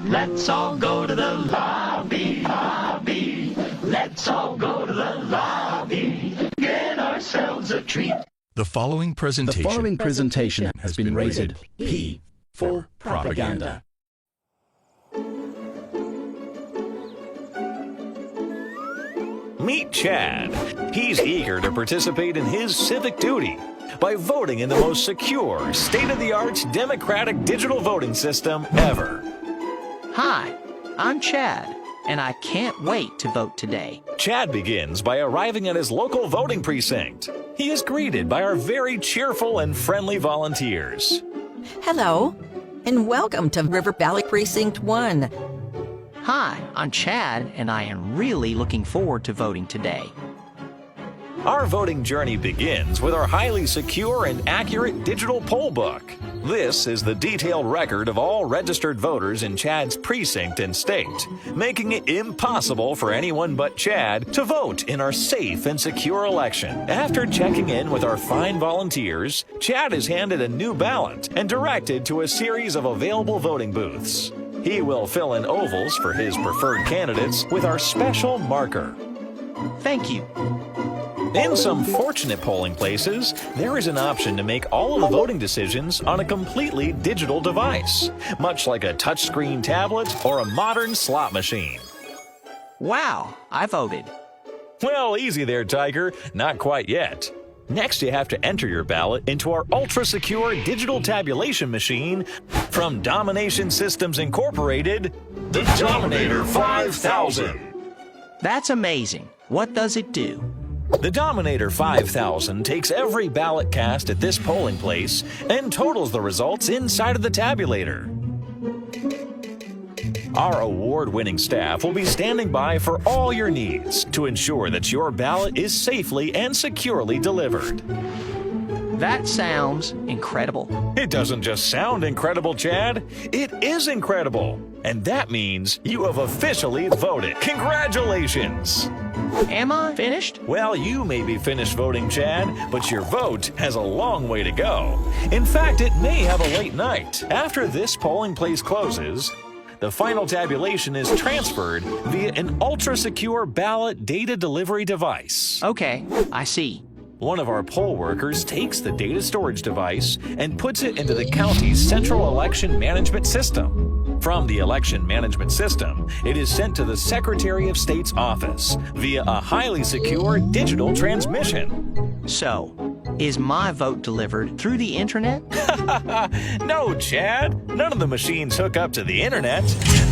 Let's all go to the lobby. Let's all go to the lobby. Get ourselves a treat. The following presentation has been rated P for propaganda. Meet Chad. He's eager to participate in his civic duty by voting in the most secure, state-of-the-art democratic digital voting system ever. Hi, I'm Chad, and I can't wait to vote today. Chad begins by arriving at his local voting precinct. He is greeted by our very cheerful and friendly volunteers. Hello, and welcome to River Valley Precinct 1. Hi, I'm Chad, and I am really looking forward to voting today. Our voting journey begins with our highly secure and accurate digital poll book. This is the detailed record of all registered voters in Chad's precinct and state, making it impossible for anyone but Chad to vote in our safe and secure election. After checking in with our fine volunteers, Chad is handed a new ballot and directed to a series of available voting booths. He will fill in ovals for his preferred candidates with our special marker. Thank you. In some fortunate polling places, there is an option to make all of the voting decisions on a completely digital device, much like a touchscreen tablet or a modern slot machine. Wow, I voted. Well, easy there, Tiger. Not quite yet. Next, you have to enter your ballot into our ultra-secure digital tabulation machine from Domination Systems Incorporated, the Dominator 5000. That's amazing. What does it do? The Dominator 5000 takes every ballot cast at this polling place and totals the results inside of the tabulator. Our award-winning staff will be standing by for all your needs to ensure that your ballot is safely and securely delivered. That sounds incredible. It doesn't just sound incredible, Chad. It is incredible. And that means you have officially voted. Congratulations! Am I finished? Well, you may be finished voting, Chad, but your vote has a long way to go. In fact, it may have a late night. After this polling place closes, the final tabulation is transferred via an ultra-secure ballot data delivery device. Okay, I see. One of our poll workers takes the data storage device and puts it into the county's central election management system. From the election management system, it is sent to the Secretary of State's office via a highly secure digital transmission. So, is my vote delivered through the internet? No, Chad. None of the machines hook up to the internet.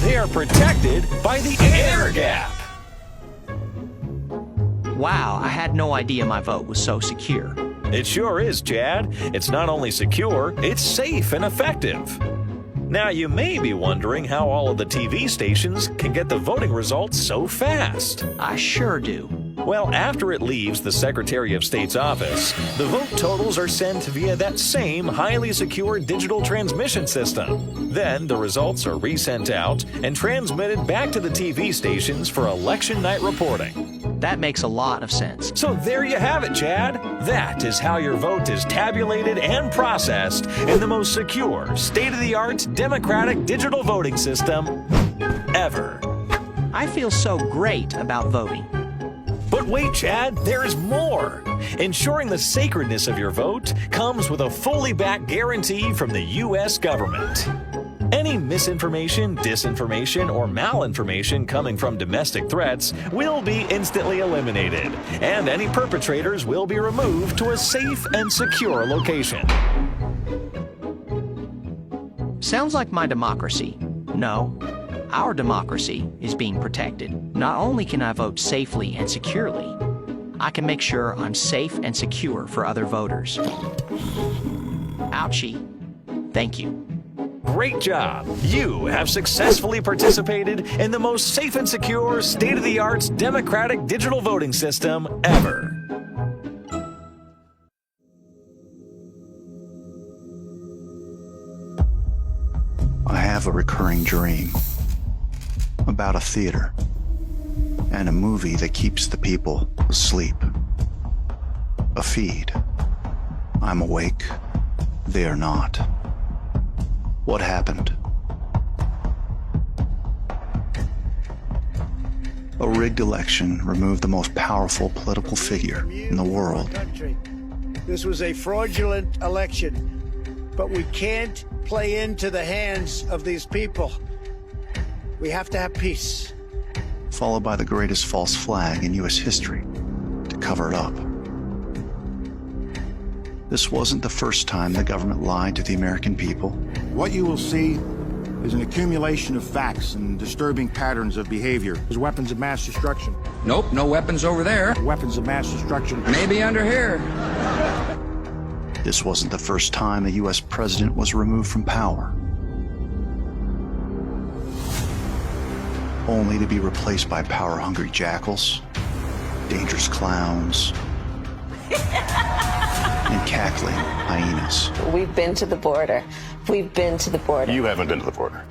They are protected by the air gap. Wow, I had no idea my vote was so secure. It sure is, Chad. It's not only secure, it's safe and effective. Now, you may be wondering how all of the TV stations can get the voting results so fast. I sure do. Well, after it leaves the Secretary of State's office, the vote totals are sent via that same highly secure digital transmission system. Then the results are resent out and transmitted back to the TV stations for election night reporting. That makes a lot of sense. So there you have it, Chad. That is how your vote is tabulated and processed in the most secure, state-of-the-art, democratic digital voting system ever. I feel so great about voting. But wait, Chad, there is more. Ensuring the sacredness of your vote comes with a fully backed guarantee from the U.S. government. Any misinformation, disinformation, or malinformation coming from domestic threats will be instantly eliminated, and any perpetrators will be removed to a safe and secure location. Sounds like my democracy. No, our democracy is being protected. Not only can I vote safely and securely, I can make sure I'm safe and secure for other voters. Ouchie. Thank you. Great job! You have successfully participated in the most safe and secure, state-of-the-art democratic digital voting system ever. I have a recurring dream about a theater and a movie that keeps the people asleep. A feed. I'm awake. They are not. What happened? A rigged election removed the most powerful political figure in the world. This was a fraudulent election, but we can't play into the hands of these people. We have to have peace. Followed by the greatest false flag in U.S. history to cover it up. This wasn't the first time the government lied to the American people. What you will see is an accumulation of facts and disturbing patterns of behavior. There's weapons of mass destruction. Nope, no weapons over there. Weapons of mass destruction. Maybe under here. This wasn't the first time a U.S. president was removed from power, only to be replaced by power-hungry jackals, dangerous clowns, and cackling hyenas. We've been to the border. We've been to the border. You haven't been to the border.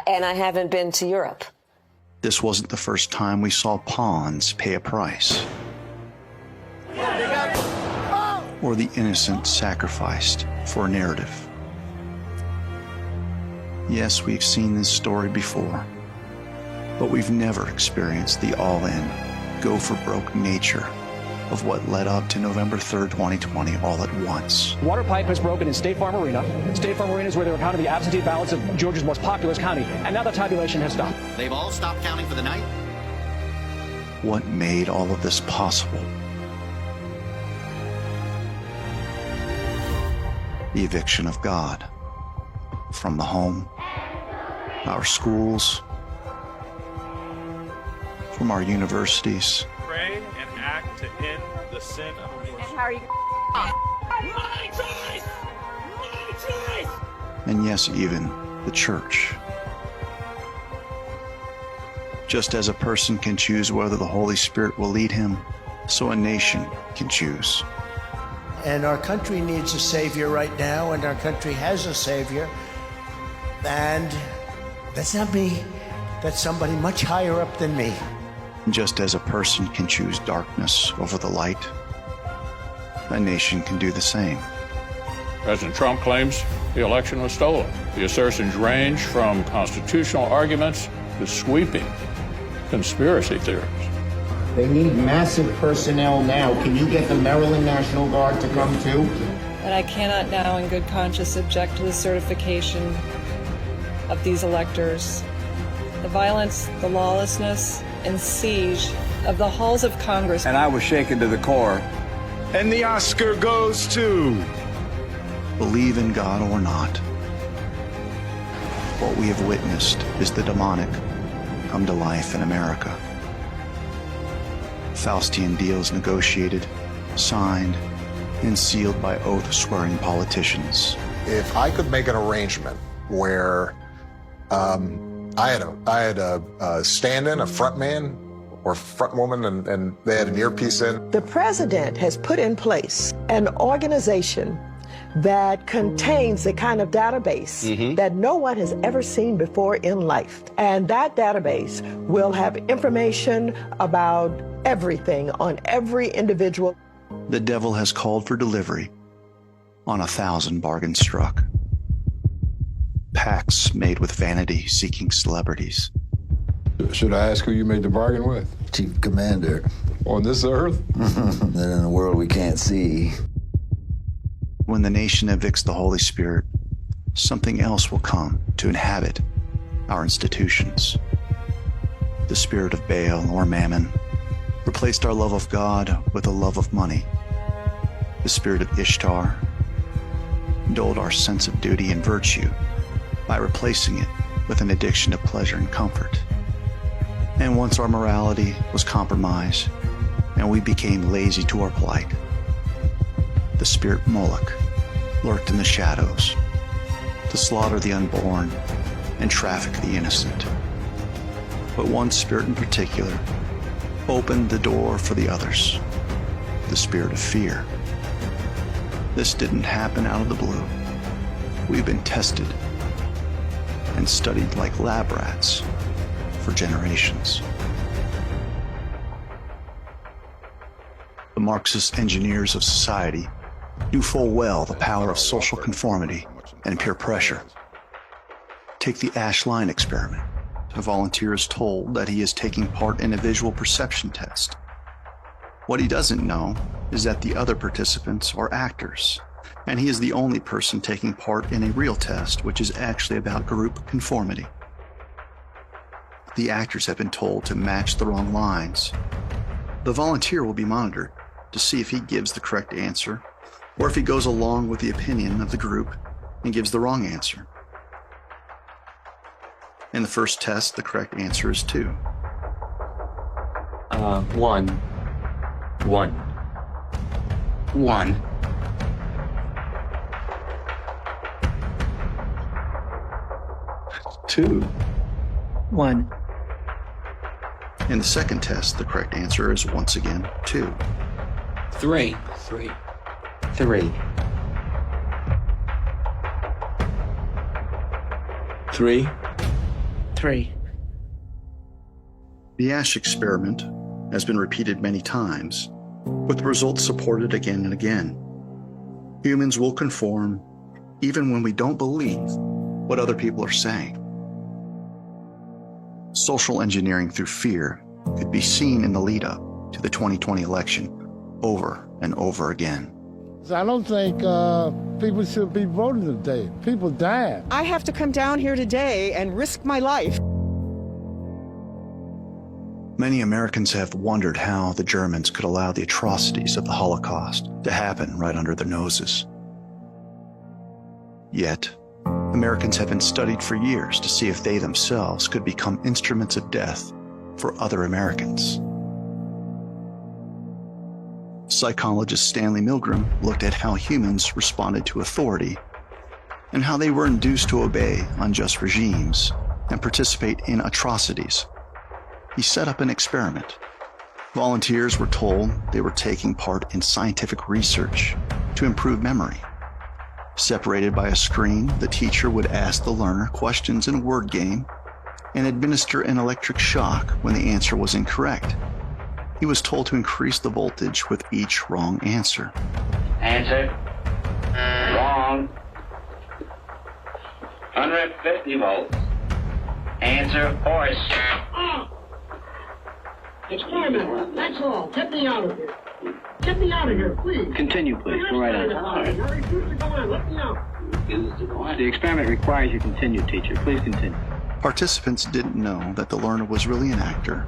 And I haven't been to Europe. This wasn't the first time we saw pawns pay a price, or the innocent sacrificed for a narrative. Yes, we've seen this story before, but we've never experienced the all-in, go-for-broke nature of what led up to November 3rd, 2020 all at once. Water pipe has broken in State Farm Arena. State Farm Arena is where they were counting the absentee ballots of Georgia's most populous county, and now the tabulation has stopped. They've all stopped counting for the night? What made all of this possible? The eviction of God from the home, our schools, from our universities. Pray and act to end the sin of abortion. And how are you? My choice! My choice! And yes, even the church. Just as a person can choose whether the Holy Spirit will lead him, so a nation can choose. And our country needs a savior right now, and our country has a savior. And that's not me. That's somebody much higher up than me. Just as a person can choose darkness over the light, a nation can do the same. President Trump claims the election was stolen. The assertions range from constitutional arguments to sweeping conspiracy theories. They need massive personnel now. Can you get the Maryland National Guard to come too? And I cannot now in good conscience object to the certification of these electors. The violence, the lawlessness, and siege of the halls of Congress. And I was shaken to the core. And the Oscar goes to... Believe in God or not, what we have witnessed is the demonic come to life in America. Faustian deals negotiated, signed, and sealed by oath-swearing politicians. If I could make an arrangement where I had a stand-in, a front man or front woman, and they had an earpiece in. The president has put in place an organization that contains the kind of database that no one has ever seen before in life. And that database will have information about everything on every individual. The devil has called for delivery on 1,000 bargains struck. Pacts made with vanity-seeking celebrities. Should I ask who you made the bargain with? Chief Commander. On this earth? Then in a world we can't see. When the nation evicts the Holy Spirit, something else will come to inhabit our institutions. The spirit of Baal or Mammon replaced our love of God with a love of money. The spirit of Ishtar dulled our sense of duty and virtue by replacing it with an addiction to pleasure and comfort. And once our morality was compromised and we became lazy to our plight, the spirit Moloch lurked in the shadows to slaughter the unborn and traffic the innocent. But one spirit in particular opened the door for the others, the spirit of fear. This didn't happen out of the blue. We've been tested and studied like lab rats for generations. The Marxist engineers of society knew full well the power of social conformity and peer pressure. Take the ash line experiment. A volunteer is told that he is taking part in a visual perception test. What he doesn't know is that the other participants are actors, and he is the only person taking part in a real test, which is actually about group conformity. The actors have been told to match the wrong lines. The volunteer will be monitored to see if he gives the correct answer, or if he goes along with the opinion of the group and gives the wrong answer. In the first test, the correct answer is 2. 1. 1. 1. Two. 1. In the second test, the correct answer is once again 2. 3. 3. 3. 3. 3. The ash experiment has been repeated many times, with results supported again and again. Humans will conform even when we don't believe what other people are saying. Social engineering through fear could be seen in the lead-up to the 2020 election over and over again. I don't think people should be voting today. People dying. I have to come down here today and risk my life. Many Americans have wondered how the Germans could allow the atrocities of the Holocaust to happen right under their noses. Yet, Americans have been studied for years to see if they themselves could become instruments of death for other Americans. Psychologist Stanley Milgram looked at how humans responded to authority and how they were induced to obey unjust regimes and participate in atrocities. He set up an experiment. Volunteers were told they were taking part in scientific research to improve memory. Separated by a screen, the teacher would ask the learner questions in a word game and administer an electric shock when the answer was incorrect. He was told to increase the voltage with each wrong answer. Answer. Wrong. 150 volts. Answer, horse. Experiment. That's all. Get me out of here. Get me out of here, please. Continue, please. Go right on. I refuse to go on. Let me out. The experiment requires you continue, teacher. Please continue. Participants didn't know that the learner was really an actor,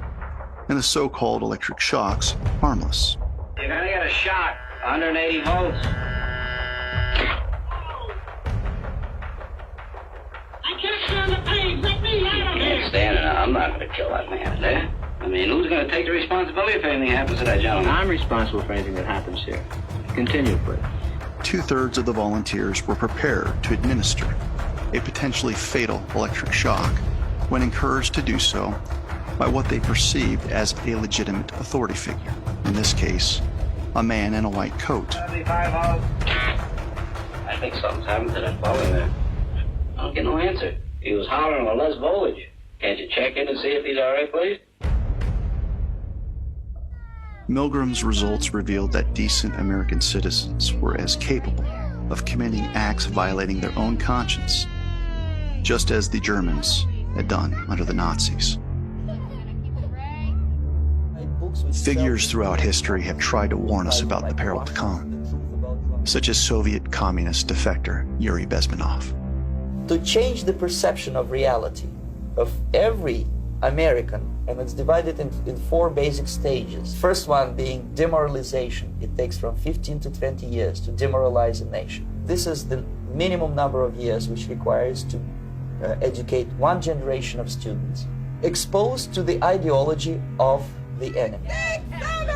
and the so-called electric shocks harmless. You're gonna get a shock. 180 volts. I can't stand the pain. Let me out of here. Stand it. I'm not gonna kill that man, eh? I mean, who's gonna take the responsibility if anything happens to that gentleman? I'm responsible for anything that happens here. Continue, please. 2/3 of the volunteers were prepared to administer a potentially fatal electric shock when encouraged to do so by what they perceived as a legitimate authority figure. In this case, a man in a white coat. 75 volts. I think something's happened to that fellow in there. I don't get no answer. He was hollering with less voltage. Can't you check in and see if he's all right, please? Milgram's results revealed that decent American citizens were as capable of committing acts violating their own conscience, just as the Germans had done under the Nazis. Figures throughout history have tried to warn us about the peril to come, such as Soviet communist defector Yuri Bezmenov. to change the perception of reality of every American, and it's divided in 4 basic stages. First one being demoralization. It takes from 15 to 20 years to demoralize a nation. This is the minimum number of years which requires to educate one generation of students exposed to the ideology of the enemy. America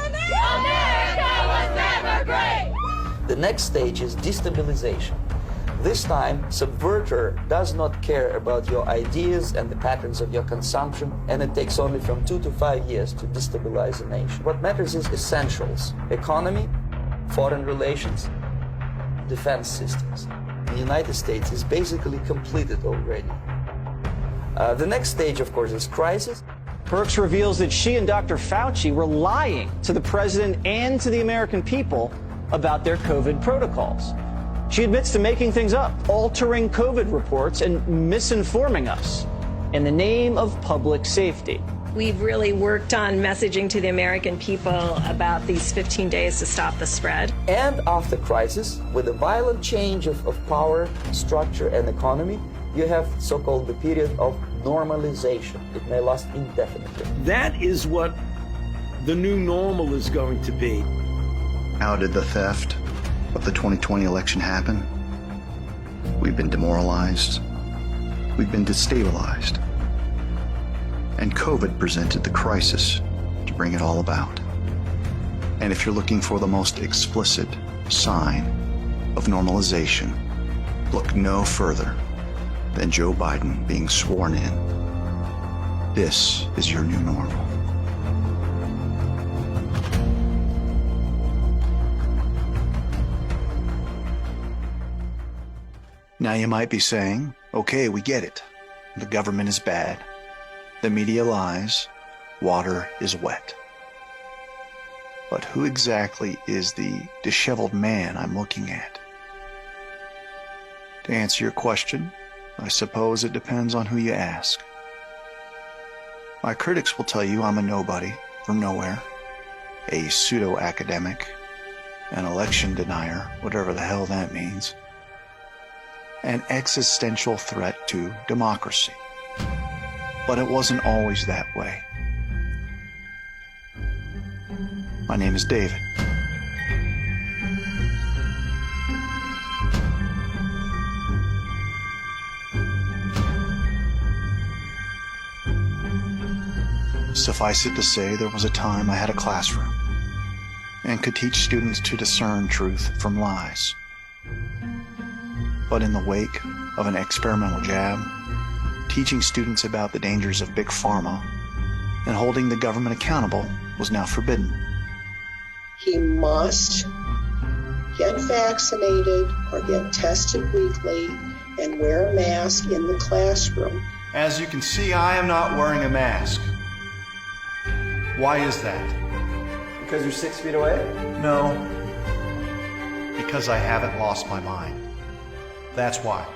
was never great! The next stage is destabilization. This time, subverter does not care about your ideas and the patterns of your consumption, and it takes only from 2 to 5 years to destabilize a nation. What matters is essentials: economy, foreign relations, defense systems. The United States is basically completed already. The next stage, of course, is crisis. Birx reveals that she and Dr. Fauci were lying to the president and to the American people about their COVID protocols. She admits to making things up, altering COVID reports, and misinforming us in the name of public safety. We've really worked on messaging to the American people about these 15 days to stop the spread. And after crisis, with a violent change of power, structure, and economy, you have so-called the period of normalization. It may last indefinitely. That is what the new normal is going to be. How did the theft of the 2020 election happen? We've been demoralized. We've been destabilized. And COVID presented the crisis to bring it all about. And if you're looking for the most explicit sign of normalization, look no further than Joe Biden being sworn in. This is your new normal. Now you might be saying, okay, we get it. The government is bad. The media lies. Water is wet. But who exactly is the disheveled man I'm looking at? To answer your question, I suppose it depends on who you ask. My critics will tell you I'm a nobody from nowhere, a pseudo-academic, an election denier, whatever the hell that means, an existential threat to democracy. But it wasn't always that way. My name is David. Suffice it to say, there was a time I had a classroom and could teach students to discern truth from lies. But in the wake of an experimental jab, teaching students about the dangers of big pharma and holding the government accountable was now forbidden. He must get vaccinated or get tested weekly and wear a mask in the classroom. As you can see, I am not wearing a mask. Why is that? Because you're 6 feet away? No, because I haven't lost my mind. That's why.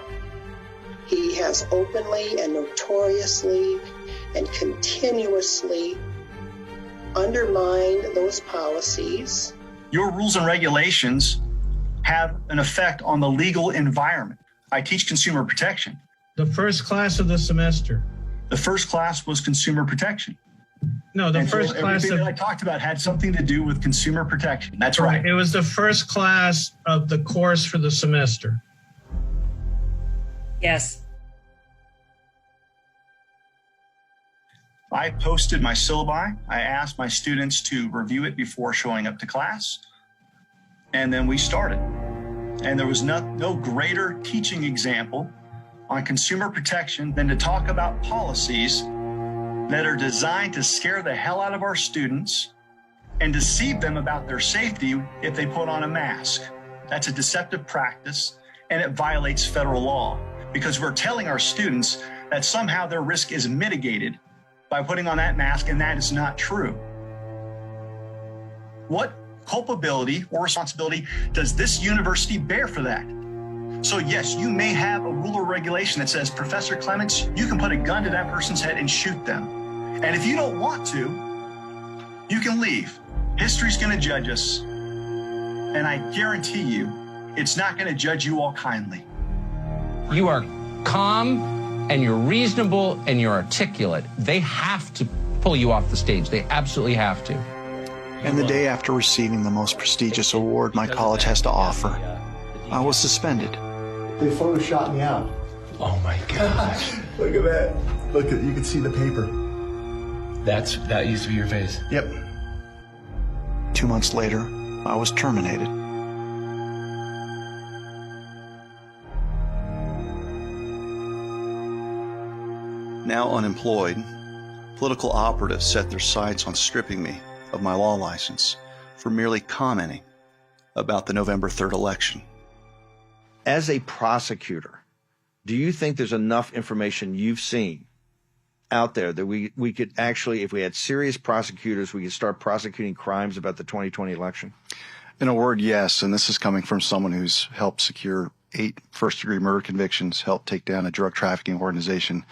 He has openly and notoriously and continuously undermined those policies. Your rules and regulations have an effect on the legal environment. I teach consumer protection. The first class of the semester. The first class was consumer protection. No, the first class everything that I talked about had something to do with consumer protection. That's right. It was the first class of the course for the semester. Yes. I posted my syllabi. I asked my students to review it before showing up to class. And then we started. And there was no greater teaching example on consumer protection than to talk about policies that are designed to scare the hell out of our students and deceive them about their safety if they put on a mask. That's a deceptive practice, and it violates federal law because we're telling our students that somehow their risk is mitigated by putting on that mask, and that is not true. What culpability or responsibility does this university bear for that? So yes, you may have a rule or regulation that says, Professor Clements, you can put a gun to that person's head and shoot them. And if you don't want to, you can leave. History's gonna judge us. And I guarantee you, it's not gonna judge you all kindly. You are calm and you're reasonable and you're articulate, they have to pull you off the stage. They absolutely have to. And the day after receiving the most prestigious award my college has to offer, I was suspended. They photoshopped me out. Oh my gosh. Look at that. Look at, you can see the paper. That used to be your face. Yep. 2 months later, I was terminated. Now unemployed, political operatives set their sights on stripping me of my law license for merely commenting about the November 3rd election. As a prosecutor, do you think there's enough information you've seen out there that we could actually, if we had serious prosecutors, we could start prosecuting crimes about the 2020 election? In a word, yes, and this is coming from someone who's helped secure 8 first-degree murder convictions, helped take down a drug trafficking organization.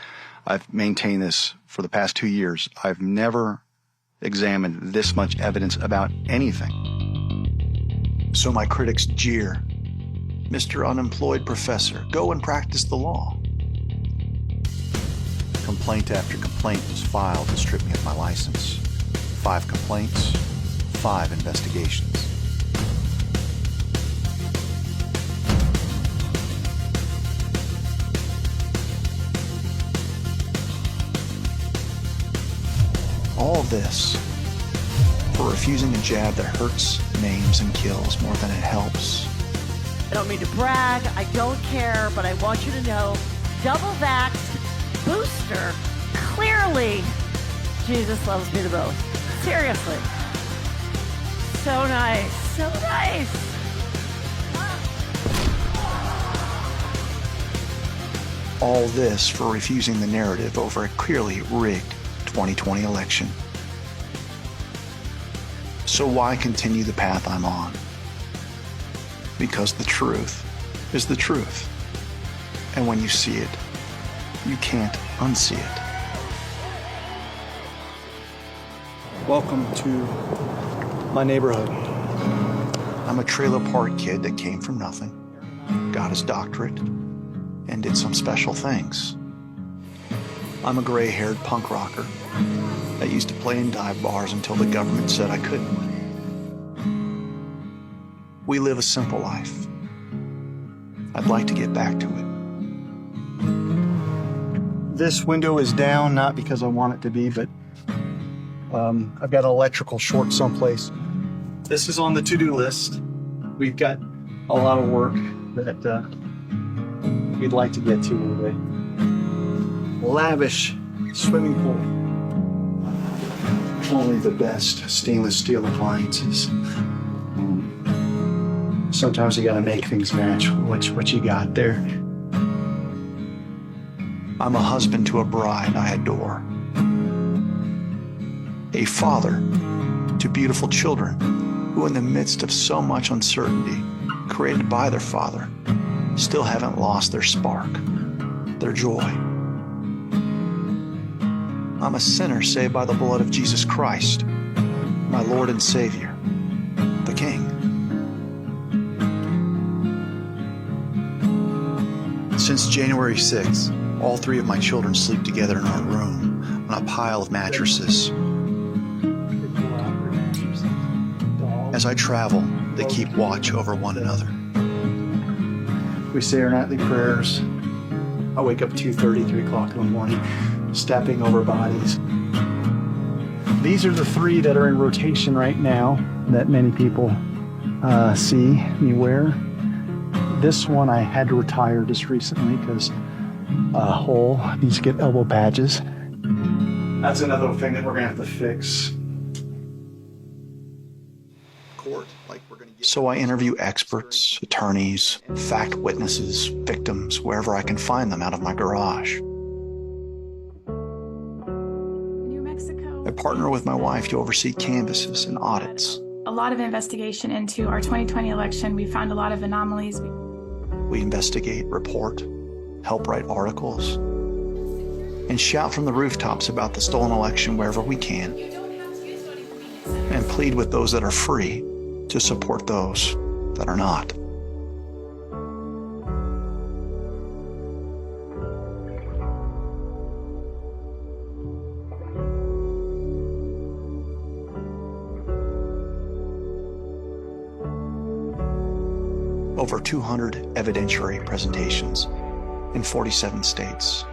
I've maintained this for the past 2 years. I've never examined this much evidence about anything. So my critics jeer, "Mr. Unemployed Professor, go and practice the law." Complaint after complaint was filed to strip me of my license. 5 complaints, 5 investigations. All this for refusing a jab that hurts, maims, and kills more than it helps. I don't mean to brag, I don't care, but I want you to know, double-vaxxed booster, clearly, Jesus loves me the most. Seriously. So nice, so nice. All this for refusing the narrative over a clearly rigged 2020 election. So why continue the path I'm on? Because the truth is the truth. And when you see it, you can't unsee it. Welcome to my neighborhood. I'm a trailer park kid that came from nothing, got his doctorate, and did some special things. I'm a gray-haired punk rocker that used to play in dive bars until the government said I couldn't. We live a simple life. I'd like to get back to it. This window is down, not because I want it to be, but I've got an electrical short someplace. This is on the to-do list. We've got a lot of work that we'd like to get to today. Lavish swimming pool. Only the best stainless steel appliances. Sometimes you gotta make things match what you got there. I'm a husband to a bride I adore. A father to beautiful children who, in the midst of so much uncertainty created by their father, still haven't lost their spark, their joy. I'm a sinner saved by the blood of Jesus Christ, my Lord and Savior, the King. Since January 6th, all 3 of my children sleep together in our room on a pile of mattresses. As I travel, they keep watch over one another. We say our nightly prayers. I wake up 2:30, 3 o'clock in the morning, stepping over bodies. These are the 3 that are in rotation right now that many people see me wear. This one I had to retire just recently because hole needs to get elbow badges. That's another thing that we're gonna have to fix. So I interview experts, attorneys, fact witnesses, victims, wherever I can find them out of my garage. New Mexico. I partner with my wife to oversee canvasses and audits. A lot of investigation into our 2020 election. We found a lot of anomalies. We investigate, report, help write articles, and shout from the rooftops about the stolen election wherever we can, and plead with those that are free to support those that are not. over 200 evidentiary presentations in 47 states.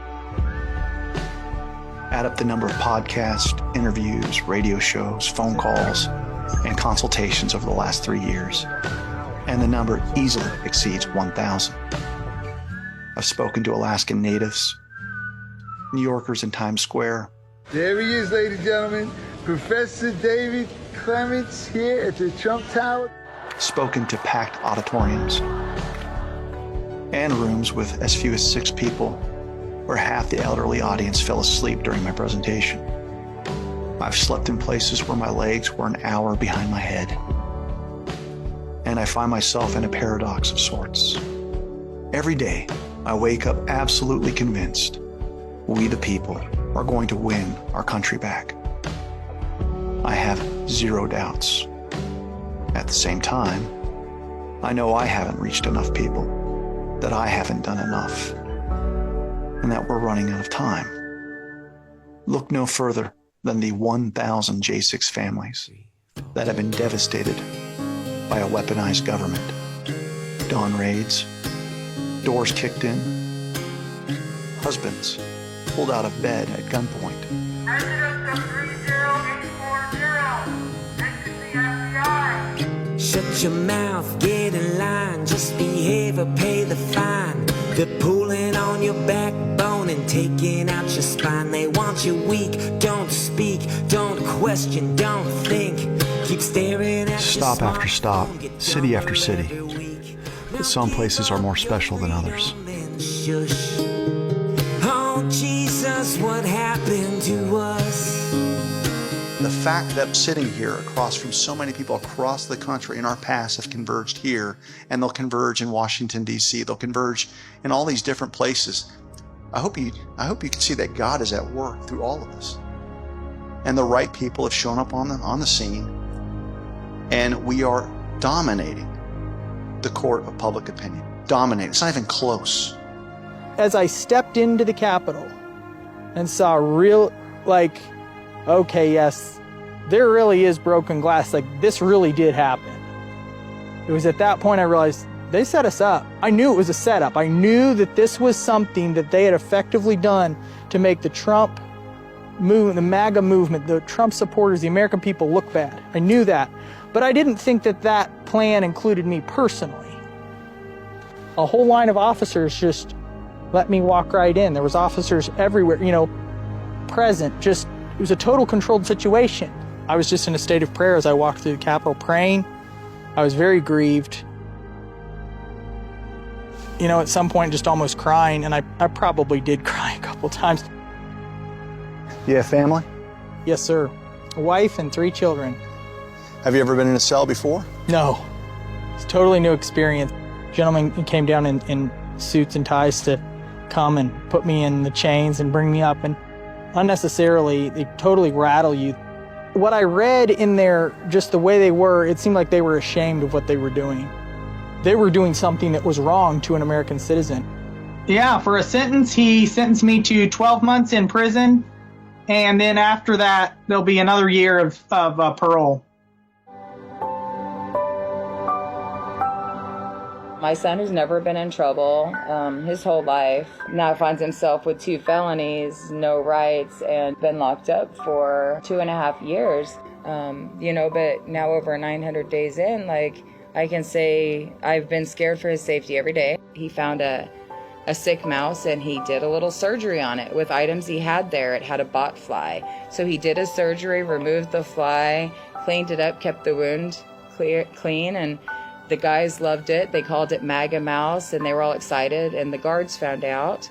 Add up the number of podcasts, interviews, radio shows, phone calls, and consultations over the last 3 years, and the number easily exceeds 1,000. I've spoken to Alaskan natives, New Yorkers in Times Square. There he is, ladies and gentlemen. Professor David Clements here at the Trump Tower. Spoken to packed auditoriums and rooms with as few as 6 people, where half the elderly audience fell asleep during my presentation. I've slept in places where my legs were an hour behind my head. And I find myself in a paradox of sorts. Every day, I wake up absolutely convinced we, the people, are going to win our country back. I have zero doubts. At the same time, I know I haven't reached enough people, that I haven't done enough, and that we're running out of time. Look no further than the 1,000 J6 families that have been devastated by a weaponized government. Dawn raids, doors kicked in, husbands pulled out of bed at gunpoint. Residents of 30840, this is the FBI. Shut your mouth, get in line, just behave or pay the fine. They're pulling on your backbone and taking out your spine. They want you weak, don't speak, don't question, don't think. Keep staring at Stop after stop, city after city. But some places are more special than others. Shush. Oh Jesus, what happened to us? The fact that I'm sitting here across from so many people across the country in our past have converged here, and they'll converge in Washington, D.C., they'll converge in all these different places. I hope you can see that God is at work through all of this. And the right people have shown up on the scene, and we are dominating the court of public opinion. Dominating. It's not even close. As I stepped into the Capitol and saw okay, yes, there really is broken glass. Like, this really did happen. It was at that point I realized they set us up. I knew it was a setup. I knew that this was something that they had effectively done to make the Trump movement, the MAGA movement, the Trump supporters, the American people look bad. I knew that. But I didn't think that that plan included me personally. A whole line of officers just let me walk right in. There was officers everywhere, present. It was a total controlled situation. I was just in a state of prayer as I walked through the Capitol praying. I was very grieved. At some point just almost crying, and I probably did cry a couple times. You have family? Yes, sir. A wife and 3 children. Have you ever been in a cell before? No. It's a totally new experience. Gentlemen came down in suits and ties to come and put me in the chains and bring me up, and unnecessarily, they totally rattle you. What I read in there, just the way they were, it seemed like they were ashamed of what they were doing. They were doing something that was wrong to an American citizen. Yeah, for a sentence, he sentenced me to 12 months in prison, and then after that, there'll be another year of parole. My son has never been in trouble his whole life. Now finds himself with 2 felonies, no rights, and been locked up for 2.5 years. But now over 900 days in, I can say I've been scared for his safety every day. He found a sick mouse, and he did a little surgery on it with items he had there. It had a bot fly. So he did his surgery, removed the fly, cleaned it up, kept the wound clean, and the guys loved it. They called it MAGA Mouse, and they were all excited, and the guards found out,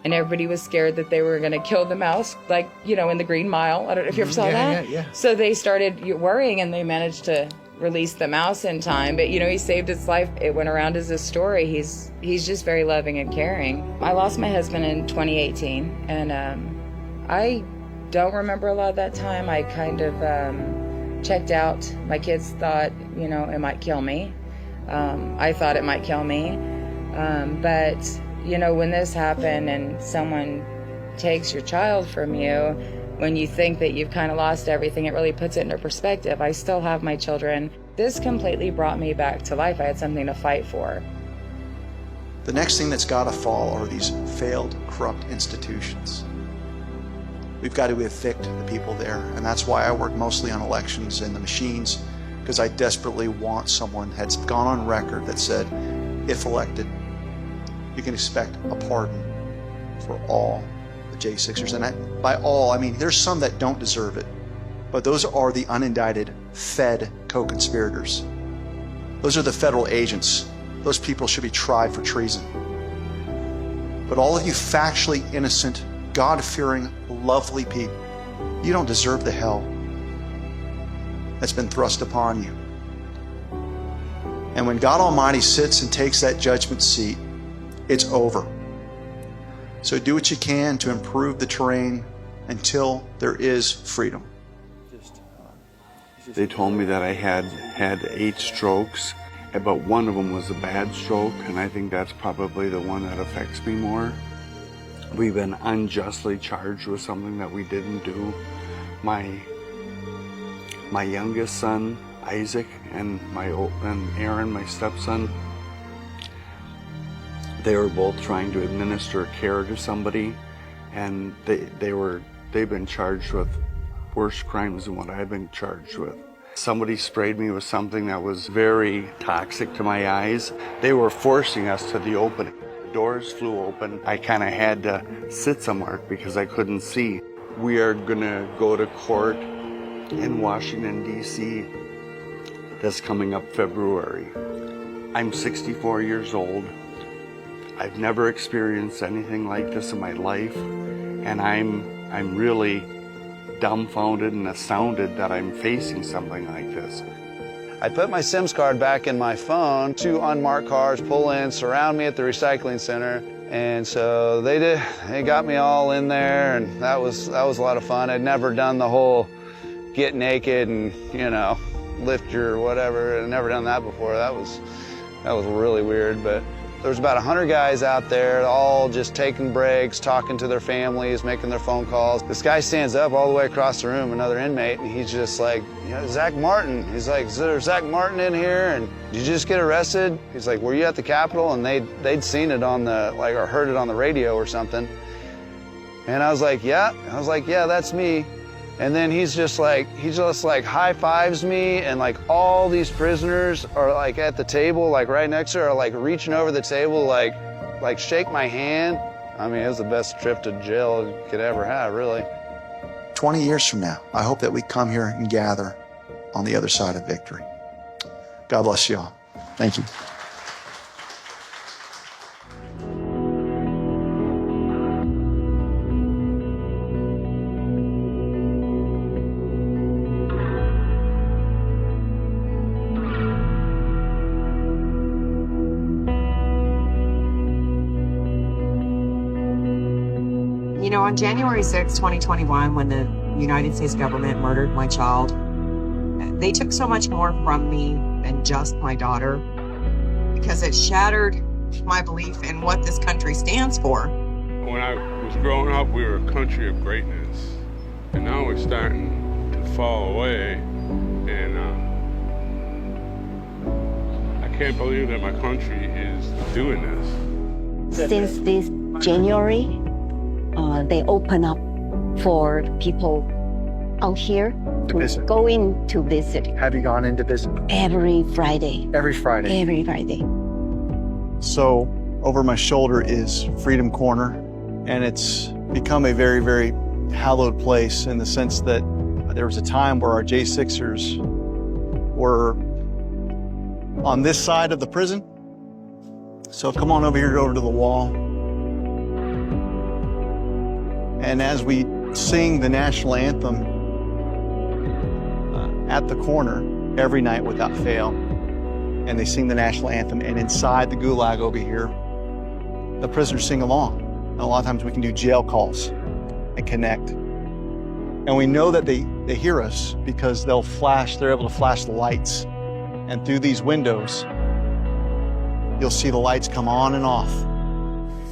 and everybody was scared that they were going to kill the mouse, in the Green Mile. I don't know if you ever saw that. Yeah. So they started worrying, and they managed to release the mouse in time. But, he saved its life. It went around as a story. He's just very loving and caring. I lost my husband in 2018, and I don't remember a lot of that time. I kind of checked out. My kids thought, it might kill me. I thought it might kill me. But, when this happened and someone takes your child from you, when you think that you've kind of lost everything, it really puts it into perspective. I still have my children. This completely brought me back to life. I had something to fight for. The next thing that's got to fall are these failed, corrupt institutions. We've got to evict the people there, and that's why I work mostly on elections and the machines, because I desperately want someone that's gone on record that said, if elected, you can expect a pardon for all the J6ers. And by all, I mean there's some that don't deserve it, but those are the unindicted Fed co-conspirators. Those are the federal agents. Those people should be tried for treason. But all of you factually innocent, God-fearing, lovely people, you don't deserve the hell that's been thrust upon you. And when God Almighty sits and takes that judgment seat, it's over. So do what you can to improve the terrain until there is freedom. They told me that I had 8 strokes, but one of them was a bad stroke, and I think that's probably the one that affects me more. We've been unjustly charged with something that we didn't do. My youngest son, Isaac, and Aaron, my stepson, they were both trying to administer care to somebody, and they've been charged with worse crimes than what I've been charged with. Somebody sprayed me with something that was very toxic to my eyes. They were forcing us to the opening. The doors flew open. I kind of had to sit somewhere because I couldn't see. We are gonna go to court in Washington, D.C. that's coming up February. I'm 64 years old. I've never experienced anything like this in my life, and I'm really dumbfounded and astounded that I'm facing something like this. I put my SIMS card back in my phone. 2 unmarked cars pull in, surround me at the recycling center. And so they got me all in there, and that was a lot of fun. I'd never done the whole get naked and, you know, lift your whatever. I'd never done that before. That was really weird, but there was about 100 guys out there, all just taking breaks, talking to their families, making their phone calls. This guy stands up all the way across the room, another inmate, and he's just like, you know, Zach Martin. He's like, is there Zach Martin in here? And did you just get arrested? He's like, were you at the Capitol? And they'd seen it on the, like, or heard it on the radio or something. And I was like, yeah. I was like, yeah, that's me. And then he just like high fives me, and like all these prisoners are like at the table, like right next to her, are like reaching over the table, like shake my hand. I mean, it was the best trip to jail you could ever have, really. 20 years from now, I hope that we come here and gather on the other side of victory. God bless you all. Thank you. You know, on January 6, 2021, when the United States government murdered my child, they took so much more from me than just my daughter, because it shattered my belief in what this country stands for. When I was growing up, we were a country of greatness, and now we're starting to fall away, and I can't believe that my country is doing this. Since this January, they open up for people out here to go in to visit. Have you gone in to visit? Every Friday. Every Friday? Every Friday. So over my shoulder is Freedom Corner, and it's become a very, very hallowed place in the sense that there was a time where our J6ers were on this side of the prison. So come on over here, over to the wall. And as we sing the national anthem at the corner every night without fail, and they sing the national anthem, and inside the gulag over here, the prisoners sing along. And a lot of times we can do jail calls and connect. And we know that they hear us because they're able to flash the lights. And through these windows, you'll see the lights come on and off.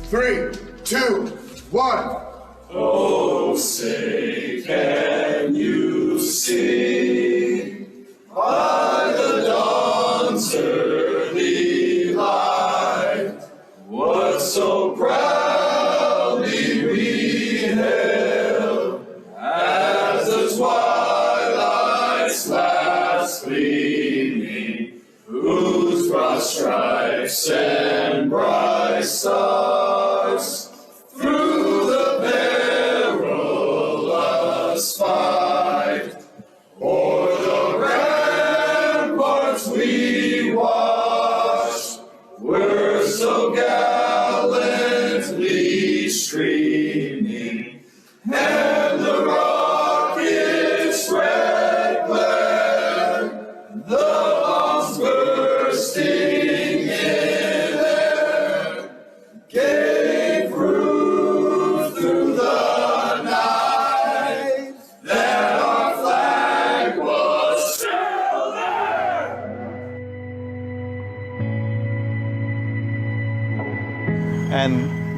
3, 2, 1. Oh, say, can you see by the dawn's early light what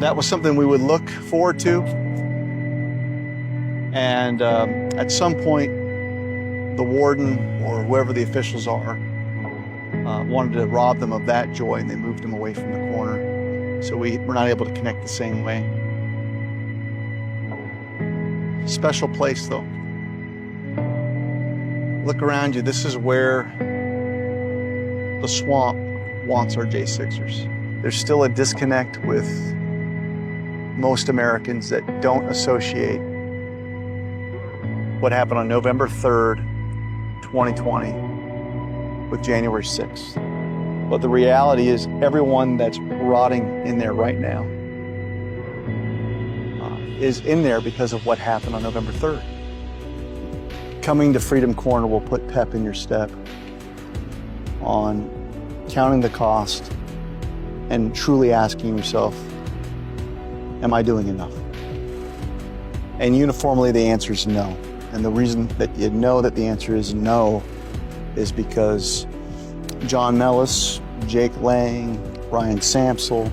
That was something we would look forward to. And at some point, the warden or whoever the officials are wanted to rob them of that joy, and they moved them away from the corner. So we're not able to connect the same way. Special place, though. Look around you. This is where the swamp wants our J6ers. There's still a disconnect with most Americans that don't associate what happened on November 3rd, 2020 with January 6th. But the reality is everyone that's rotting in there right now is in there because of what happened on November 3rd. Coming to Freedom Corner will put pep in your step on counting the cost and truly asking yourself, am I doing enough? And uniformly the answer is no. And the reason that you know that the answer is no is because John Mellis, Jake Lang, Brian Samsel,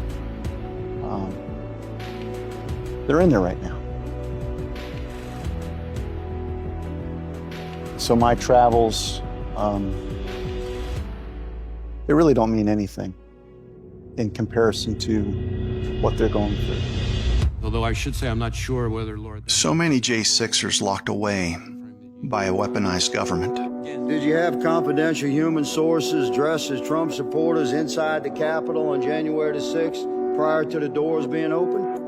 they're in there right now. So my travels, they really don't mean anything in comparison to what they're going through. Although I should say I'm not sure whether So many J6ers locked away by a weaponized government. Did you have confidential human sources dressed as Trump supporters inside the Capitol on January the 6th prior to the doors being opened?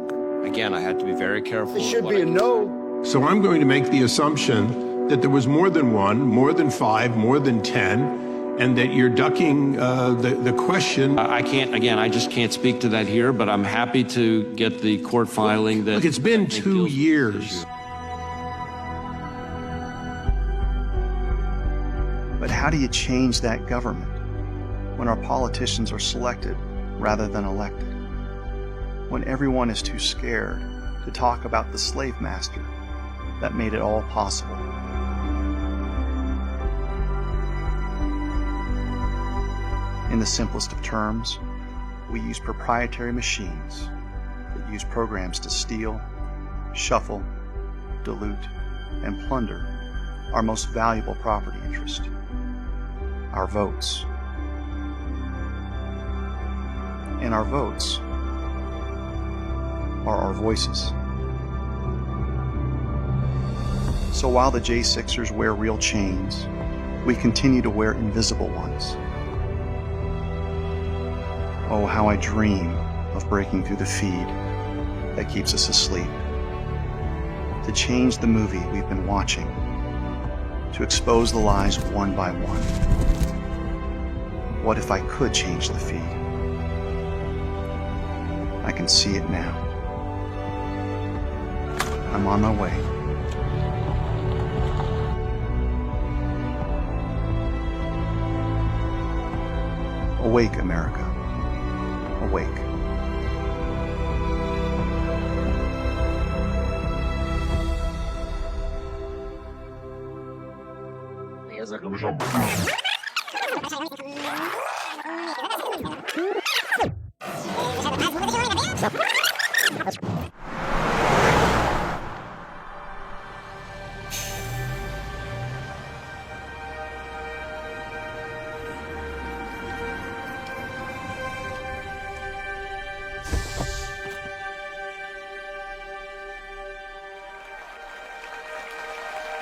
Again, I had to be very careful. It should be a no. So I'm going to make the assumption that there was more than one, more than 5, more than 10, and that you're ducking the question. I just can't speak to that here, but I'm happy to get the court filing that... Look, it's been 2 years. But how do you change that government when our politicians are selected rather than elected? When everyone is too scared to talk about the slave master that made it all possible? In the simplest of terms, we use proprietary machines that use programs to steal, shuffle, dilute, and plunder our most valuable property interest, our votes. And our votes are our voices. So while the J6ers wear real chains, we continue to wear invisible ones. Oh, how I dream of breaking through the feed that keeps us asleep, to change the movie we've been watching, to expose the lies one by one. What if I could change the feed? I can see it now. I'm on my way. Awake, America. Awake.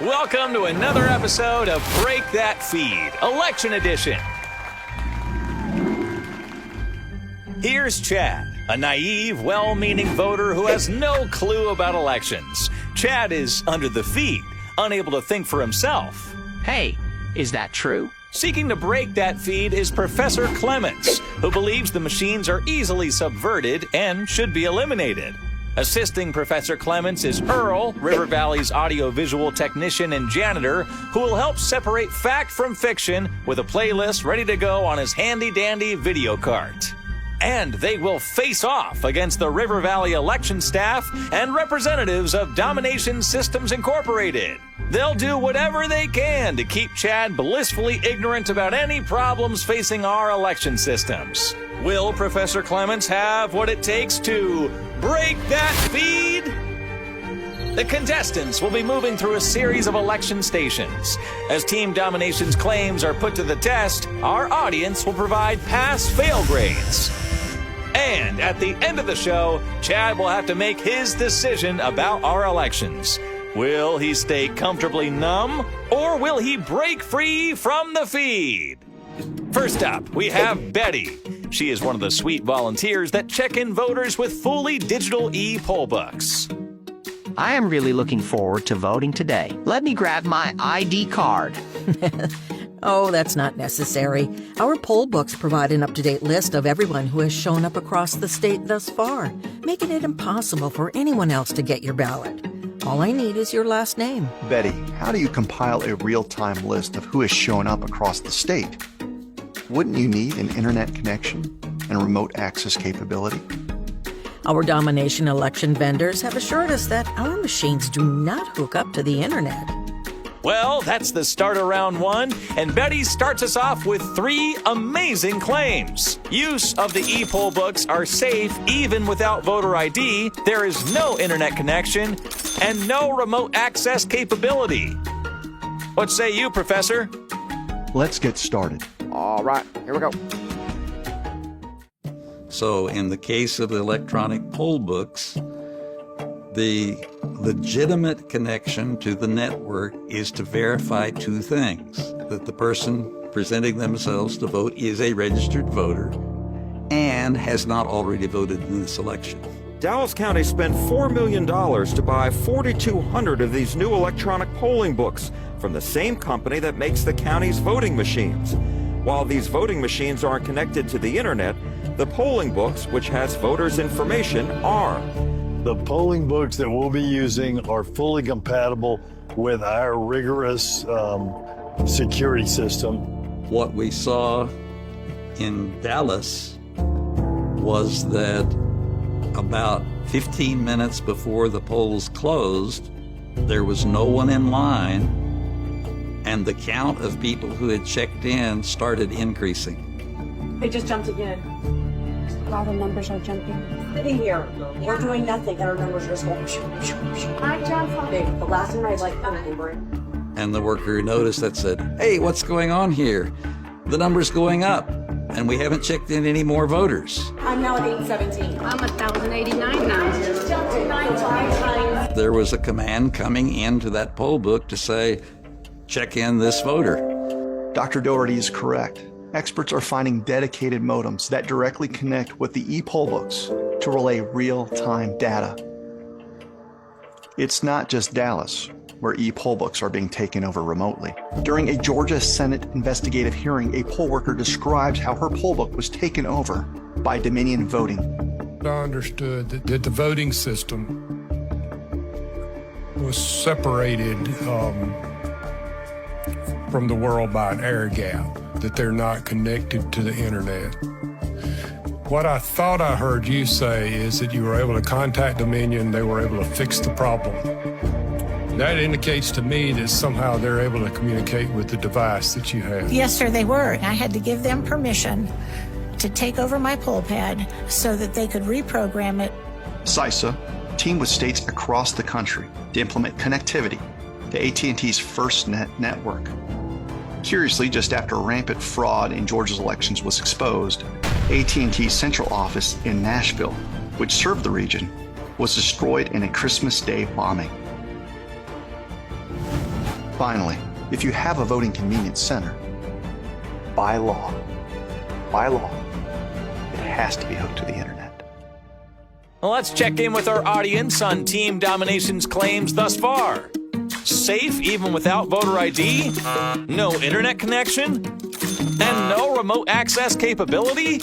Welcome to another episode of Break That Feed, Election Edition. Here's Chad, a naive, well-meaning voter who has no clue about elections. Chad is under the feed, unable to think for himself. Hey, is that true? Seeking to break that feed is Professor Clements, who believes the machines are easily subverted and should be eliminated. Assisting Professor Clements is Earl, River Valley's audiovisual technician and janitor, who will help separate fact from fiction with a playlist ready to go on his handy-dandy video cart. And they will face off against the River Valley election staff and representatives of Domination Systems Incorporated. They'll do whatever they can to keep Chad blissfully ignorant about any problems facing our election systems. Will Professor Clements have what it takes to break that feed? The contestants will be moving through a series of election stations. As Team Domination's claims are put to the test, our audience will provide pass-fail grades. And at the end of the show, Chad will have to make his decision about our elections. Will he stay comfortably numb, or will he break free from the feed? First up, we have Betty. She is one of the sweet volunteers that check in voters with fully digital e-poll books. I am really looking forward to voting today. Let me grab my ID card. Oh, that's not necessary. Our poll books provide an up-to-date list of everyone who has shown up across the state thus far, making it impossible for anyone else to get your ballot. All I need is your last name. Betty, how do you compile a real-time list of who has shown up across the state? Wouldn't you need an internet connection and remote access capability? Our domination election vendors have assured us that our machines do not hook up to the internet. Well, that's the start of round one, and Betty starts us off with 3 amazing claims. Use of the e-poll books are safe even without voter ID, there is no internet connection, and no remote access capability. What say you, Professor? Let's get started. All right, here we go. So in the case of electronic poll books, the legitimate connection to the network is to verify 2 things: that the person presenting themselves to vote is a registered voter and has not already voted in this election. Dallas County spent $4 million to buy 4,200 of these new electronic polling books from the same company that makes the county's voting machines. While these voting machines aren't connected to the internet, the polling books, which has voters' information, are. The polling books that we'll be using are fully compatible with our rigorous security system. What we saw in Dallas was that about 15 minutes before the polls closed, there was no one in line, and the count of people who had checked in started increasing. They just jumped again. All the numbers are jumping. Sitting here, we're doing nothing, and our numbers are just going. Hi, John. The last one I was like, And the worker noticed that said, "Hey, what's going on here? The number's going up, and we haven't checked in any more voters." I'm now at 817. I'm 1,089 now. Just jumped 9 times. There was a command coming into that poll book to say, check in this voter. Dr. Doherty is correct. Experts are finding dedicated modems that directly connect with the e-poll books to relay real-time data. It's not just Dallas, where e-poll books are being taken over remotely. During a Georgia Senate investigative hearing, a poll worker describes how her poll book was taken over by Dominion Voting. I understood that the voting system was separated from the world by an air gap, that they're not connected to the internet. What I thought I heard you say is that you were able to contact Dominion, they were able to fix the problem. That indicates to me that somehow they're able to communicate with the device that you have. Yes, sir, they were. I had to give them permission to take over my poll pad so that they could reprogram it. CISA teamed with states across the country to implement connectivity to AT&T's FirstNet network. Curiously, just after rampant fraud in Georgia's elections was exposed, AT&T's central office in Nashville, which served the region, was destroyed in a Christmas Day bombing. Finally, if you have a voting convenience center, by law, it has to be hooked to the internet. Well, let's check in with our audience on Team Domination's claims thus far. Safe even without voter ID? No internet connection? And no remote access capability?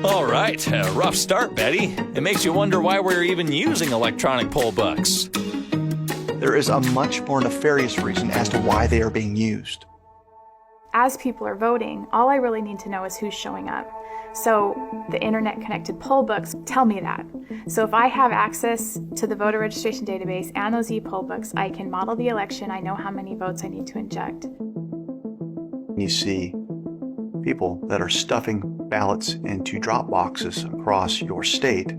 All right, a rough start, Betty. It makes you wonder why we're even using electronic poll books. There is a much more nefarious reason as to why they are being used. As people are voting, all I really need to know is who's showing up. So the internet connected poll books tell me that. So if I have access to the voter registration database and those e-poll books, I can model the election. I know how many votes I need to inject. You see people that are stuffing ballots into drop boxes across your state.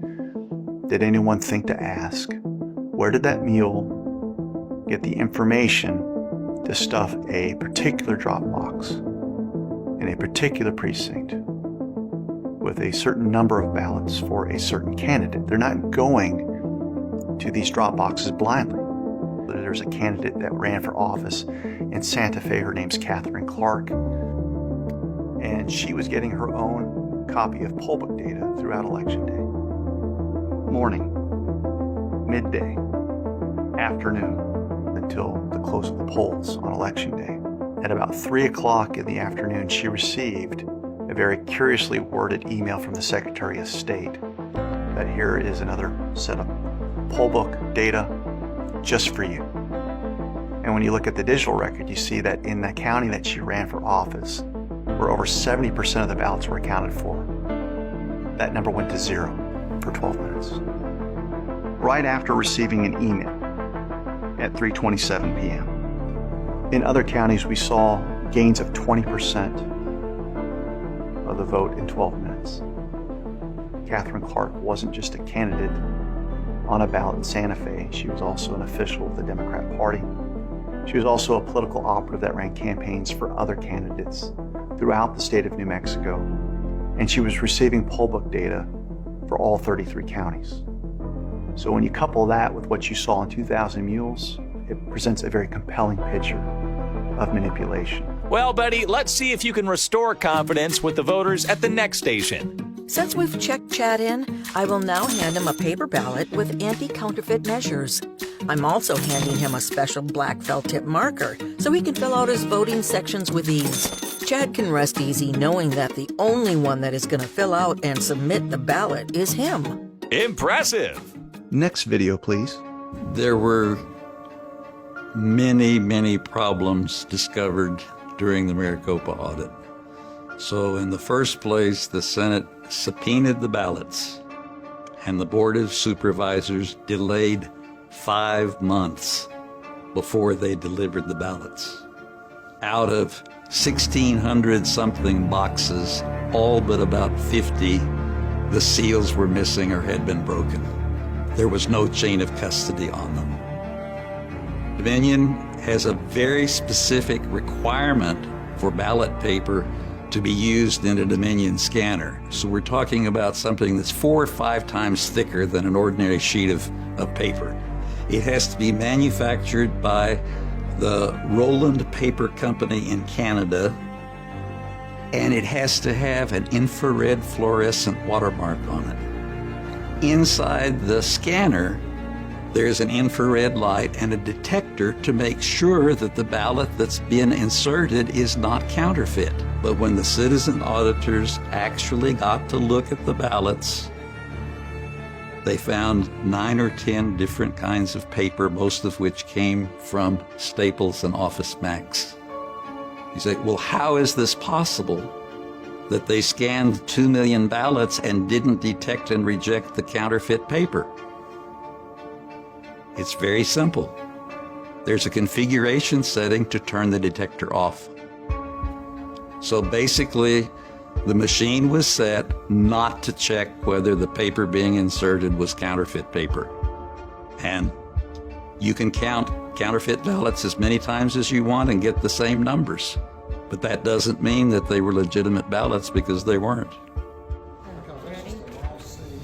Did anyone think to ask, where did that mule get the information to stuff a particular drop box in a particular precinct with a certain number of ballots for a certain candidate? They're not going to these drop boxes blindly. There's a candidate that ran for office in Santa Fe. Her name's Catherine Clark, and she was getting her own copy of poll book data throughout Election Day. Morning, midday, afternoon, until the close of the polls on Election Day. At about 3 o'clock in the afternoon, she received a very curiously worded email from the Secretary of State that here is another set of poll book data just for you. And when you look at the digital record, you see that in the county that she ran for office, where over 70% of the ballots were accounted for, that number went to 0 for 12 minutes. Right after receiving an email at 3:27 p.m. In other counties, we saw gains of 20% of the vote in 12 minutes. Catherine Clark wasn't just a candidate on a ballot in Santa Fe. She was also an official of the Democrat Party. She was also a political operative that ran campaigns for other candidates throughout the state of New Mexico, and she was receiving poll book data for all 33 counties. So when you couple that with what you saw in 2,000 Mules, it presents a very compelling picture of manipulation. Well, Betty, let's see if you can restore confidence with the voters at the next station. Since we've checked Chad in, I will now hand him a paper ballot with anti-counterfeit measures. I'm also handing him a special black felt tip marker so he can fill out his voting sections with ease. Chad can rest easy knowing that the only one that is going to fill out and submit the ballot is him. Impressive! Next video, please. There were many problems discovered during the Maricopa audit. So in the first place, the Senate subpoenaed the ballots, and the Board of Supervisors delayed 5 months before they delivered the ballots. Out of 1,600 something boxes, all but about 50, the seals were missing or had been broken. There was no chain of custody on them. Dominion has a very specific requirement for ballot paper to be used in a Dominion scanner. So we're talking about something that's 4 or 5 times thicker than an ordinary sheet of paper. It has to be manufactured by the Roland Paper Company in Canada, and it has to have an infrared fluorescent watermark on it. Inside the scanner, there's an infrared light and a detector to make sure that the ballot that's been inserted is not counterfeit. But when the citizen auditors actually got to look at the ballots, they found 9 or 10 different kinds of paper, most of which came from Staples and Office Max. You say, well, how is this possible that they scanned 2 million ballots and didn't detect and reject the counterfeit paper? It's very simple. There's a configuration setting to turn the detector off. So basically, the machine was set not to check whether the paper being inserted was counterfeit paper. And you can count counterfeit ballots as many times as you want and get the same numbers. But that doesn't mean that they were legitimate ballots, because they weren't.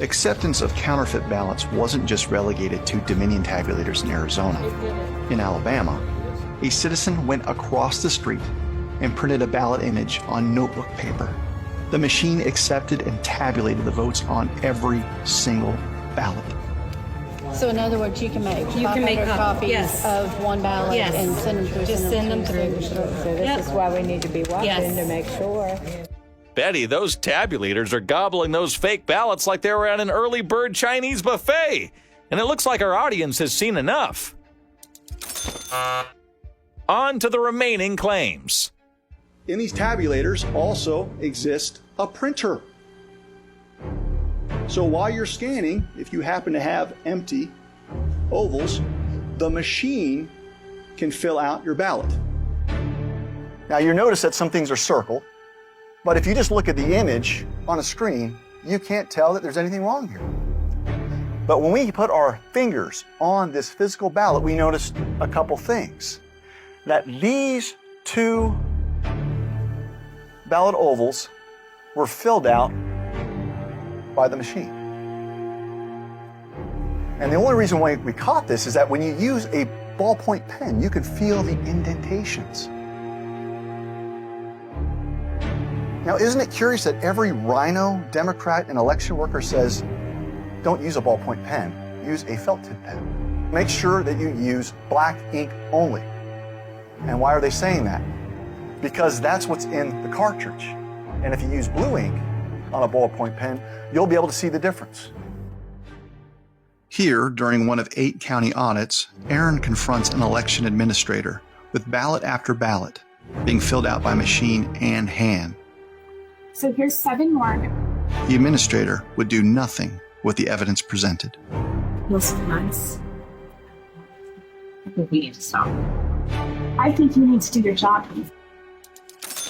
Acceptance of counterfeit ballots wasn't just relegated to Dominion tabulators in Arizona. In Alabama, a citizen went across the street and printed a ballot image on notebook paper. The machine accepted and tabulated the votes on every single ballot. So in other words, you can make 500 copies of one ballot and send them through. Just send them through. So this is why we need to be watching to make sure. Betty, those tabulators are gobbling those fake ballots like they were at an early bird Chinese buffet. And it looks like our audience has seen enough. On to the remaining claims. In these tabulators also exists a printer. So while you're scanning, if you happen to have empty ovals, the machine can fill out your ballot. Now you notice that some things are circled, but if you just look at the image on a screen, you can't tell that there's anything wrong here. But when we put our fingers on this physical ballot, we noticed a couple things. That these two ballot ovals were filled out by the machine. And the only reason why we caught this is that when you use a ballpoint pen, you can feel the indentations. Now, isn't it curious that every rhino, Democrat, and election worker says, don't use a ballpoint pen, use a felt tip pen. Make sure that you use black ink only. And why are they saying that? Because that's what's in the cartridge. And if you use blue ink on a ballpoint pen, you'll be able to see the difference. Here, during one of 8 county audits, Aaron confronts an election administrator with ballot after ballot being filled out by machine and hand. So here's 7 more. The administrator would do nothing with the evidence presented. Listen, nice. I think we need to stop. I think you need to do your job.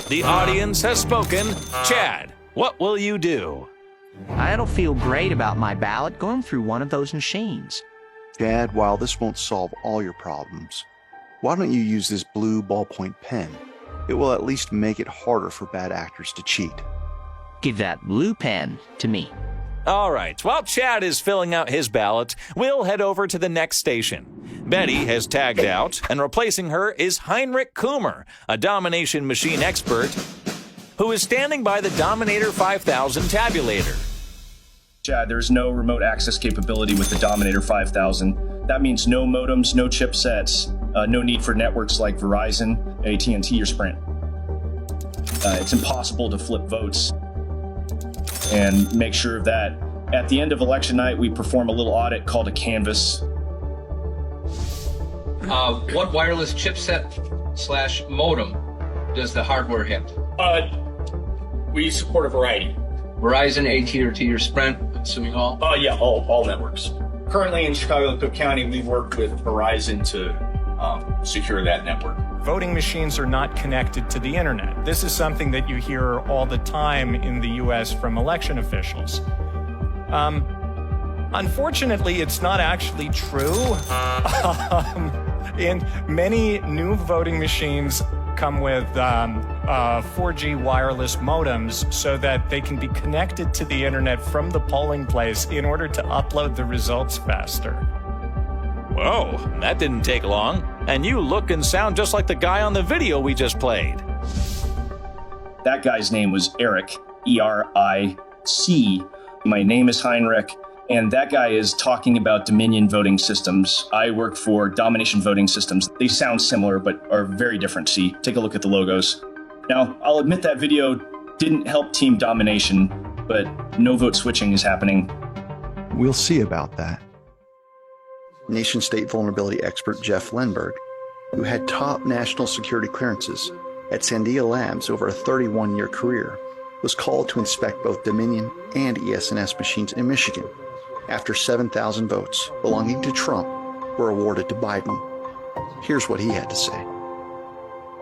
The audience has spoken. Chad, what will you do? I don't feel great about my ballot going through one of those machines. Chad, while this won't solve all your problems, why don't you use this blue ballpoint pen? It will at least make it harder for bad actors to cheat. Give that blue pen to me. All right, while Chad is filling out his ballot, we'll head over to the next station. Betty has tagged out, and replacing her is Heinrich Kummer, a domination machine expert who is standing by the Dominator 5000 tabulator. Chad, there's no remote access capability with the Dominator 5000. That means no modems, no chipsets, no need for networks like Verizon, AT&T, or Sprint. It's impossible to flip votes. And make sure that at the end of election night, we perform a little audit called a canvas. What wireless chipset / modem does the hardware hit? We support a variety. Verizon, AT&T, or Sprint, assuming all? Yeah, all networks. Currently in Chicago and Cook County, we work with Verizon to secure that network. Voting machines are not connected to the internet. This is something that you hear all the time in the U.S. from election officials. Unfortunately, it's not actually true. And many new voting machines come with 4G wireless modems so that they can be connected to the internet from the polling place in order to upload the results faster. Whoa, that didn't take long. And you look and sound just like the guy on the video we just played. That guy's name was Eric, E-R-I-C. My name is Heinrich, and that guy is talking about Dominion voting systems. I work for Domination Voting Systems. They sound similar, but are very different. See, take a look at the logos. Now, I'll admit that video didn't help Team Domination, but no vote switching is happening. We'll see about that. Nation-state vulnerability expert Jeff Lenberg, who had top national security clearances at Sandia Labs over a 31-year career, was called to inspect both Dominion and ES&S machines in Michigan after 7,000 votes belonging to Trump were awarded to Biden. Here's what he had to say.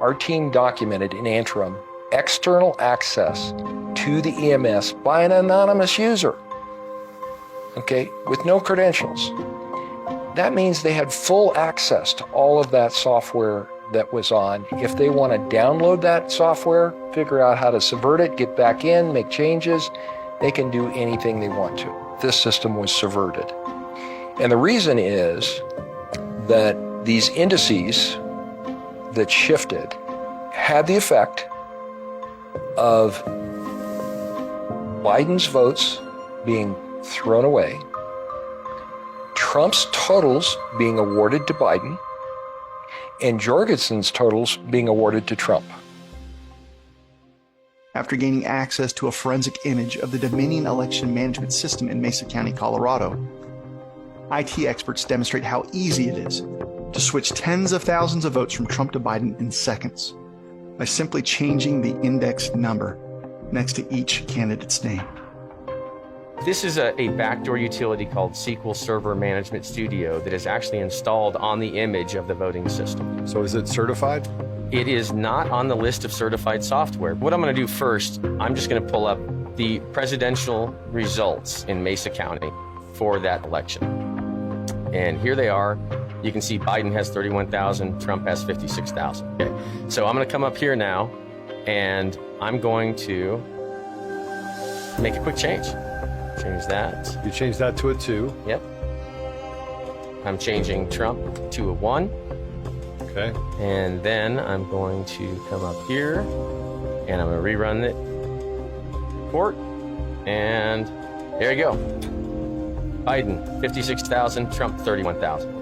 Our team documented in interim external access to the EMS by an anonymous user, okay, with no credentials. That means they had full access to all of that software that was on. If they want to download that software, figure out how to subvert it, get back in, make changes, they can do anything they want to. This system was subverted. And the reason is that these indices that shifted had the effect of Biden's votes being thrown away, Trump's totals being awarded to Biden, and Jorgensen's totals being awarded to Trump. After gaining access to a forensic image of the Dominion election management system in Mesa County, Colorado, IT experts demonstrate how easy it is to switch tens of thousands of votes from Trump to Biden in seconds by simply changing the index number next to each candidate's name. This is a backdoor utility called SQL Server Management Studio that is actually installed on the image of the voting system. So is it certified? It is not on the list of certified software. What I'm going to do first, I'm just going to pull up the presidential results in Mesa County for that election. And here they are. You can see Biden has 31,000, Trump has 56,000. Okay. So I'm going to come up here now, and I'm going to make a quick change. Change that. You change that to a 2. Yep. I'm changing Trump to a 1. Okay. And then I'm going to come up here, and I'm going to rerun it. Report. And there you go. Biden, 56,000, Trump, 31,000.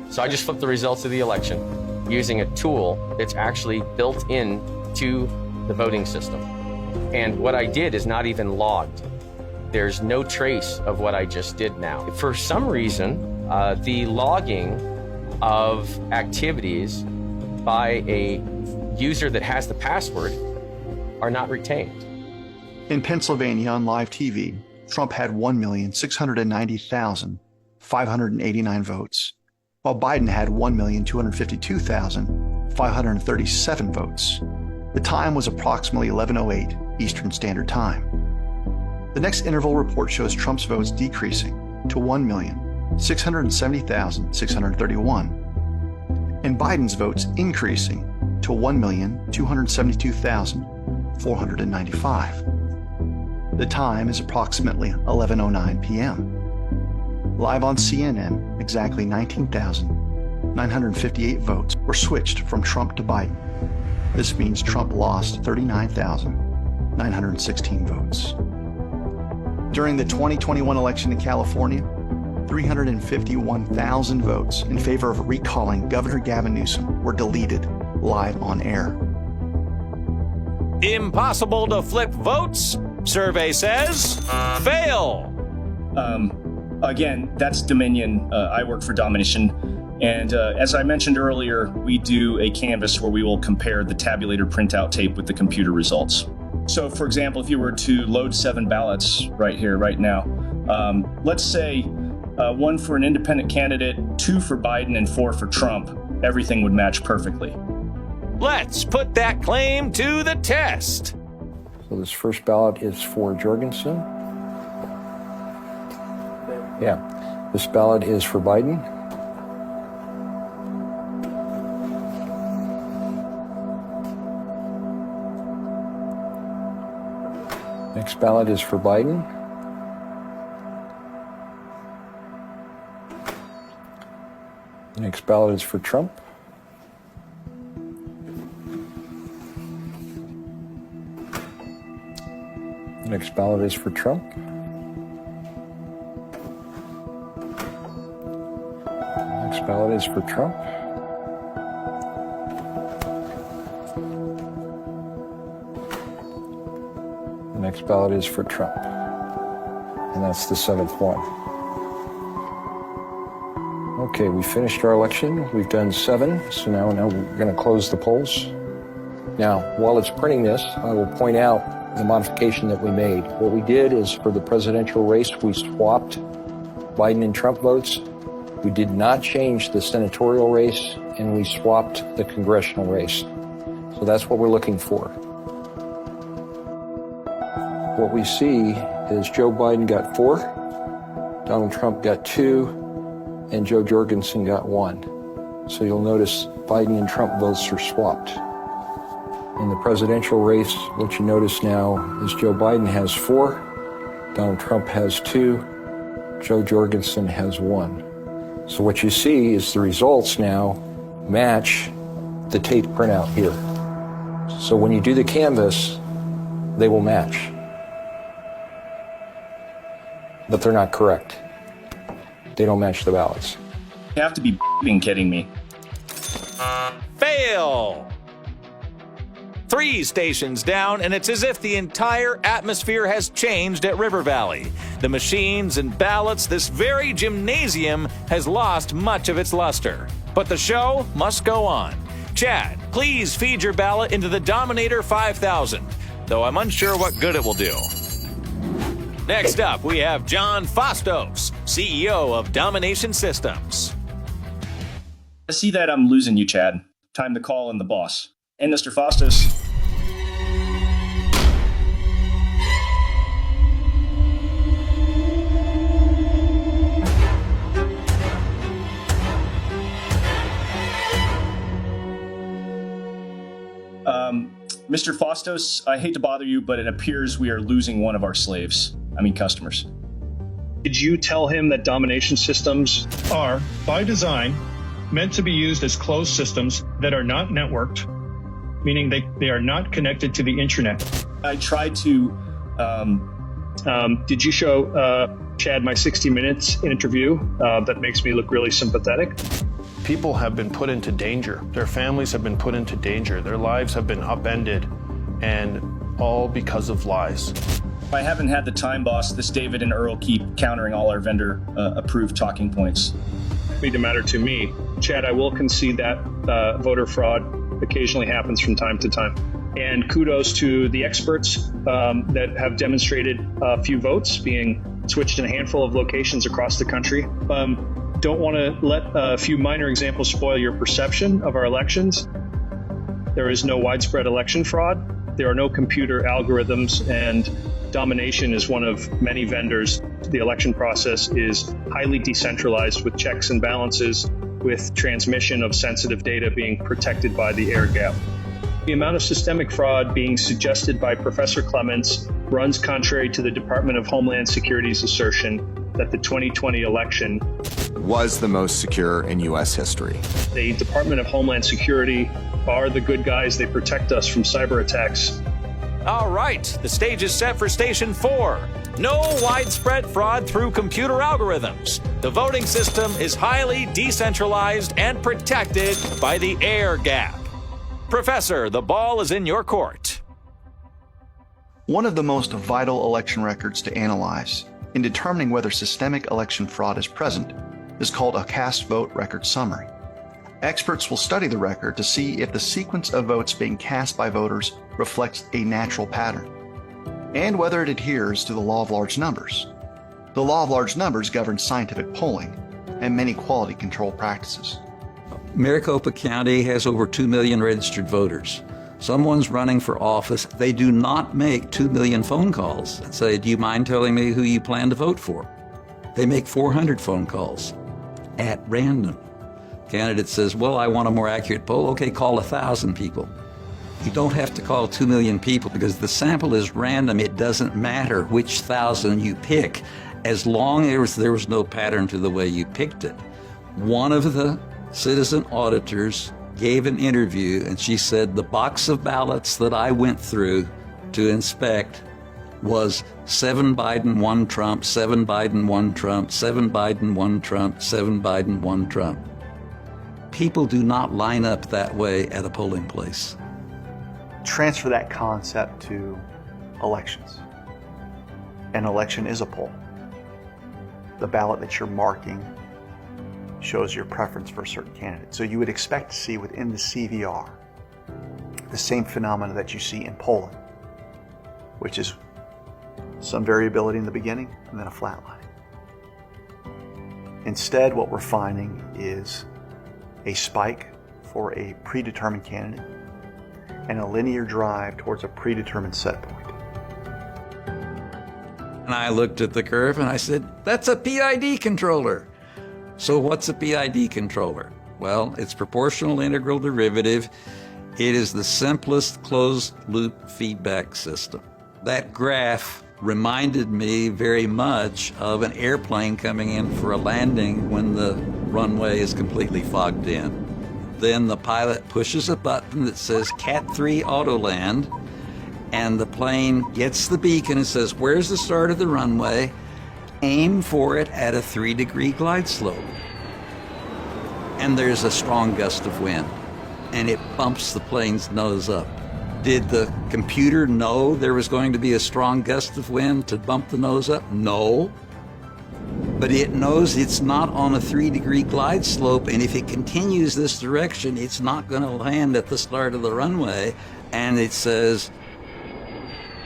So I just flipped the results of the election using a tool that's actually built in to the voting system. And what I did is not even logged. There's no trace of what I just did now. For some reason, the logging of activities by a user that has the password are not retained. In Pennsylvania on live TV, Trump had 1,690,589 votes, while Biden had 1,252,537 votes. The time was approximately 11:08 Eastern Standard Time. The next interval report shows Trump's votes decreasing to 1,670,631, and Biden's votes increasing to 1,272,495. The time is approximately 11:09 p.m. Live on CNN, exactly 19,958 votes were switched from Trump to Biden. This means Trump lost 39,916 votes. During the 2021 election in California, 351,000 votes in favor of recalling Governor Gavin Newsom were deleted live on air. Impossible to flip votes? Survey says fail. Again, that's Dominion. I work for Domination. And as I mentioned earlier, we do a canvas where we will compare the tabulator printout tape with the computer results. So, for example, if you were to load 7 ballots right here, right now, let's say 1 for an independent candidate, 2 for Biden, and 4 for Trump, everything would match perfectly. Let's put that claim to the test. So this first ballot is for Jorgensen. Yeah. This ballot is for Biden. Next ballot is for Biden. The next ballot is for Trump. The next ballot is for Trump. The next ballot is for Trump. The next ballot is for Trump. And that's the 7th one. Okay, we finished our election. We've done 7, so now we're going to close the polls. Now, while it's printing this, I will point out the modification that we made. What we did is for the presidential race, we swapped Biden and Trump votes. We did not change the senatorial race, and we swapped the congressional race. So that's what we're looking for. What we see is Joe Biden got 4, Donald Trump got 2, and Joe Jorgensen got 1. So you'll notice Biden and Trump votes are swapped. In the presidential race, what you notice now is Joe Biden has 4, Donald Trump has 2, Joe Jorgensen has 1. So what you see is the results now match the tape printout here. So when you do the canvas, they will match. But they're not correct. They don't match the ballots. You have to be kidding me. Fail! 3 stations down, and it's as if the entire atmosphere has changed at River Valley. The machines and ballots, this very gymnasium has lost much of its luster. But the show must go on. Chad, please feed your ballot into the Dominator 5000, though I'm unsure what good it will do. Next up, we have John Fastos, CEO of Domination Systems. I see that I'm losing you, Chad. Time to call in the boss. And Mr. Fastos. Mr. Fastos, I hate to bother you, but it appears we are losing one of our customers. Did you tell him that domination systems are, by design, meant to be used as closed systems that are not networked, meaning they are not connected to the internet? I tried to... did you show Chad my 60 Minutes interview that makes me look really sympathetic? People have been put into danger. Their families have been put into danger. Their lives have been upended, and all because of lies. I haven't had the time, boss. This David and Earl keep countering all our vendor approved talking points. Need to matter to me. Chad, I will concede that voter fraud occasionally happens from time to time. And kudos to the experts that have demonstrated a few votes being switched in a handful of locations across the country. Don't want to let a few minor examples spoil your perception of our elections. There is no widespread election fraud. There are no computer algorithms, and Domination is one of many vendors. The election process is highly decentralized with checks and balances, with transmission of sensitive data being protected by the air gap. The amount of systemic fraud being suggested by Professor Clements runs contrary to the Department of Homeland Security's assertion that the 2020 election was the most secure in U.S. history. The Department of Homeland Security are the good guys. They protect us from cyber attacks. All right, the stage is set for Station 4. No widespread fraud through computer algorithms. The voting system is highly decentralized and protected by the air gap. Professor, the ball is in your court. One of the most vital election records to analyze in determining whether systemic election fraud is present is called a cast vote record summary. Experts will study the record to see if the sequence of votes being cast by voters reflects a natural pattern, and whether it adheres to the law of large numbers. The law of large numbers governs scientific polling and many quality control practices. Maricopa County has over 2 million registered voters. Someone's running for office, they do not make 2 million phone calls and say, do you mind telling me who you plan to vote for? They make 400 phone calls at random. Candidate says, well, I want a more accurate poll. Okay, call 1,000 people. You don't have to call 2 million people because the sample is random. It doesn't matter which 1,000 you pick as long as there was no pattern to the way you picked it. One of the citizen auditors gave an interview and she said the box of ballots that I went through to inspect was 7 Biden, 1 Trump, 7 Biden, 1 Trump, 7 Biden, 1 Trump, 7 Biden, 1 Trump. People do not line up that way at a polling place. Transfer that concept to elections. An election is a poll. The ballot that you're marking shows your preference for a certain candidate. So you would expect to see within the CVR the same phenomena that you see in polling, which is some variability in the beginning and then a flat line. Instead, what we're finding is a spike for a predetermined candidate and a linear drive towards a predetermined set point. And I looked at the curve and I said, that's a PID controller. So what's a PID controller? Well, it's proportional integral derivative. It is the simplest closed-loop feedback system. That graph reminded me very much of an airplane coming in for a landing when the runway is completely fogged in. Then the pilot pushes a button that says Cat 3 Auto Land, and the plane gets the beacon and says, where's the start of the runway? Aim for it at a 3-degree glide slope. And there's a strong gust of wind, and it bumps the plane's nose up. Did the computer know there was going to be a strong gust of wind to bump the nose up? No. But it knows it's not on a 3-degree glide slope, and if it continues this direction, it's not going to land at the start of the runway, and it says,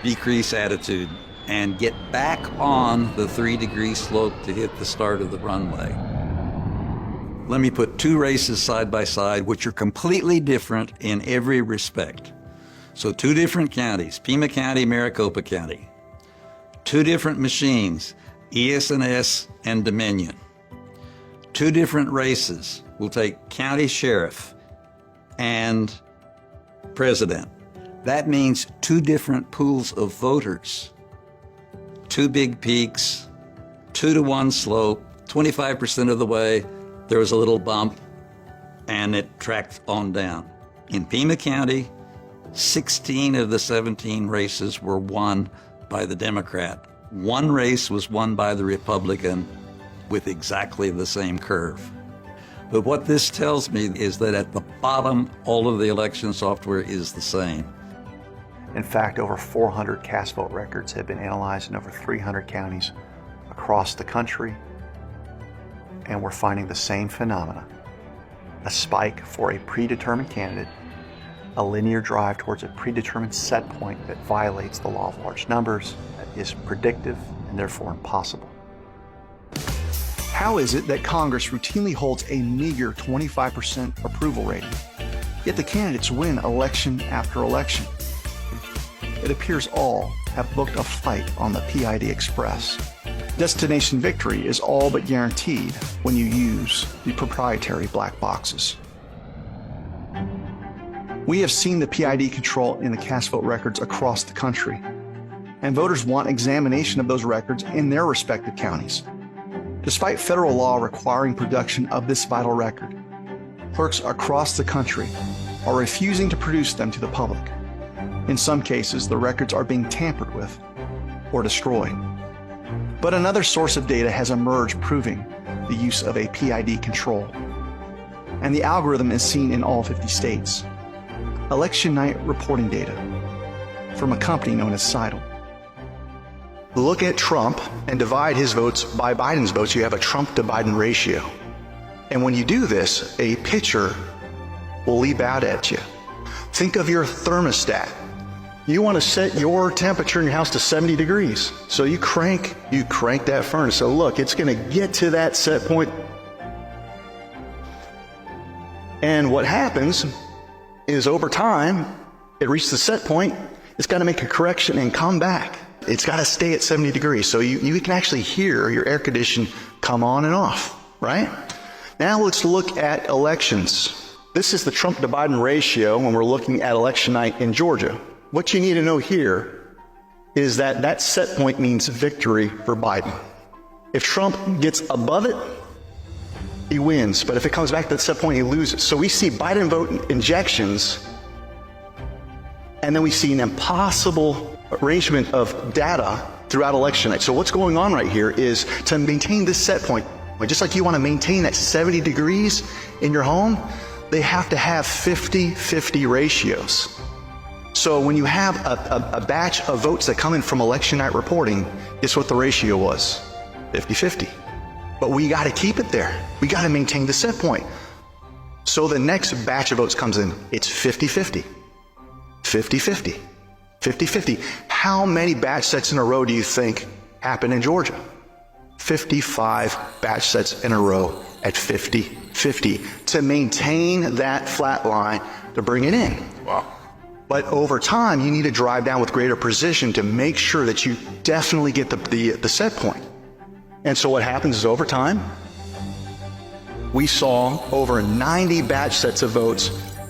decrease attitude. and get back on the 3-degree slope to hit the start of the runway. Let me put two races side by side, which are completely different in every respect. So two different counties, Pima County, Maricopa County. Two different machines, ES&S and Dominion. Two different races. We'll take county sheriff and president. That means two different pools of voters. Two big peaks, 2-to-1 slope, 25% of the way, there was a little bump, and it tracked on down. In Pima County, 16 of the 17 races were won by the Democrat. One race was won by the Republican with exactly the same curve. But what this tells me is that at the bottom, all of the election software is the same. In fact, over 400 cast vote records have been analyzed in over 300 counties across the country, and we're finding the same phenomena. A spike for a predetermined candidate, a linear drive towards a predetermined set point that violates the law of large numbers, that is predictive and therefore impossible. How is it that Congress routinely holds a meager 25% approval rating, yet the candidates win election after election? It appears all have booked a flight on the PID Express. Destination victory is all but guaranteed when you use the proprietary black boxes. We have seen the PID control in the cast vote records across the country, and voters want examination of those records in their respective counties. Despite federal law requiring production of this vital record, clerks across the country are refusing to produce them to the public. In some cases, the records are being tampered with or destroyed. But another source of data has emerged proving the use of a PID control, and the algorithm is seen in all 50 states. Election night reporting data from a company known as Seidel. Look at Trump and divide his votes by Biden's votes. You have a Trump to Biden ratio. And when you do this, a picture will leap out at you. Think of your thermostat. You want to set your temperature in your house to 70 degrees. So you crank that furnace. So look, it's going to get to that set point. And what happens is over time, it reaches the set point, it's got to make a correction and come back. It's got to stay at 70 degrees. So you can actually hear your air condition come on and off, right? Now let's look at elections. This is the Trump to Biden ratio when we're looking at election night in Georgia. What you need to know here is that that set point means victory for Biden. If Trump gets above it, he wins. But if it comes back to that set point, he loses. So we see Biden vote injections, and then we see an impossible arrangement of data throughout election night. So what's going on right here is to maintain this set point, just like you want to maintain that 70 degrees in your home, they have to have 50-50 ratios. So when you have a batch of votes that come in from election night reporting, guess what the ratio was? 50-50. But we got to keep it there. We got to maintain the set point. So the next batch of votes comes in, it's 50-50. 50-50. 50-50. How many batch sets in a row do you think happened in Georgia? 55 batch sets in a row at 50-50 to maintain that flat line to bring it in. Wow. But over time, you need to drive down with greater precision to make sure that you definitely get the set point. And so what happens is over time, we saw over 90 batch sets of votes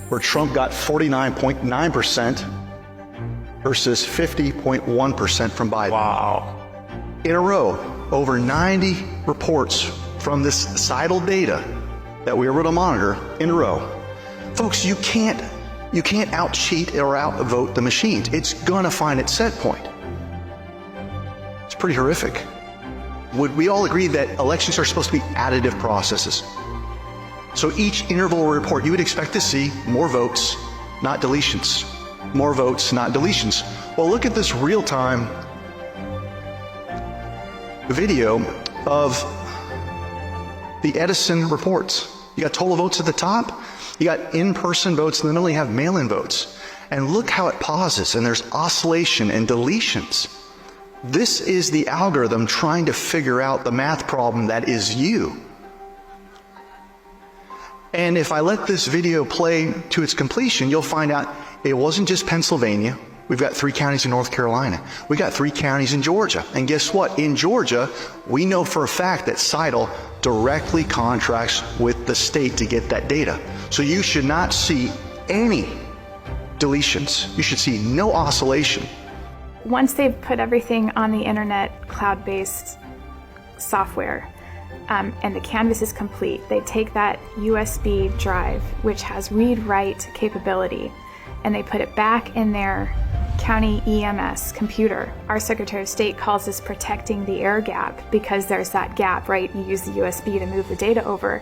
where Trump got 49.9% versus 50.1% from Biden. Wow. In a row, over 90 reports from this Seidel data that we were able to monitor in a row. Folks, you can't out-cheat or out-vote the machines. It's gonna find its set point. It's pretty horrific. Would we all agree that elections are supposed to be additive processes? So each interval report, you would expect to see more votes, not deletions. More votes, not deletions. Well, look at this real-time video of the Edison reports. You got total votes at the top, you got in-person votes, and then only have mail-in votes. And look how it pauses, and there's oscillation and deletions. This is the algorithm trying to figure out the math problem that is you. And if I let this video play to its completion, you'll find out it wasn't just Pennsylvania. We've got 3 counties in North Carolina. We got 3 counties in Georgia. And guess what? In Georgia, we know for a fact that CITL directly contracts with the state to get that data. So you should not see any deletions. You should see no oscillation. Once they've put everything on the internet, cloud-based software, and the canvas is complete, they take that USB drive, which has read-write capability, and they put it back in their county EMS computer. Our Secretary of State calls this protecting the air gap, because there's that gap, right? You use the USB to move the data over.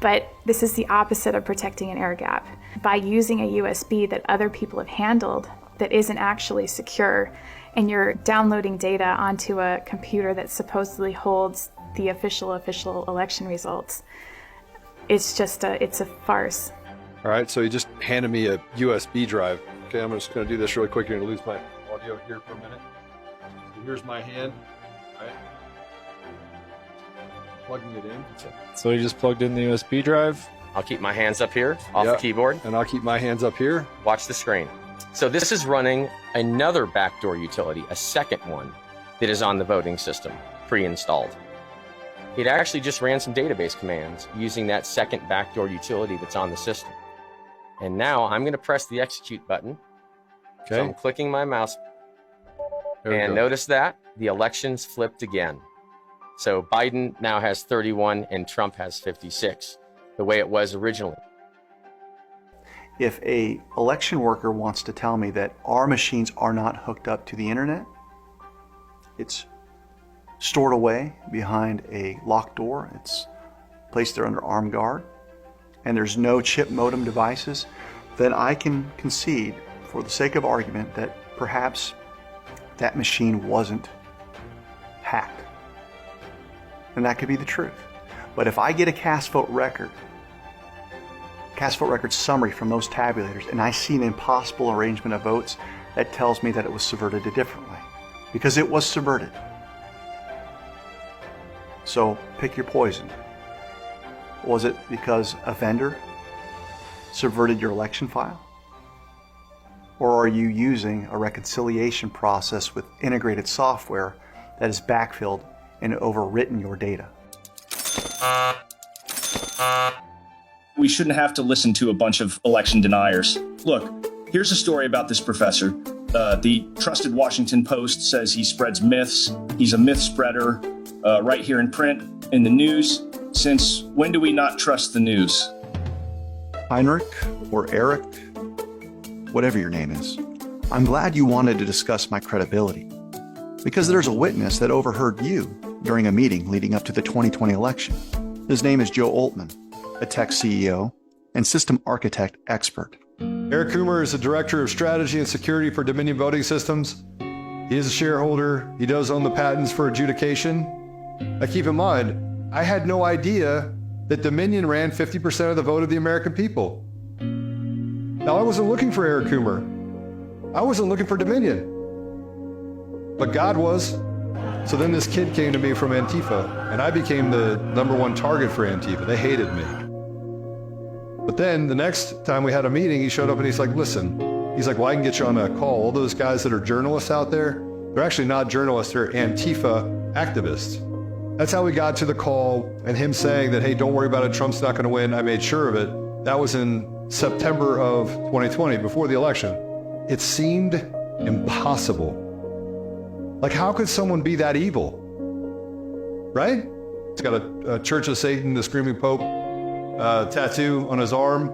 But this is the opposite of protecting an air gap. By using a USB that other people have handled that isn't actually secure, and you're downloading data onto a computer that supposedly holds the official election results, it's a farce. All right, so he just handed me a USB drive. Okay, I'm just going to do this really quick. You're going to lose my audio here for a minute. So here's my hand. All right. Plugging it in. So you just plugged in the USB drive? I'll keep my hands up here off the keyboard. And I'll keep my hands up here. Watch the screen. So this is running another backdoor utility, a second one that is on the voting system, pre-installed. It actually just ran some database commands using that second backdoor utility that's on the system. And now I'm going to press the execute button. Okay. So I'm clicking my mouse. And notice that the elections flipped again. So Biden now has 31 and Trump has 56, the way it was originally. If a election worker wants to tell me that our machines are not hooked up to the internet, it's stored away behind a locked door, it's placed there under armed guard, and there's no chip modem devices, then I can concede, for the sake of argument, that perhaps that machine wasn't hacked. And that could be the truth. But if I get a cast vote record summary from those tabulators, and I see an impossible arrangement of votes, that tells me that it was subverted a different way, because it was subverted. So pick your poison. Was it because a vendor subverted your election file? Or are you using a reconciliation process with integrated software that has backfilled and overwritten your data? We shouldn't have to listen to a bunch of election deniers. Look, here's a story about this professor. The trusted Washington Post says he spreads myths. He's a myth spreader right here in print, in the news. Since when do we not trust the news? Heinrich or Eric, whatever your name is, I'm glad you wanted to discuss my credibility, because there's a witness that overheard you during a meeting leading up to the 2020 election. His name is Joe Altman, a tech CEO and system architect expert. Eric Coomer is the Director of Strategy and Security for Dominion Voting Systems. He is a shareholder. He does own the patents for adjudication. Now keep in mind, I had no idea that Dominion ran 50% of the vote of the American people. Now, I wasn't looking for Eric Coomer. I wasn't looking for Dominion. But God was. So then this kid came to me from Antifa, and I became the #1 target for Antifa. They hated me. But then the next time we had a meeting, he showed up and he's like, listen, he's like, well, I can get you on a call. All those guys that are journalists out there, they're actually not journalists, they're Antifa activists. That's how we got to the call, and him saying that, hey, don't worry about it, Trump's not gonna win, I made sure of it. That was in September of 2020, before the election. It seemed impossible. Like, how could someone be that evil? Right? He's got a Church of Satan, the Screaming Pope tattoo on his arm.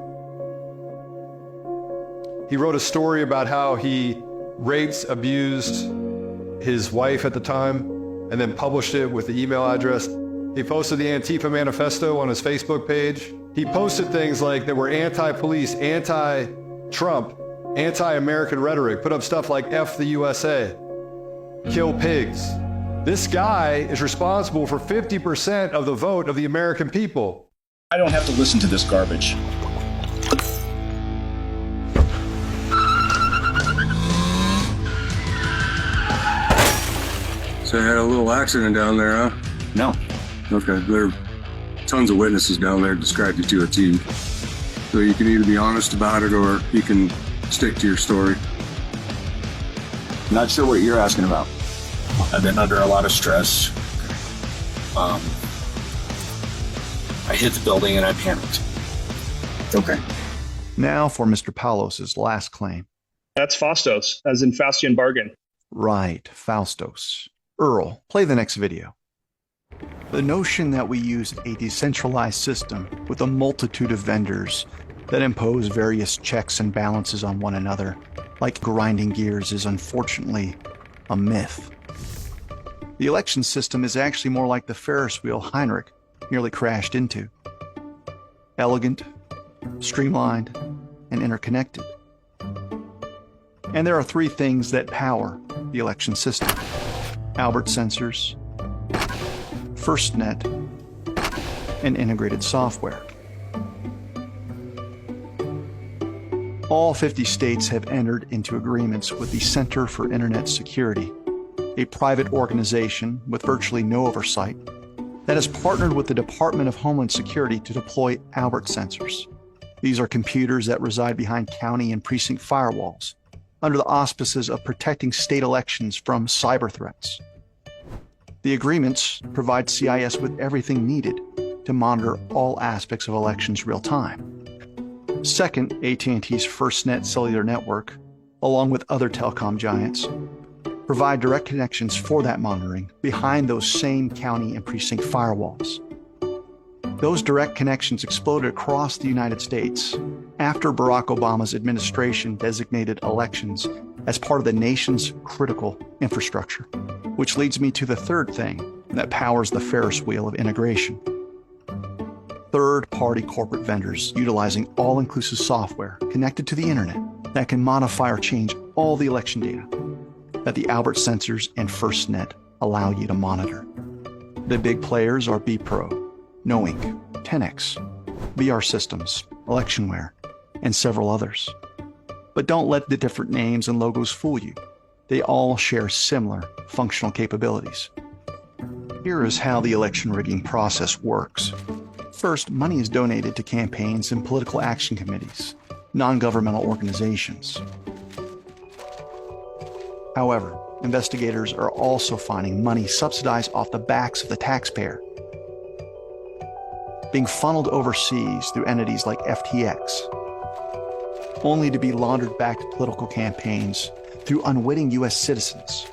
He wrote a story about how he raped, abused his wife at the time, and then published it with the email address. He posted the Antifa manifesto on his Facebook page. He posted things like that were anti-police, anti-Trump, anti-American rhetoric, put up stuff like F the USA, kill pigs. This guy is responsible for 50% of the vote of the American people. I don't have to listen to this garbage. So I had a little accident down there, huh? No. Okay, there are tons of witnesses down there described you to a T. So you can either be honest about it or you can stick to your story. Not sure what you're asking about. I've been under a lot of stress. I hit the building and I panicked. Okay. Now for Mr. Paulos' last claim. That's Fastos, as in Faustian bargain. Right, Faustos. Earl, play the next video. The notion that we use a decentralized system with a multitude of vendors that impose various checks and balances on one another, like grinding gears, is unfortunately a myth. The election system is actually more like the Ferris wheel Heinrich nearly crashed into. Elegant, streamlined, and interconnected. And there are three things that power the election system: Albert sensors, FirstNet, and integrated software. All 50 states have entered into agreements with the Center for Internet Security, a private organization with virtually no oversight that has partnered with the Department of Homeland Security to deploy Albert sensors. These are computers that reside behind county and precinct firewalls under the auspices of protecting state elections from cyber threats. The agreements provide CIS with everything needed to monitor all aspects of elections real time. Second, AT&T's FirstNet cellular network, along with other telecom giants, provide direct connections for that monitoring behind those same county and precinct firewalls. Those direct connections exploded across the United States after Barack Obama's administration designated elections as part of the nation's critical infrastructure, which leads me to the third thing that powers the Ferris wheel of integration. Third-party corporate vendors utilizing all-inclusive software connected to the internet that can modify or change all the election data that the Albert sensors and FirstNet allow you to monitor. The big players are BPro, Noink, 10X, VR Systems, Electionware, and several others. But don't let the different names and logos fool you. They all share similar functional capabilities. Here is how the election rigging process works. First, money is donated to campaigns and political action committees, non-governmental organizations. However, investigators are also finding money subsidized off the backs of the taxpayer, being funneled overseas through entities like FTX, only to be laundered back to political campaigns through unwitting U.S. citizens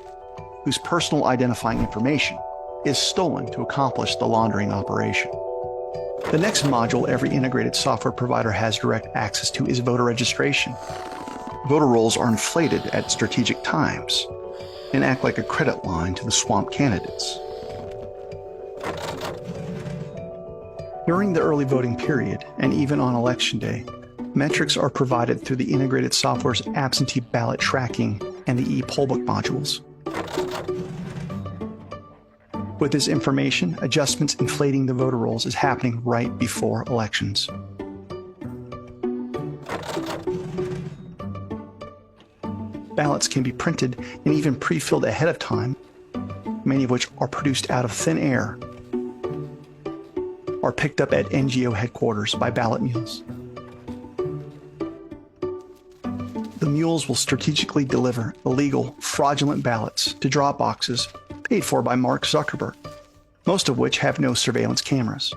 whose personal identifying information is stolen to accomplish the laundering operation. The next module every integrated software provider has direct access to is voter registration. Voter rolls are inflated at strategic times and act like a credit line to the swamp candidates. During the early voting period, and even on election day, metrics are provided through the integrated software's absentee ballot tracking and the e-pollbook modules. With this information, adjustments inflating the voter rolls is happening right before elections. Ballots can be printed and even pre-filled ahead of time, many of which are produced out of thin air, are picked up at NGO headquarters by ballot mules. The mules will strategically deliver illegal, fraudulent ballots to drop boxes paid for by Mark Zuckerberg, most of which have no surveillance cameras.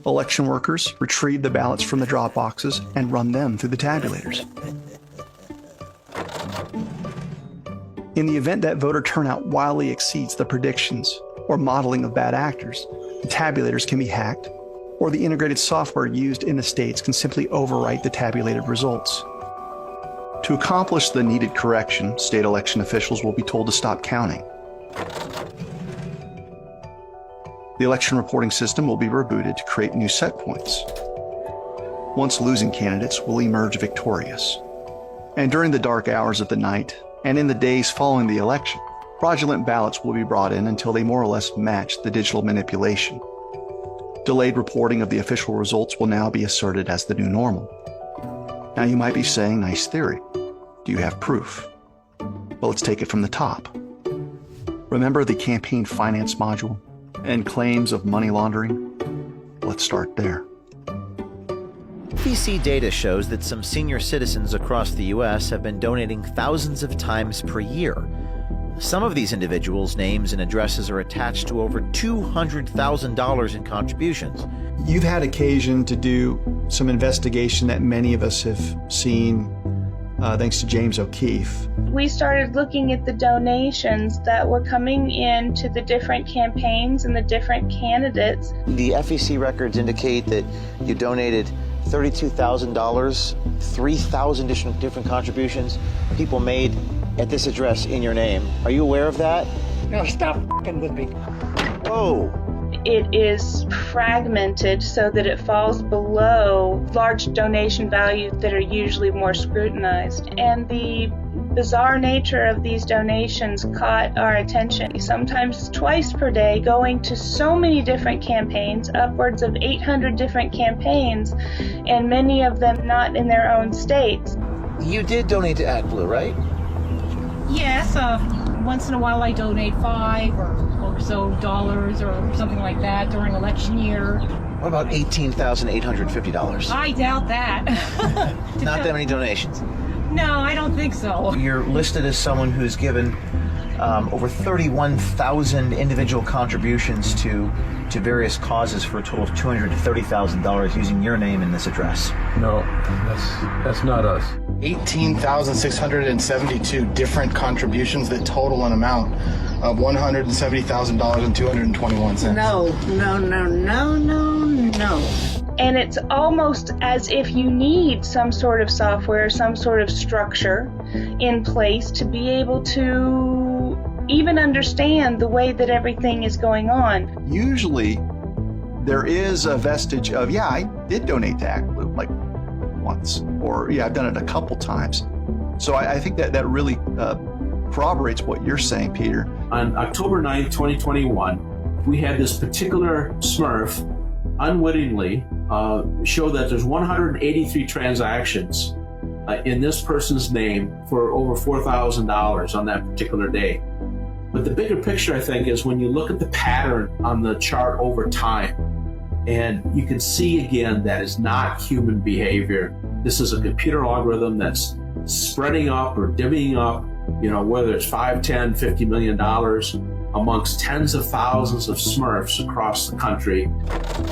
Election workers retrieve the ballots from the drop boxes and run them through the tabulators. In the event that voter turnout wildly exceeds the predictions or modeling of bad actors, the tabulators can be hacked, or the integrated software used in the states can simply overwrite the tabulated results. To accomplish the needed correction, state election officials will be told to stop counting. The election reporting system will be rebooted to create new set points. Once losing candidates will emerge victorious. And during the dark hours of the night, and in the days following the election, fraudulent ballots will be brought in until they more or less match the digital manipulation. Delayed reporting of the official results will now be asserted as the new normal. Now you might be saying, nice theory. Do you have proof? Well, let's take it from the top. Remember the campaign finance module and claims of money laundering? Let's start there. FEC data shows that some senior citizens across the U.S. have been donating thousands of times per year. Some of these individuals' names and addresses are attached to over $200,000 in contributions. You've had occasion to do some investigation that many of us have seen thanks to James O'Keefe. We started looking at the donations that were coming in to the different campaigns and the different candidates. The FEC records indicate that you donated $32,000, 3,000 different contributions people made at this address in your name. Are you aware of that? No, stop f***ing with me. Whoa. It is fragmented so that it falls below large donation values that are usually more scrutinized. And the bizarre nature of these donations caught our attention. Sometimes twice per day, going to so many different campaigns, upwards of 800 different campaigns, and many of them not in their own states. You did donate to ActBlue, right? Yes, once in a while I donate $5 or so dollars or something like that during election year. What about $18,850? I doubt that. Not that many donations. No, I don't think so. You're listed as someone who's given over 31,000 individual contributions to various causes for a total of $230,000 using your name in this address. No, that's not us. 18,672 different contributions that total an amount of $170,221. No. And it's almost as if you need some sort of software, some sort of structure in place to be able to even understand the way that everything is going on. Usually, there is a vestige of, yeah, I did donate to ActBlue, like once, or yeah, I've done it a couple times. So I think that really corroborates what you're saying, Peter. On October 9th, 2021, we had this particular Smurf unwittingly show that there's 183 transactions in this person's name for over $4,000 on that particular day. But the bigger picture, I think, is when you look at the pattern on the chart over time, and you can see again that is not human behavior. This is a computer algorithm that's spreading up or divvying up, whether it's $5, $10, $50 million amongst tens of thousands of Smurfs across the country.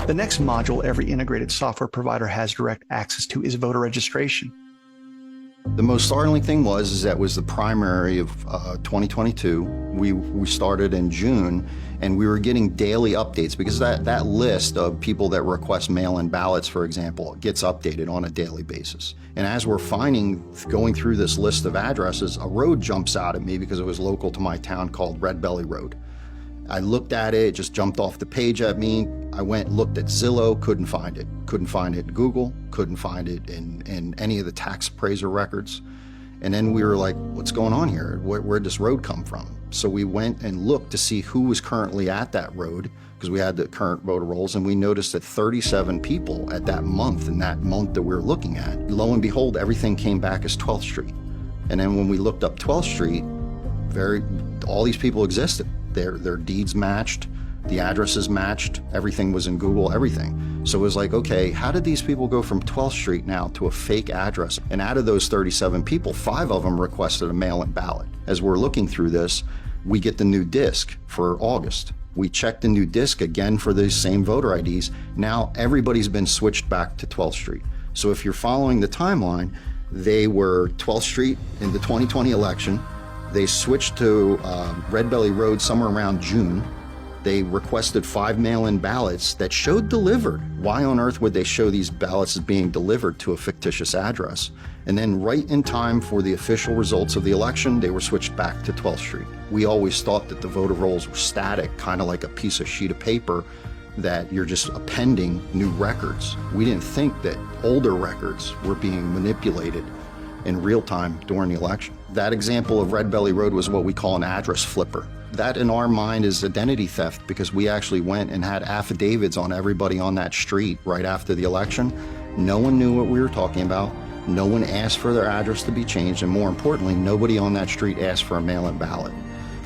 The next module every integrated software provider has direct access to is voter registration. The most startling thing was that was the primary of 2022. We started in June, and we were getting daily updates because that list of people that request mail-in ballots, for example, gets updated on a daily basis. And as we're going through this list of addresses, a road jumps out at me because it was local to my town called Red Belly Road. I looked at it, it just jumped off the page at me. I went, looked at Zillow, couldn't find it. Couldn't find it in Google, couldn't find it in any of the tax appraiser records. And then we were like, what's going on here? Where'd this road come from? So we went and looked to see who was currently at that road, because we had the current voter rolls, and we noticed that 37 people at that month, in that month that we were looking at. Lo and behold, everything came back as 12th Street. And then when we looked up 12th Street, all these people existed. Their deeds matched, the addresses matched, everything was in Google, everything. So it was like, okay, how did these people go from 12th Street now to a fake address? And out of those 37 people, 5 of them requested a mail-in ballot. As we're looking through this, we get the new disc for August. We check the new disc again for these same voter IDs. Now everybody's been switched back to 12th Street. So if you're following the timeline, they were 12th Street in the 2020 election. They switched to Red Belly Road somewhere around June. They requested 5 mail-in ballots that showed delivered. Why on earth would they show these ballots as being delivered to a fictitious address? And then right in time for the official results of the election, they were switched back to 12th Street. We always thought that the voter rolls were static, kind of like a piece of sheet of paper that you're just appending new records. We didn't think that older records were being manipulated in real time during the election. That example of Red Belly Road was what we call an address flipper. That in our mind is identity theft, because we actually went and had affidavits on everybody on that street right after the election. No one knew what we were talking about. No one asked for their address to be changed, and more importantly, nobody on that street asked for a mail-in ballot.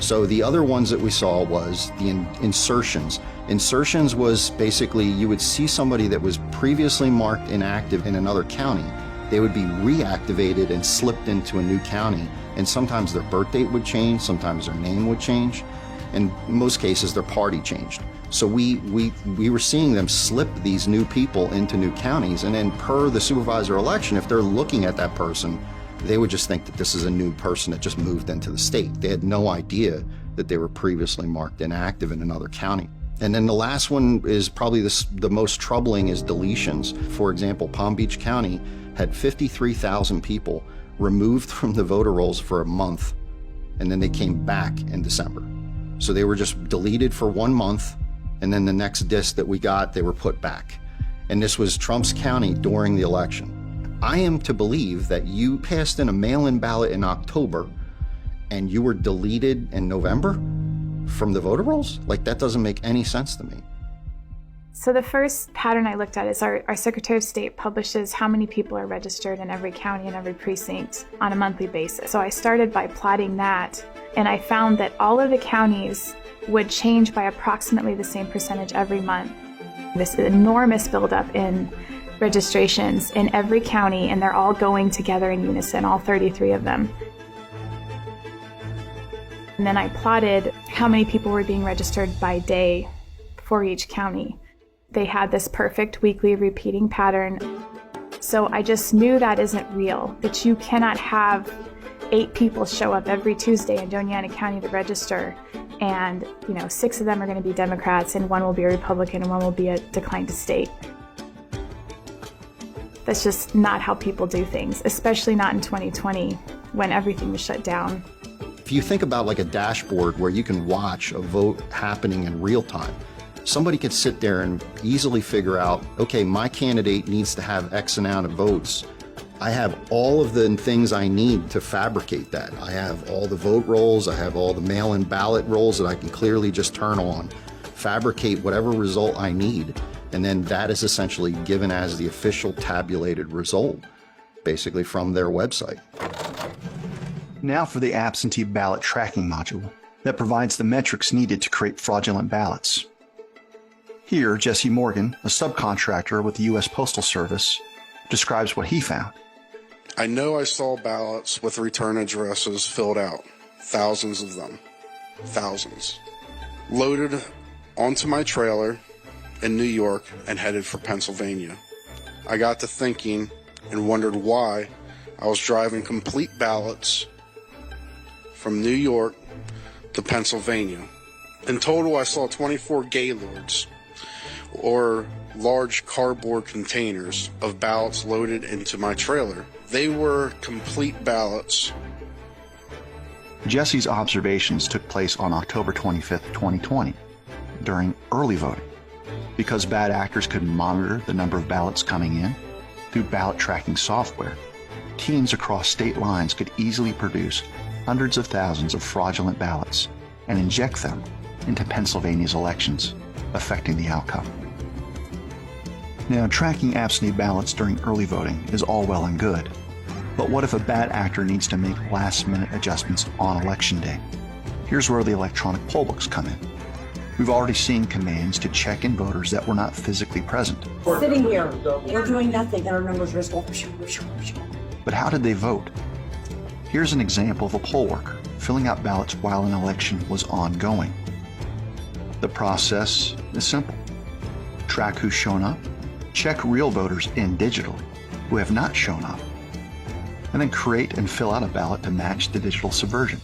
So the other ones that we saw was the insertions. Insertions was basically you would see somebody that was previously marked inactive in another county. They would be reactivated and slipped into a new county, and sometimes their birth date would change, sometimes their name would change, and in most cases their party changed. So we were seeing them slip these new people into new counties, and then per the supervisor election, if they're looking at that person, they would just think that this is a new person that just moved into the state. They had no idea that they were previously marked inactive in another county. And then the last one is probably the most troubling is deletions. For example, Palm Beach County had 53,000 people removed from the voter rolls for a month, and then they came back in December. So they were just deleted for 1 month, and then the next disc that we got, they were put back. And this was Trump's county during the election. I am to believe that you passed in a mail-in ballot in October and you were deleted in November from the voter rolls? Like, that doesn't make any sense to me. So the first pattern I looked at is our Secretary of State publishes how many people are registered in every county and every precinct on a monthly basis. So I started by plotting that, and I found that all of the counties would change by approximately the same percentage every month. This enormous buildup in registrations in every county, and they're all going together in unison, all 33 of them. And then I plotted how many people were being registered by day for each county. They had this perfect weekly repeating pattern. So I just knew that isn't real, that you cannot have 8 people show up every Tuesday in Doña Ana County to register, and 6 of them are going to be Democrats, and 1 will be a Republican, and 1 will be a declined to state. That's just not how people do things, especially not in 2020 when everything was shut down. If you think about like a dashboard where you can watch a vote happening in real time, somebody could sit there and easily figure out, okay, my candidate needs to have X amount of votes. I have all of the things I need to fabricate that. I have all the vote rolls, I have all the mail-in ballot rolls that I can clearly just turn on, fabricate whatever result I need, and then that is essentially given as the official tabulated result, basically from their website. Now for the absentee ballot tracking module that provides the metrics needed to create fraudulent ballots. Here, Jesse Morgan, a subcontractor with the U.S. Postal Service, describes what he found. I know I saw ballots with return addresses filled out, thousands of them, thousands, loaded onto my trailer in New York and headed for Pennsylvania. I got to thinking and wondered why I was driving complete ballots from New York to Pennsylvania. In total, I saw 24 gaylords, or large cardboard containers of ballots loaded into my trailer. They were complete ballots. Jesse's observations took place on October 25th, 2020, during early voting. Because bad actors could monitor the number of ballots coming in through ballot tracking software, teams across state lines could easily produce hundreds of thousands of fraudulent ballots and inject them into Pennsylvania's elections, affecting the outcome. Now, tracking absentee ballots during early voting is all well and good, but what if a bad actor needs to make last-minute adjustments on election day? Here's where the electronic poll books come in. We've already seen commands to check in voters that were not physically present. Sitting here, we're doing nothing, and our numbers are just going. But how did they vote? Here's an example of a poll worker filling out ballots while an election was ongoing. The process is simple. Track who's shown up, check real voters in digitally who have not shown up, and then create and fill out a ballot to match the digital subversion.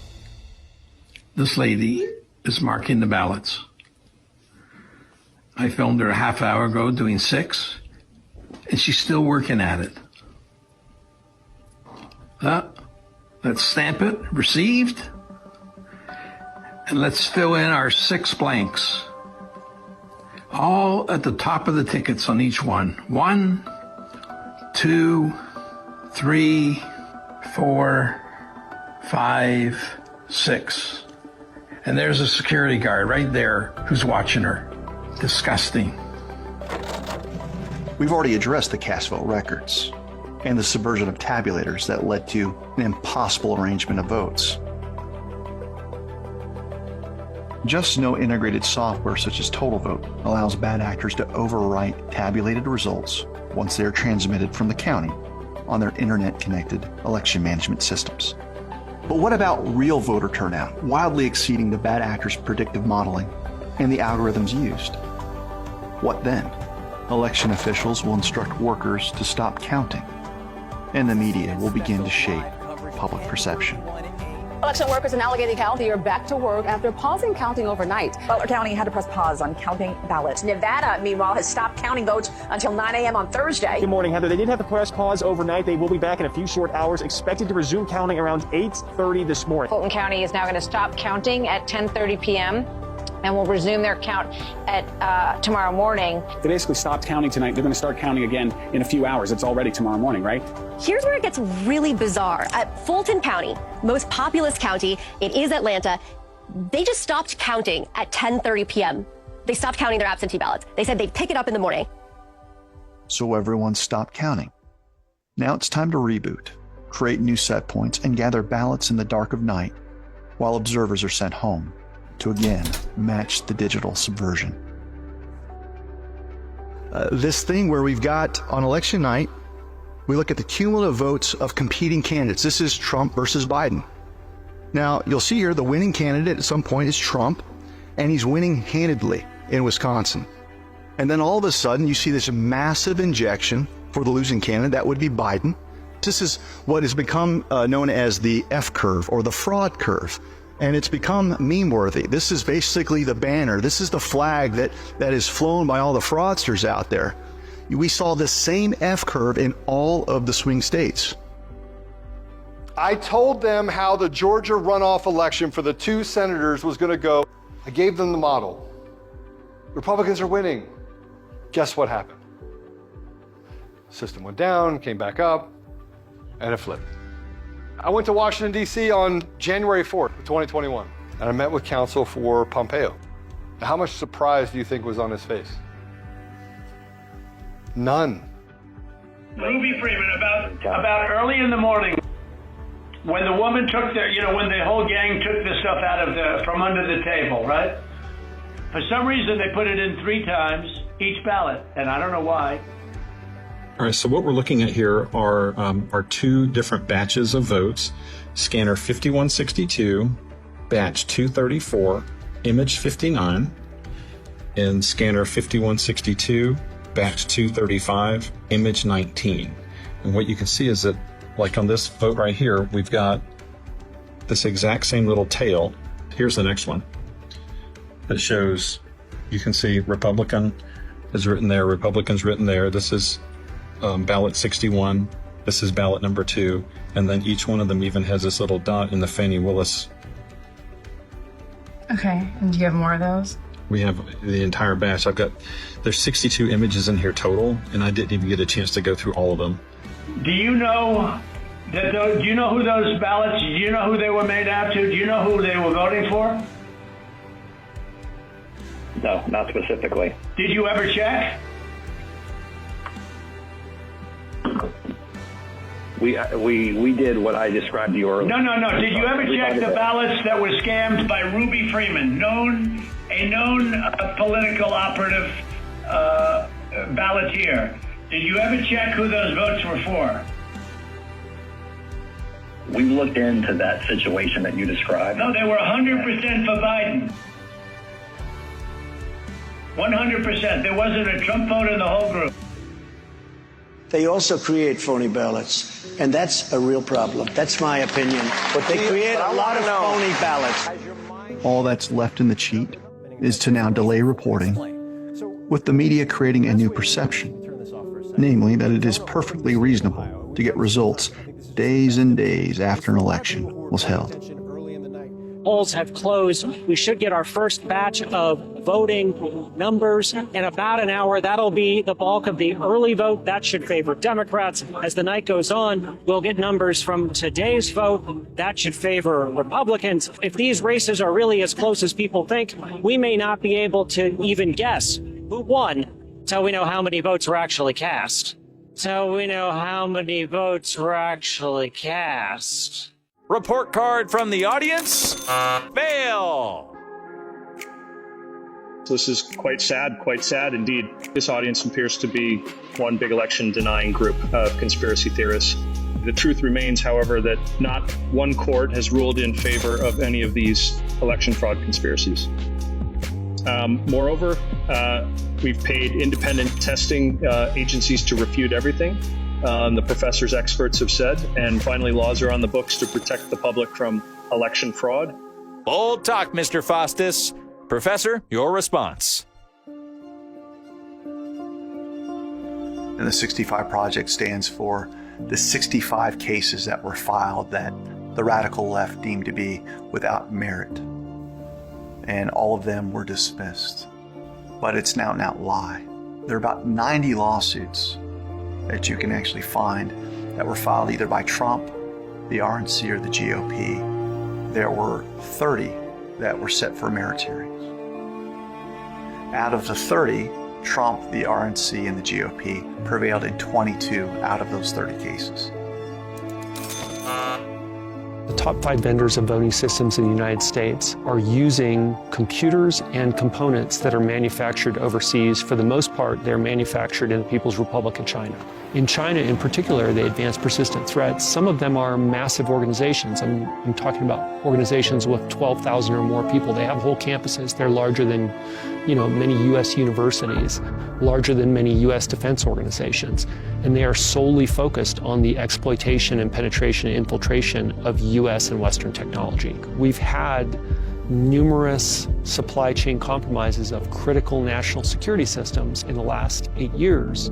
This lady is marking the ballots. I filmed her a half hour ago doing 6, and she's still working at it. Let's stamp it, received, and let's fill in our 6 blanks. All at the top of the tickets on each one. 1, 2, 3, 4, 5, 6. And there's a security guard right there who's watching her. Disgusting. We've already addressed the cast vote records. and the subversion of tabulators that led to an impossible arrangement of votes. Just no integrated software such as TotalVote allows bad actors to overwrite tabulated results once they are transmitted from the county on their internet-connected election management systems. But what about real voter turnout, wildly exceeding the bad actors' predictive modeling and the algorithms used? What then? Election officials will instruct workers to stop counting, and the media will begin to shape public perception. Election workers in Allegheny County are back to work after pausing counting overnight. Butler County had to press pause on counting ballots. Nevada, meanwhile, has stopped counting votes until 9 a.m. on Thursday. Good morning, Heather. They did have to press pause overnight. They will be back in a few short hours, expected to resume counting around 8:30 this morning. Fulton County is now going to stop counting at 10:30 p.m. and will resume their count at tomorrow morning. They basically stopped counting tonight. They're going to start counting again in a few hours. It's already tomorrow morning, right? Here's where it gets really bizarre. At Fulton County, most populous county, it is Atlanta, they just stopped counting at 10:30 p.m. They stopped counting their absentee ballots. They said they'd pick it up in the morning. So everyone stopped counting. Now it's time to reboot, create new set points, and gather ballots in the dark of night while observers are sent home to again match the digital subversion. This thing where we've got on election night, we look at the cumulative votes of competing candidates. This is Trump versus Biden. Now, you'll see here the winning candidate at some point is Trump, and he's winning handedly in Wisconsin. And then all of a sudden, you see this massive injection for the losing candidate. That would be Biden. This is what has become known as the F curve or the fraud curve. And it's become meme-worthy. This is basically the banner. This is the flag that is flown by all the fraudsters out there. We saw the same F curve in all of the swing states. I told them how the Georgia runoff election for the 2 senators was going to go. I gave them the model. Republicans are winning. Guess what happened? System went down, came back up, and it flipped. I went to Washington, D.C. on January 4th, 2021, and I met with counsel for Pompeo. Now, how much surprise do you think was on his face? None. Ruby Freeman, about early in the morning, when the woman took when the whole gang took the stuff out of from under the table, right? For some reason, they put it in 3 times each ballot, and I don't know why. All right, so what we're looking at here are 2 different batches of votes. Scanner 5162, batch 234, image 59, and scanner 5162, batch 235, image 19. And what you can see is that, like on this vote right here, we've got this exact same little tail. Here's the next one that shows, you can see Republican is written there, Republican's written there. This is ballot 61, this is ballot number 2, and then each one of them even has this little dot in the Fannie Willis. Okay, and do you have more of those? We have the entire batch. There's 62 images in here total, and I didn't even get a chance to go through all of them. Do you know do you know who those ballots, do you know who they were made out to? Do you know who they were voting for? No, not specifically. Did you ever check? We did what I described to you earlier. No. Did you ever check the ballots that were scammed by Ruby Freeman, a known political operative balloteer? Did you ever check who those votes were for? We looked into that situation that you described. No, they were 100% for Biden. 100%. There wasn't a Trump vote in the whole group. They also create phony ballots, and that's a real problem. That's my opinion. But they create a lot of phony ballots. All that's left in the cheat is to now delay reporting, with the media creating a new perception, namely that it is perfectly reasonable to get results days and days after an election was held. Polls have closed. We should get our first batch of voting numbers in about an hour. That'll be the bulk of the early vote. That should favor Democrats. As the night goes on, we'll get numbers from today's vote. That should favor Republicans. If these races are really as close as people think, we may not be able to even guess who won until we know how many votes were actually cast. So we know how many votes were actually cast. Report card from the audience. Fail. This is quite sad indeed. This audience appears to be one big election denying group of conspiracy theorists. The truth remains, however, that not one court has ruled in favor of any of these election fraud conspiracies. Moreover, we've paid independent testing agencies to refute everything. The professor's experts have said, and finally laws are on the books to protect the public from election fraud. Bold talk, Mr. Faustus. Professor, your response. And the 65 Project stands for the 65 cases that were filed that the radical left deemed to be without merit. And all of them were dismissed. But it's now an out lie. There are about 90 lawsuits that you can actually find that were filed either by Trump, the RNC, or the GOP. There were 30 that were set for merit hearings. Out of the 30, Trump, the RNC, and the GOP prevailed in 22 out of those 30 cases. The top 5 vendors of voting systems in the United States are using computers and components that are manufactured overseas. For the most part, they're manufactured in the People's Republic of China. In China in particular, they advance persistent threats. Some of them are massive organizations. I'm talking about organizations with 12,000 or more people. They have whole campuses. They're larger than, many U.S. universities, larger than many U.S. defense organizations. And they are solely focused on the exploitation and penetration and infiltration of U.S. and Western technology. We've had numerous supply chain compromises of critical national security systems in the last 8 years.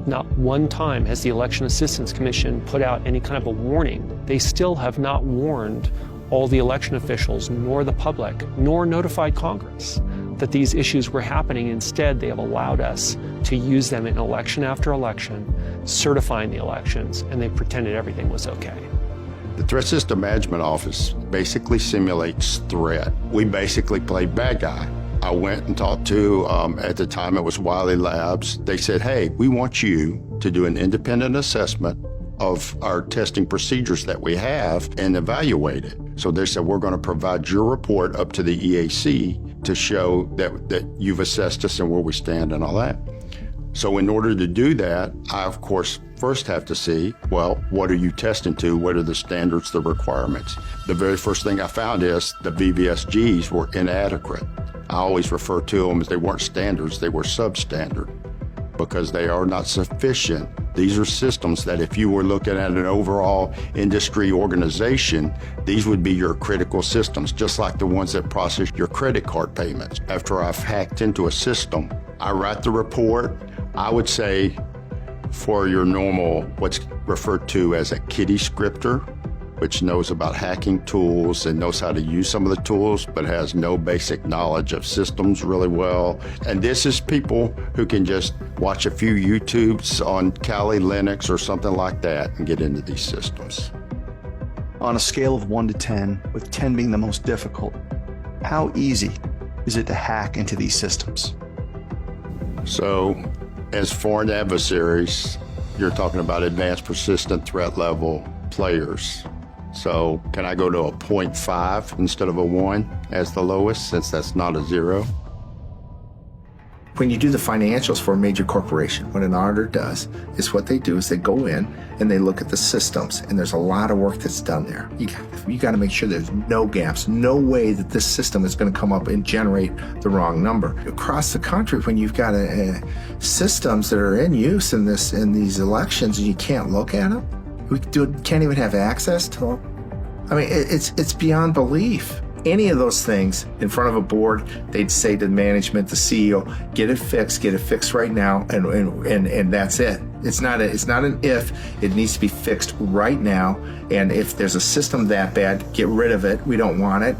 Not one time has the Election Assistance Commission put out any kind of a warning. They still have not warned all the election officials, nor the public, nor notified Congress that these issues were happening. Instead, they have allowed us to use them in election after election, certifying the elections, and they pretended everything was okay. The Threat System Management Office basically simulates threat. We basically play bad guy. I went and talked to, at the time it was Wiley Labs. They said, hey, we want you to do an independent assessment of our testing procedures that we have and evaluate it. So they said, we're going to provide your report up to the EAC to show that you've assessed us and where we stand and all that. So in order to do that, I, of course, first have to see, well, what are you testing to? What are the standards, the requirements? The very first thing I found is the VVSGs were inadequate. I always refer to them as they weren't standards, they were substandard, because they are not sufficient. These are systems that if you were looking at an overall industry organization, these would be your critical systems, just like the ones that process your credit card payments. After I've hacked into a system, I write the report. I would say for your normal, what's referred to as a kiddie scripter, which knows about hacking tools and knows how to use some of the tools, but has no basic knowledge of systems really well. And this is people who can just watch a few YouTubes on Kali Linux or something like that and get into these systems. On a scale of 1 to 10, with 10 being the most difficult, how easy is it to hack into these systems? So, as foreign adversaries, you're talking about advanced persistent threat level players. So can I go to a 0.5 instead of a 1 as the lowest, since that's not a 0? When you do the financials for a major corporation, what an auditor does is what they do is they go in and they look at the systems, and there's a lot of work that's done there. You got to make sure there's no gaps, no way that this system is going to come up and generate the wrong number. Across the country, when you've got systems that are in use in these elections and you can't look at them, we can't even have access to them. I mean, it's beyond belief. Any of those things in front of a board, they'd say to the management, the CEO, get it fixed right now, and that's it. It's not an if, it needs to be fixed right now. And if there's a system that bad, get rid of it. We don't want it.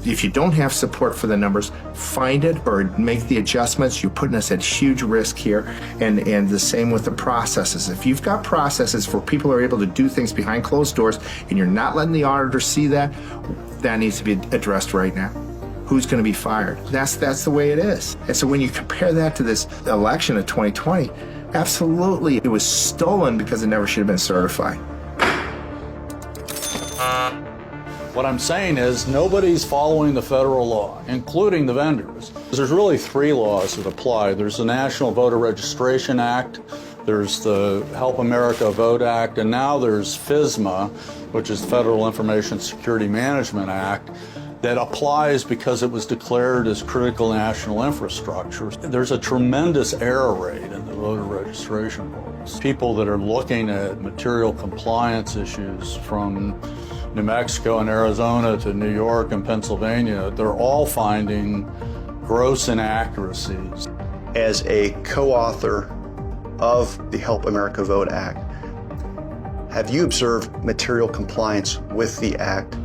If you don't have support for the numbers, find it or make the adjustments. You're putting us at huge risk here. And the same with the processes. If you've got processes where people are able to do things behind closed doors and you're not letting the auditor see that, that needs to be addressed right now. Who's going to be fired? That's the way it is. And so when you compare that to this election of 2020, Absolutely. It was stolen because it never should have been certified. What I'm saying is nobody's following the federal law, including the vendors. There's really 3 laws that apply. There's the National Voter Registration Act, there's the Help America Vote Act, and now there's FISMA, which is the Federal Information Security Management Act, that applies because it was declared as critical national infrastructure. There's a tremendous error rate in the voter registration books. People that are looking at material compliance issues from New Mexico and Arizona to New York and Pennsylvania, they're all finding gross inaccuracies. As a co-author of the Help America Vote Act, have you observed material compliance with the Act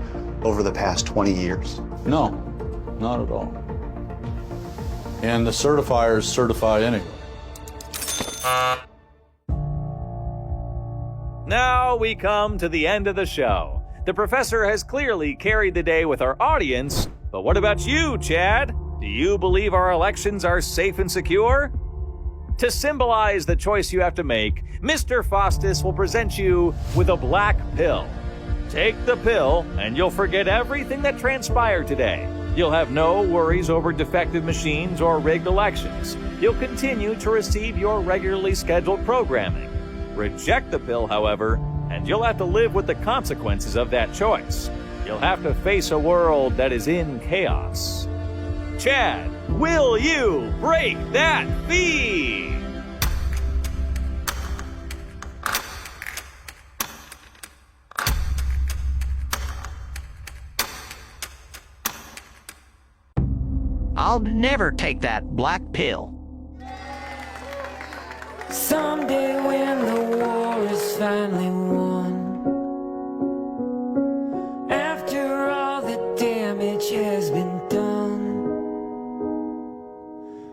over the past 20 years? No, not at all. And the certifiers certify anyway. Now we come to the end of the show. The professor has clearly carried the day with our audience, but what about you, Chad? Do you believe our elections are safe and secure? To symbolize the choice you have to make, Mr. Faustus will present you with a black pill. Take the pill, and you'll forget everything that transpired today. You'll have no worries over defective machines or rigged elections. You'll continue to receive your regularly scheduled programming. Reject the pill, however, and you'll have to live with the consequences of that choice. You'll have to face a world that is in chaos. Chad, will you break that feed? I'll never take that black pill. Someday when the war is finally won, after all the damage has been done,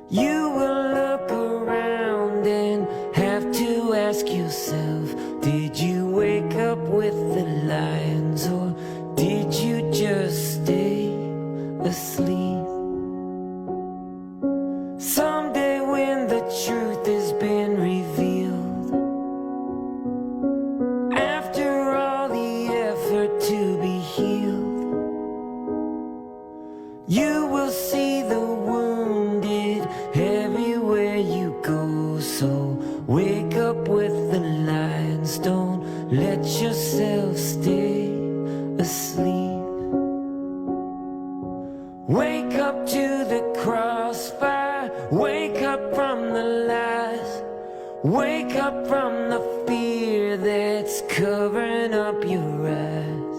you will look around and have to ask yourself, did you wake up with the lions or did you just stay asleep? Someday when the truth has been revealed, after all the effort to be healed, you will see the wounded everywhere you go. So wake up with the lions, don't let yourself stay asleep. Wake up to the crossfire, wake up from the lies, wake up from the fear that's covering up your eyes.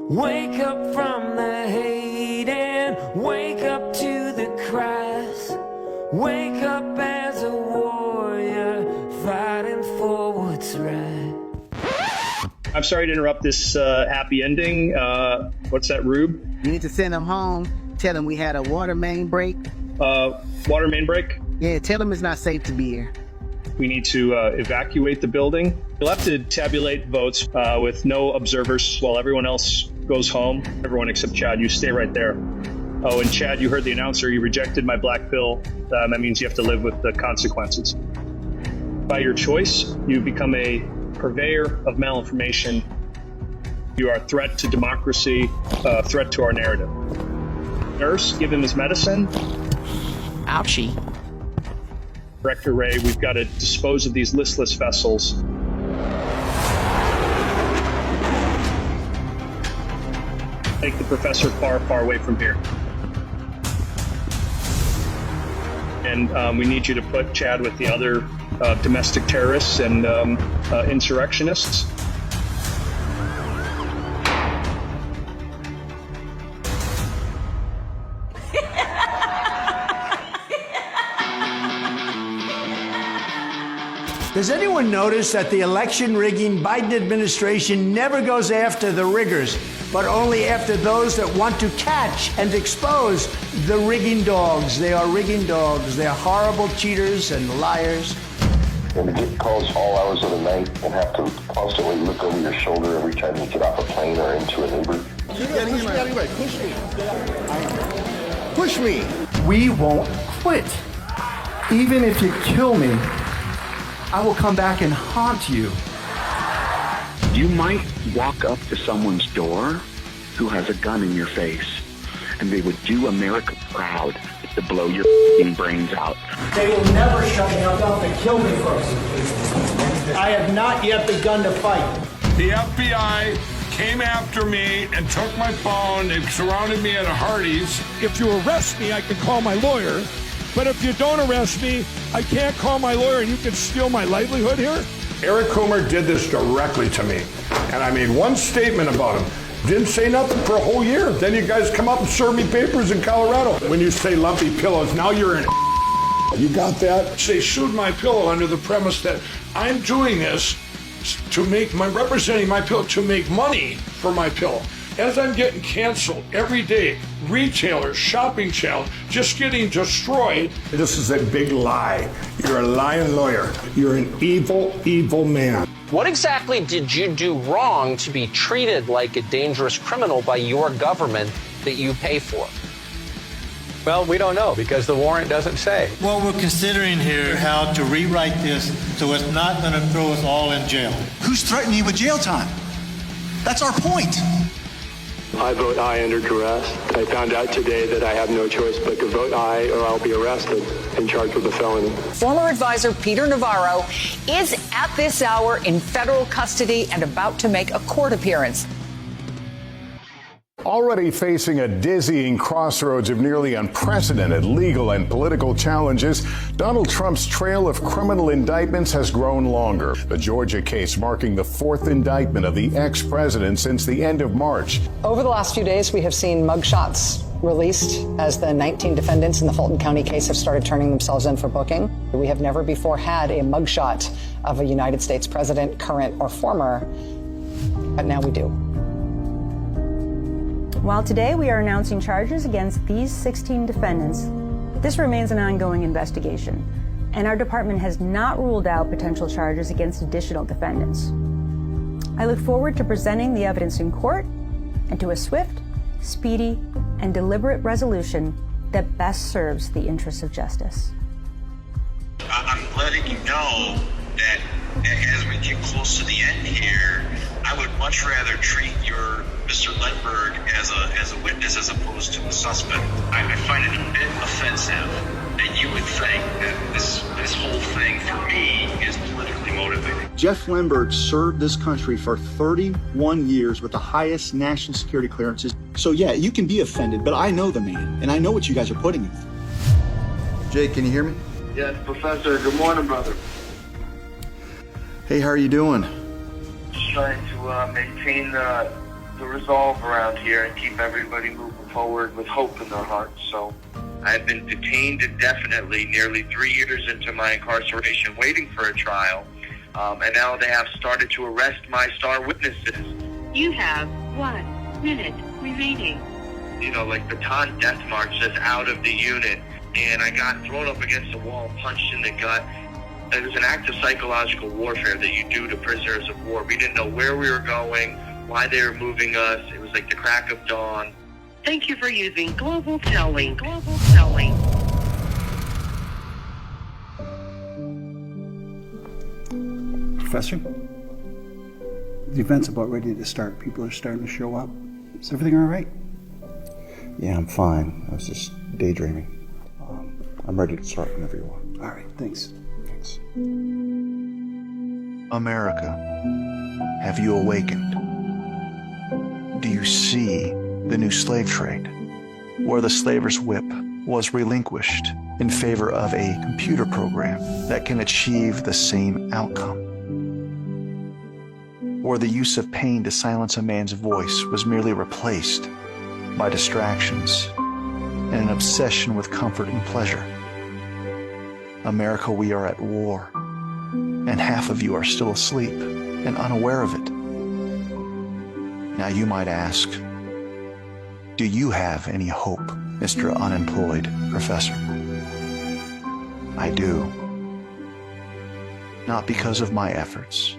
Wake up from the hate and wake up to the cries. Wake up as a warrior fighting for what's right. I'm sorry to interrupt this happy ending. What's that, Rube? You need to send them home. Tell them we had a water main break. Water main break? Yeah, tell them it's not safe to be here. We need to evacuate the building. You'll have to tabulate votes with no observers while everyone else goes home. Everyone except Chad, you stay right there. Oh, and Chad, you heard the announcer. You rejected my black pill. That means you have to live with the consequences. By your choice, you become a purveyor of malinformation. You are a threat to democracy, a threat to our narrative. Nurse, give him his medicine. Ouchie. Director Ray, we've got to dispose of these listless vessels. Take the professor far, far away from here. And we need you to put Chad with the other domestic terrorists and insurrectionists. Does anyone notice that the election rigging Biden administration never goes after the riggers, but only after those that want to catch and expose the rigging dogs? They are rigging dogs. They are horrible cheaters and liars. And to get calls all hours of the night and have to constantly look over your shoulder every time you get off a plane or into an Uber. Push me. Push me. We won't quit. Even if you kill me, I will come back and haunt you. You might walk up to someone's door who has a gun in your face, and they would do America proud to blow your brains out. They will never shut me up. They'll have to kill me first. I have not yet begun to fight. The FBI came after me and took my phone and surrounded me at a Hardee's. If you arrest me, I can call my lawyer. But if you don't arrest me, I can't call my lawyer and you can steal my livelihood here? Eric Coomer did this directly to me. And I made one statement about him. Didn't say nothing for a whole year. Then you guys come up and serve me papers in Colorado. When you say lumpy pillows, now you're in You got that? They sued my pillow under the premise that I'm doing this representing my pillow to make money for my pillow. As I'm getting canceled every day, retailers, shopping channels, just getting destroyed. This is a big lie. You're a lying lawyer. You're an evil, evil man. What exactly did you do wrong to be treated like a dangerous criminal by your government that you pay for? Well, we don't know because the warrant doesn't say. What we're considering here, how to rewrite this so it's not going to throw us all in jail. Who's threatening you with jail time? That's our point. I vote aye under duress. I found out today that I have no choice but to vote aye or I'll be arrested and charged with a felony. Former advisor Peter Navarro is at this hour in federal custody and about to make a court appearance. Already facing a dizzying crossroads of nearly unprecedented legal and political challenges, Donald Trump's trail of criminal indictments has grown longer. The Georgia case marking the fourth indictment of the ex-president since the end of March. Over the last few days, we have seen mugshots released as the 19 defendants in the Fulton County case have started turning themselves in for booking. We have never before had a mugshot of a United States president, current or former, but now we do. While today we are announcing charges against these 16 defendants, this remains an ongoing investigation, and our department has not ruled out potential charges against additional defendants. I look forward to presenting the evidence in court and to a swift, speedy, and deliberate resolution that best serves the interests of justice. I'm letting you know that as we get close to the end here, I would much rather treat your Mr. Lindbergh as a witness as opposed to a suspect. I find it a bit offensive that you would think that this whole thing for me is politically motivated. Jeff Lindbergh served this country for 31 years with the highest national security clearances. So yeah, you can be offended, but I know the man, and I know what you guys are putting him through. Jake, can you hear me? Yes, Professor. Good morning, brother. Hey, how are you doing? Just trying to maintain the resolve around here and keep everybody moving forward with hope in their hearts. So I've been detained indefinitely, nearly 3 years into my incarceration, waiting for a trial. And now they have started to arrest my star witnesses. You have 1 minute remaining. You know, like baton death march just out of the unit. And I got thrown up against the wall, punched in the gut. It was an act of psychological warfare that you do to prisoners of war. We didn't know where we were going, why they were moving us. It was like the crack of dawn. Thank you for using Global Telling. Global Telling. Professor, the event's about ready to start. People are starting to show up. Is everything all right? Yeah, I'm fine. I was just daydreaming. I'm ready to start whenever you want. All right, thanks. Thanks. America, have you awakened? Do you see the new slave trade, where the slaver's whip was relinquished in favor of a computer program that can achieve the same outcome? Where the use of pain to silence a man's voice was merely replaced by distractions and an obsession with comfort and pleasure? America, we are at war, and half of you are still asleep and unaware of it. Now you might ask, do you have any hope, Mr. Unemployed Professor? I do. Not because of my efforts,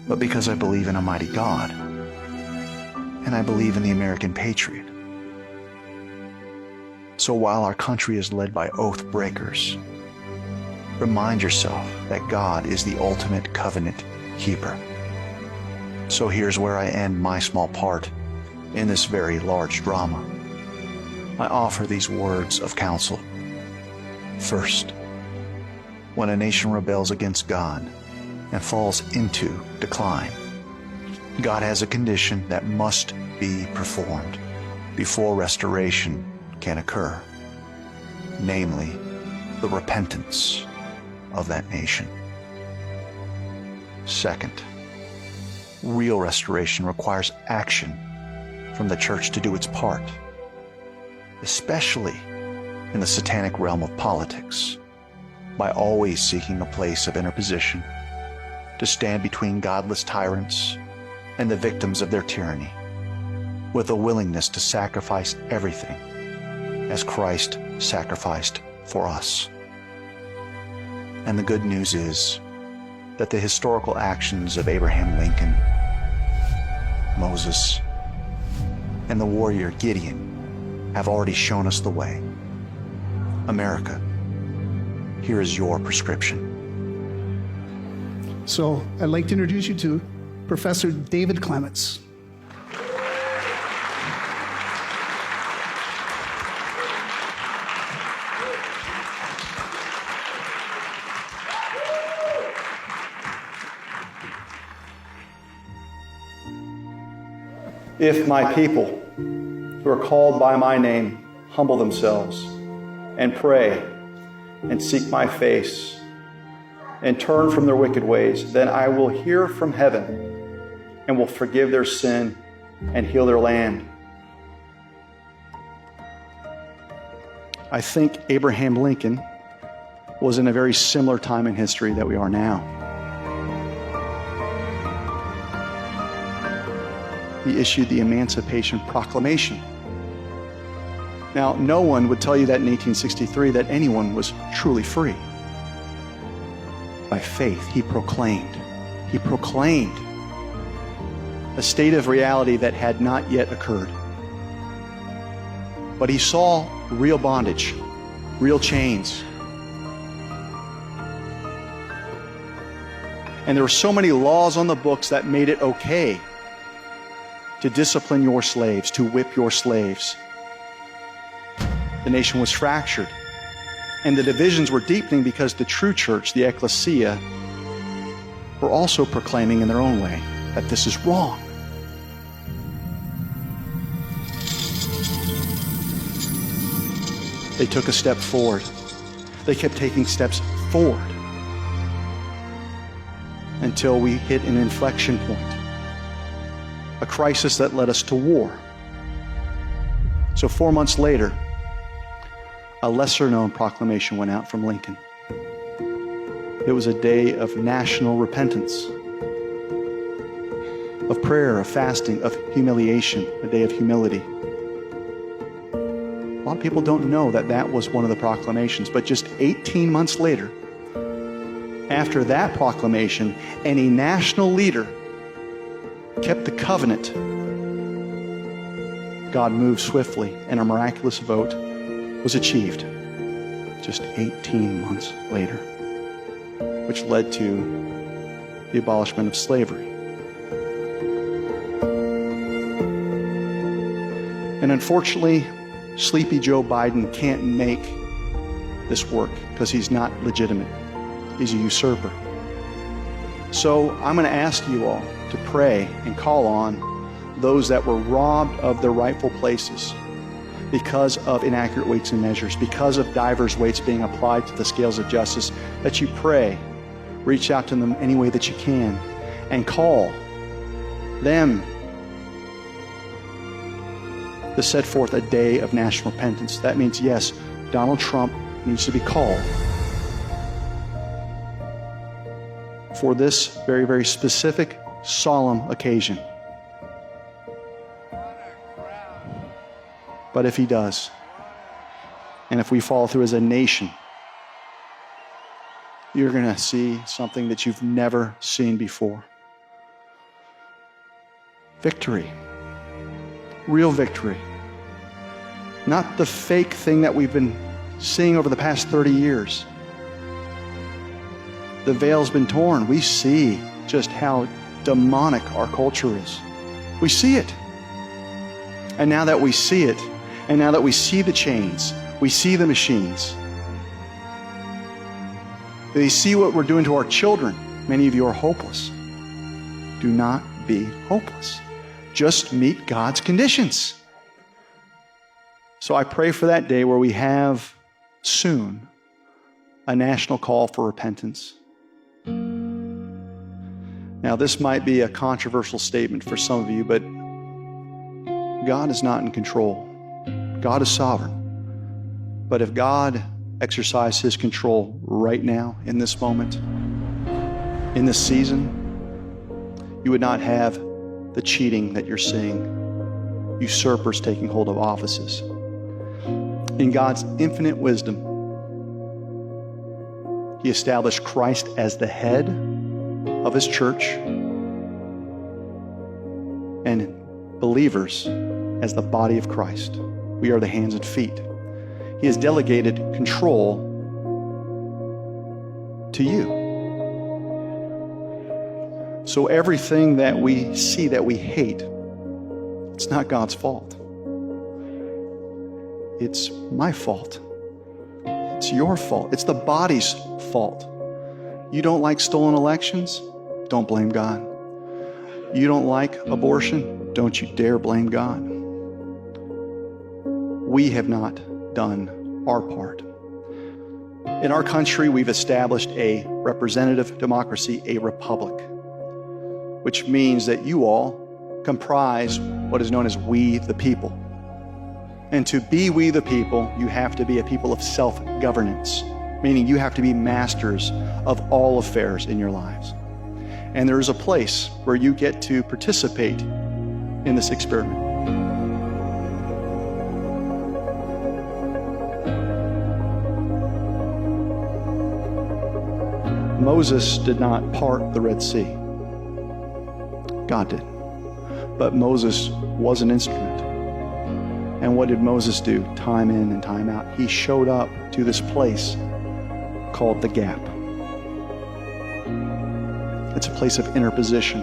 but because I believe in a mighty God, and I believe in the American patriot. So while our country is led by oath breakers, remind yourself that God is the ultimate covenant keeper. So here's where I end my small part in this very large drama. I offer these words of counsel. First, when a nation rebels against God and falls into decline, God has a condition that must be performed before restoration can occur, namely the repentance of that nation. Second, real restoration requires action from the church to do its part, especially in the satanic realm of politics, by always seeking a place of interposition to stand between godless tyrants and the victims of their tyranny, with a willingness to sacrifice everything as Christ sacrificed for us. And the good news is that the historical actions of Abraham Lincoln, Moses, and the warrior Gideon have already shown us the way. America, here is your prescription. So I'd like to introduce you to Professor David Clements. If my people, who are called by my name, humble themselves and pray and seek my face and turn from their wicked ways, then I will hear from heaven and will forgive their sin and heal their land. I think Abraham Lincoln was in a very similar time in history that we are now. He issued the Emancipation Proclamation. Now, no one would tell you that in 1863 that anyone was truly free. By faith, he proclaimed a state of reality that had not yet occurred. But he saw real bondage, real chains. And there were so many laws on the books that made it okay to discipline your slaves, to whip your slaves. The nation was fractured, and the divisions were deepening because the true church, the ecclesia, were also proclaiming in their own way that this is wrong. They took a step forward. They kept taking steps forward until we hit an inflection point. A crisis that led us to war. So 4 months later, a lesser-known proclamation went out from Lincoln. It was a day of national repentance, of prayer, of fasting, of humiliation, a day of humility. A lot of people don't know that that was one of the proclamations, but just 18 months later, after that proclamation, any national leader kept the covenant, God moved swiftly, and a miraculous vote was achieved just 18 months later, which led to the abolishment of slavery. And unfortunately, sleepy Joe Biden can't make this work because he's not legitimate. He's a usurper. So I'm going to ask you all to pray and call on those that were robbed of their rightful places because of inaccurate weights and measures, because of divers weights being applied to the scales of justice, that you pray, reach out to them any way that you can, and call them to set forth a day of national repentance. That means, yes, Donald Trump needs to be called for this very, very specific, solemn occasion. But if he does, and if we follow through as a nation, you're going to see something that you've never seen before. Victory. Real victory. Not the fake thing that we've been seeing over the past 30 years. The veil's been torn. We see just how demonic our culture is. We see it. And now that we see it, and now that we see the chains, we see the machines, they see what we're doing to our children. Many of you are hopeless. Do not be hopeless. Just meet God's conditions. So I pray for that day where we have soon a national call for repentance. Now, this might be a controversial statement for some of you, but God is not in control. God is sovereign. But if God exercised His control right now, in this moment, in this season, you would not have the cheating that you're seeing, usurpers taking hold of offices. In God's infinite wisdom, He established Christ as the head of His church and believers as the body of Christ. We are the hands and feet. He has delegated control to you. So everything that we see that we hate, it's not God's fault. It's my fault. It's your fault. It's the body's fault. You don't like stolen elections? Don't blame God. You don't like abortion? Don't you dare blame God. We have not done our part. In our country, we've established a representative democracy, a republic, which means that you all comprise what is known as we the people. And to be we the people, you have to be a people of self-governance, meaning you have to be masters of all affairs in your lives. And there is a place where you get to participate in this experiment. Moses did not part the Red Sea. God did. But Moses was an instrument. And what did Moses do time in and time out? He showed up to this place called the gap. It's a place of interposition.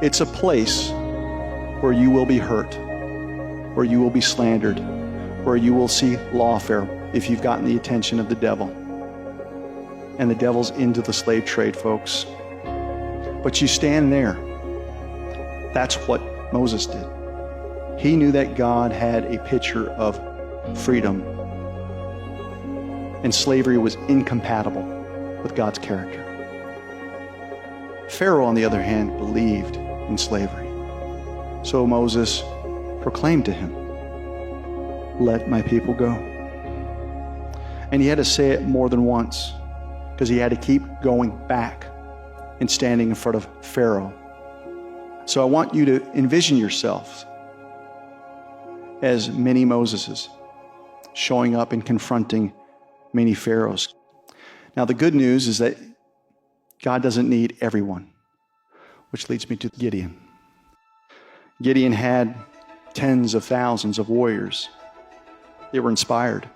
It's a place where you will be hurt, where you will be slandered, where you will see lawfare if you've gotten the attention of the devil. And the devil's into the slave trade, folks. But you stand there. That's what Moses did. He knew that God had a picture of freedom, and slavery was incompatible with God's character. Pharaoh, on the other hand, believed in slavery. So Moses proclaimed to him, "Let my people go." And he had to say it more than once, because he had to keep going back and standing in front of Pharaoh. So I want you to envision yourself as many Moseses showing up and confronting many Pharaohs. Now, the good news is that God doesn't need everyone, which leads me to Gideon. Gideon had tens of thousands of warriors. They were inspired.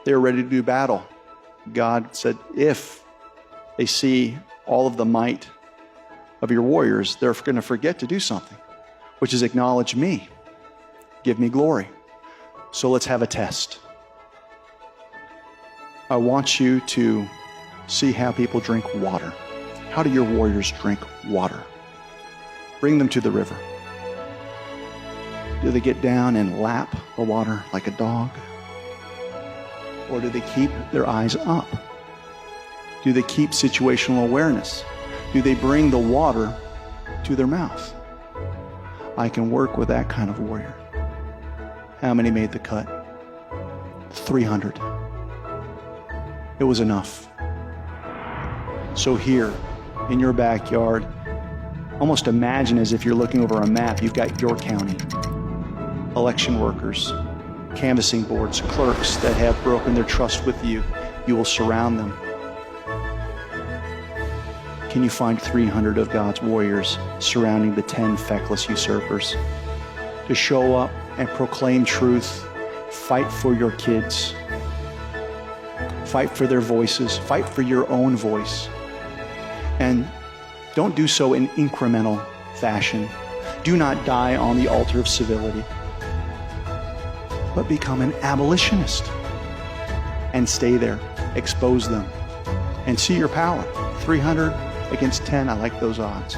They were ready to do battle. God said, if they see all of the might of your warriors, they're going to forget to do something, which is acknowledge me. Give me glory. So let's have a test. I want you to see how people drink water. How do your warriors drink water? Bring them to the river. Do they get down and lap the water like a dog? Or do they keep their eyes up? Do they keep situational awareness? Do they bring the water to their mouth? I can work with that kind of warrior. How many made the cut? 300. It was enough. So here, in your backyard, almost imagine as if you're looking over a map, you've got your county, election workers, canvassing boards, clerks that have broken their trust with you. You will surround them. Can you find 300 of God's warriors surrounding the 10 feckless usurpers to show up and proclaim truth, fight for your kids, fight for their voices, fight for your own voice, And don't do so in incremental fashion. Do not die on the altar of civility, but become an abolitionist and stay there. Expose them and see your power. 300 against 10, I like those odds.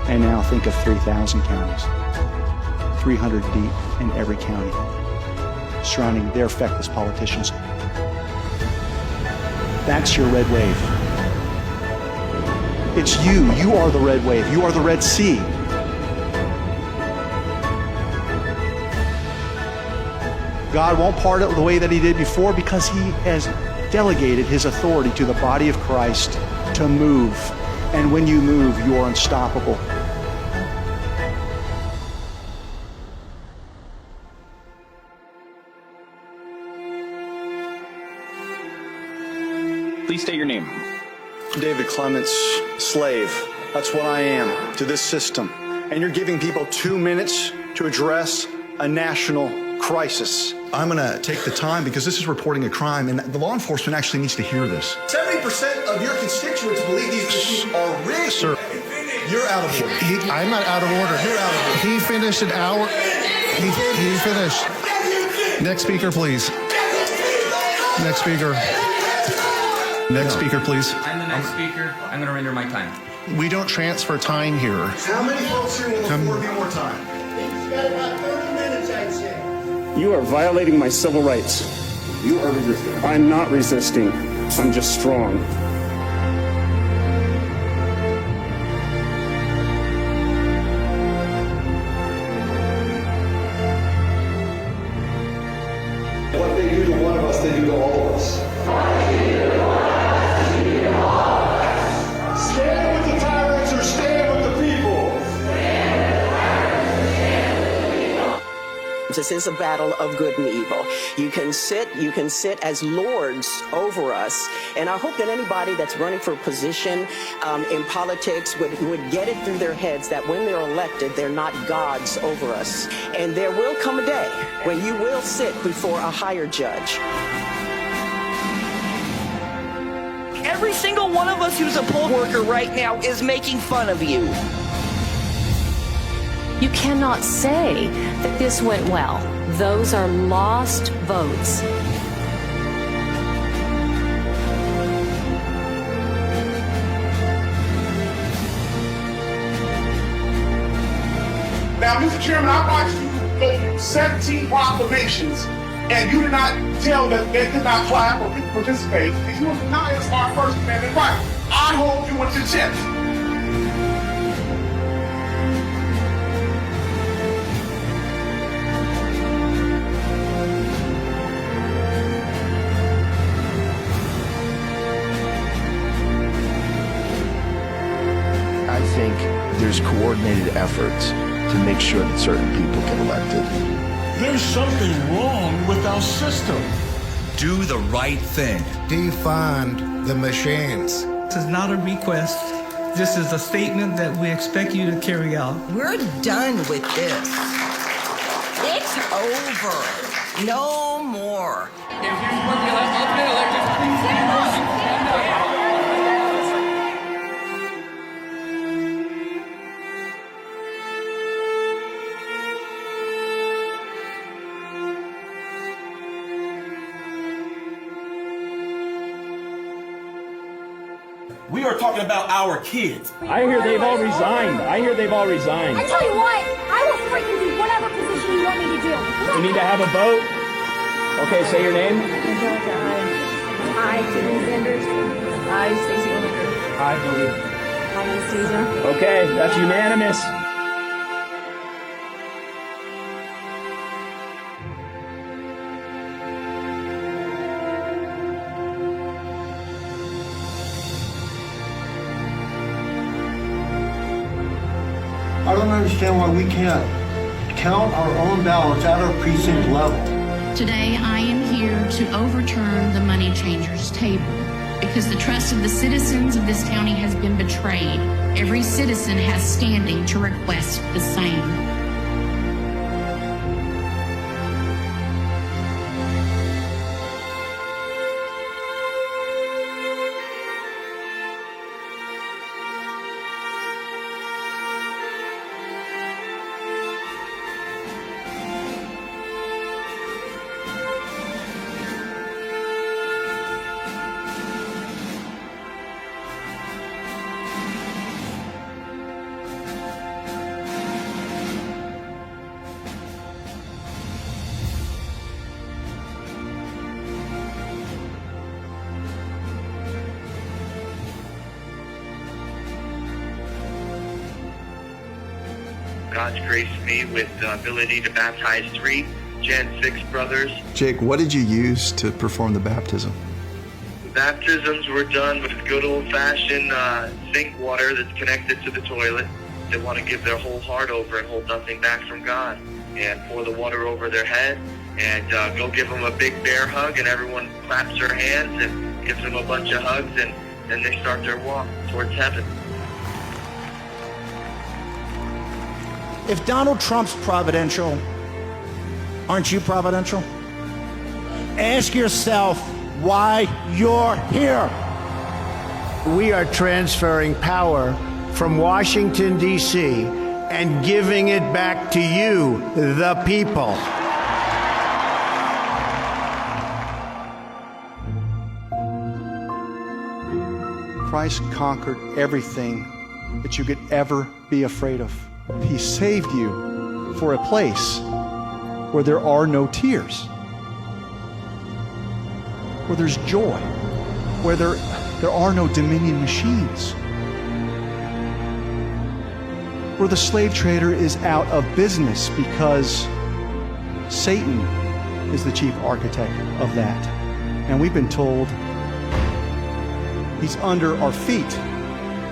And now think of 3,000 counties, 300 deep in every county, surrounding their feckless politicians. That's your red wave. It's you. You are the red wave. You are the Red Sea. God won't part it the way that he did before because he has delegated his authority to the body of Christ to move. And when you move, you are unstoppable. Please state your name. David Clements, slave. That's what I am to this system. And you're giving people 2 minutes to address a national crisis. I'm going to take the time because this is reporting a crime, and the law enforcement actually needs to hear this. 70% of your constituents believe these machines are rigged. Sir, you're out of order. I'm not out of order. You're out of order. He finished an hour. He finished. Next speaker, please. Next speaker. Next speaker, please. I'm the next speaker. I'm going to render my time. We don't transfer time here. How many folks here will afford me more time? He's got about 30 minutes, I'd say. You are violating my civil rights. You are resisting. I'm not resisting. I'm just strong. What they do to one of us, they do to all of us. Stand with the tyrants or stand with the people. This is a battle of good and evil. You can sit as lords over us. And I hope that anybody that's running for a position in politics would get it through their heads that when they're elected, they're not gods over us. And there will come a day when you will sit before a higher judge. Every single one of us who's a poll worker right now is making fun of you. You cannot say that this went well. Those are lost votes. Now, Mr. Chairman, I watched you go through 17 proclamations, and you did not tell them they could not clap or participate. And you were denying us our First Amendment right. I hold you with your chips. I think there's coordinated efforts to make sure that certain people get elected. There's something wrong with our system. Do the right thing. Defund the machines. This is not a request. This is a statement that we expect you to carry out. We're done with this. It's over. No more. We are talking about our kids. I hear they've all resigned. I tell you what, I will freaking do whatever position you want me to do. We need to have a vote. Okay, say your name. I, Tiffany Sanders. I, Stacey Olinker. I believe. I, Anastasia. Okay, that's unanimous. I don't understand why we can't count our own ballots at our precinct level. Today, I am here to overturn the money changers table because the trust of the citizens of this county has been betrayed. Every citizen has standing to request the same. God's graced me with the ability to baptize 3 Gen 6 brothers. Jake, what did you use to perform the baptism? The baptisms were done with good old-fashioned sink water that's connected to the toilet. They want to give their whole heart over and hold nothing back from God. And pour the water over their head and go give them a big bear hug, and everyone claps their hands and gives them a bunch of hugs, and then they start their walk towards heaven. If Donald Trump's providential, aren't you providential? Ask yourself why you're here. We are transferring power from Washington, D.C., and giving it back to you, the people. Christ conquered everything that you could ever be afraid of. He saved you for a place where there are no tears, where there's joy, where there are no dominion machines, where the slave trader is out of business because Satan is the chief architect of that. And we've been told he's under our feet.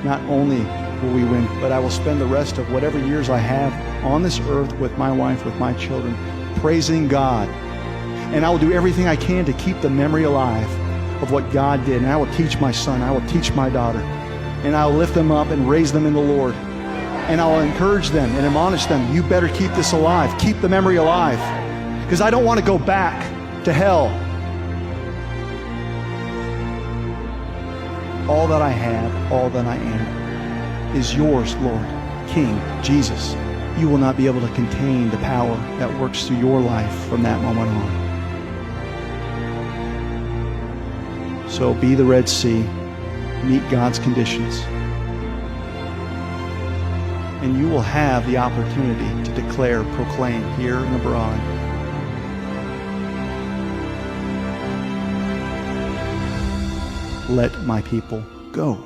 Not only will we win, but I will spend the rest of whatever years I have on this earth with my wife, with my children, praising God. And I will do everything I can to keep the memory alive of what God did. And I will teach my son, I will teach my daughter, and I will lift them up and raise them in the Lord. And I'll encourage them and admonish them, you better keep this alive, keep the memory alive, because I don't want to go back to hell. All that I have, all that I am, is yours, Lord, King, Jesus. You will not be able to contain the power that works through your life from that moment on. So be the Red Sea, meet God's conditions, and you will have the opportunity to declare, proclaim here and abroad. Let my people go.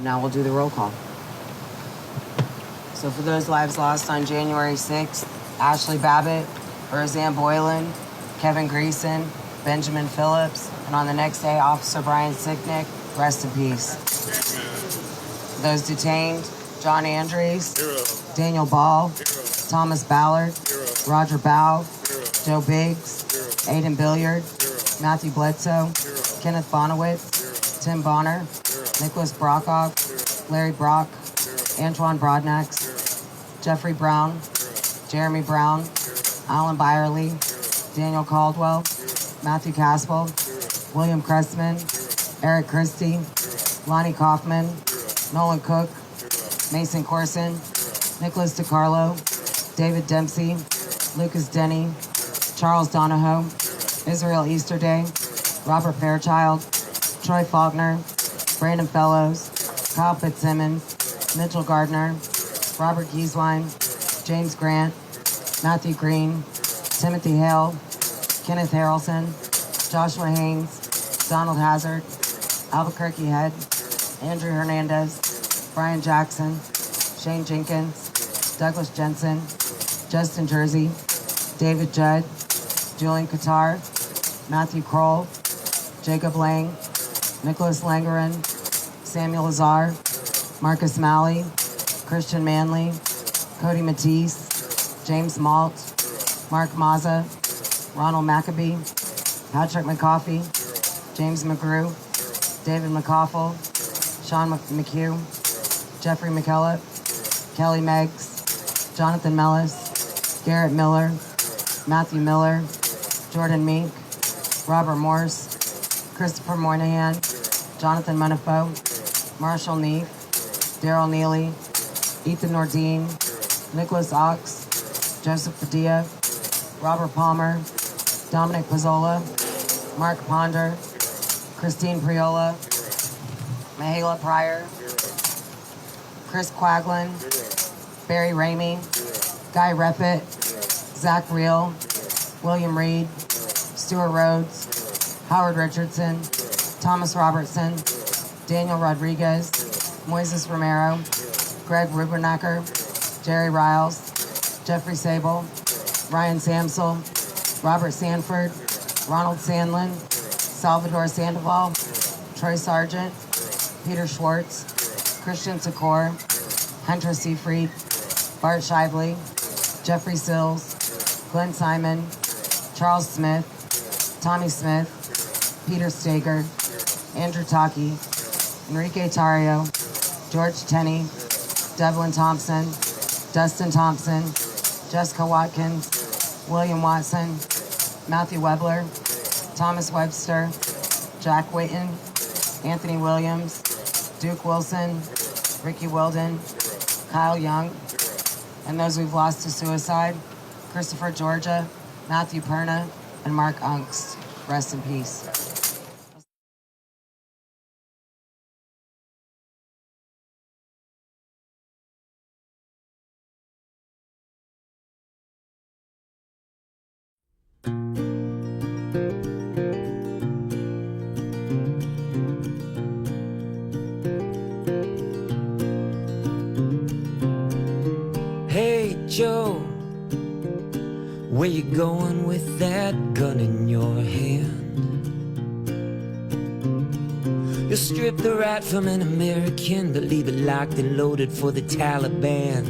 Now we'll do the roll call. So for those lives lost on January 6th, Ashley Babbitt, Roseanne Boylan, Kevin Greason, Benjamin Phillips, and on the next day, Officer Brian Sicknick, rest in peace. Those detained, John Andrews, Daniel Ball, Thomas Ballard, Roger Bow, Joe Biggs, Aiden Billiard, Matthew Bledsoe, Kenneth Bonowitz, Tim Bonner, Nicholas Brockhoff, Larry Brock, Antoine Broadnax, Jeffrey Brown, Jeremy Brown, Alan Byerly, Daniel Caldwell, Matthew Caspel, William Cressman, Eric Christie, Lonnie Kaufman, Nolan Cook, Mason Corson, Nicholas DiCarlo, David Dempsey, Lucas Denny, Charles Donahoe, Israel Easterday, Robert Fairchild, Troy Faulkner, Brandon Fellows, Kyle Fitzsimmons, Mitchell Gardner, Robert Gieswein, James Grant, Matthew Green, Timothy Hale, Kenneth Harrelson, Joshua Haynes, Donald Hazard, Albuquerque Head, Andrew Hernandez, Brian Jackson, Shane Jenkins, Douglas Jensen, Justin Jersey, David Judd, Julian Qatar, Matthew Kroll, Jacob Lang, Nicholas Langerin, Samuel Lazar, Marcus Malley, Christian Manley, Cody Matisse, James Malt, Mark Mazza, Ronald Maccabee, Patrick McCoffey, James McGrew, David McCoffel, Sean McHugh, Jeffrey McKellop, Kelly Meggs, Jonathan Mellis, Garrett Miller, Matthew Miller, Jordan Meek, Robert Morse, Christopher Moynihan, Jonathan Munifo, Marshall Neef, Daryl Neely, Ethan Nordine, Nicholas Ox, Joseph Padilla, Robert Palmer, Dominic Pizzola, Mark Ponder, Christine Priola, Mahala Pryor, Chris Quaglin, Barry Ramey, Guy Reppett, Zach Reel, William Reed, Stuart Rhodes, Howard Richardson, Thomas Robertson, Daniel Rodriguez, Moises Romero, Greg Rubernacker, Jerry Riles, Jeffrey Sable, Ryan Samsel, Robert Sanford, Ronald Sandlin, Salvador Sandoval, Troy Sargent, Peter Schwartz, Christian Secor, Hunter Seafried, Bart Shively, Jeffrey Sills, Glenn Simon, Charles Smith, Tommy Smith, Peter Stager, Andrew Taki, Enrique Tario, George Tenney, Devlin Thompson, Dustin Thompson, Jessica Watkins, William Watson, Matthew Webler, Thomas Webster, Jack Whitten, Anthony Williams, Duke Wilson, Ricky Wilden, Kyle Young, and those we've lost to suicide, Christopher Georgia, Matthew Perna, and Mark Unks. Rest in peace. Hey Joe, where you going with that gun in your hand? You'll strip the right from an American, but leave it locked and loaded for the Taliban.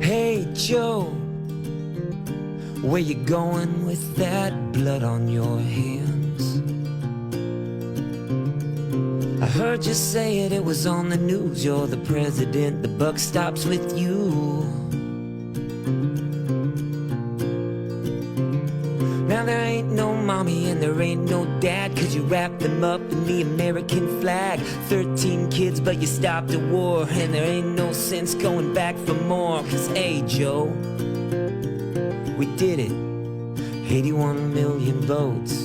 Hey Joe, where you going with that blood on your hands? I heard you say it was on the news. You're the president, the buck stops with you. Now there ain't no mommy and there ain't no dad, 'cause you wrapped them up in the American flag. 13 kids but you stopped a war, and there ain't no sense going back for more. 'Cause hey Joe, we did it, 81 million votes.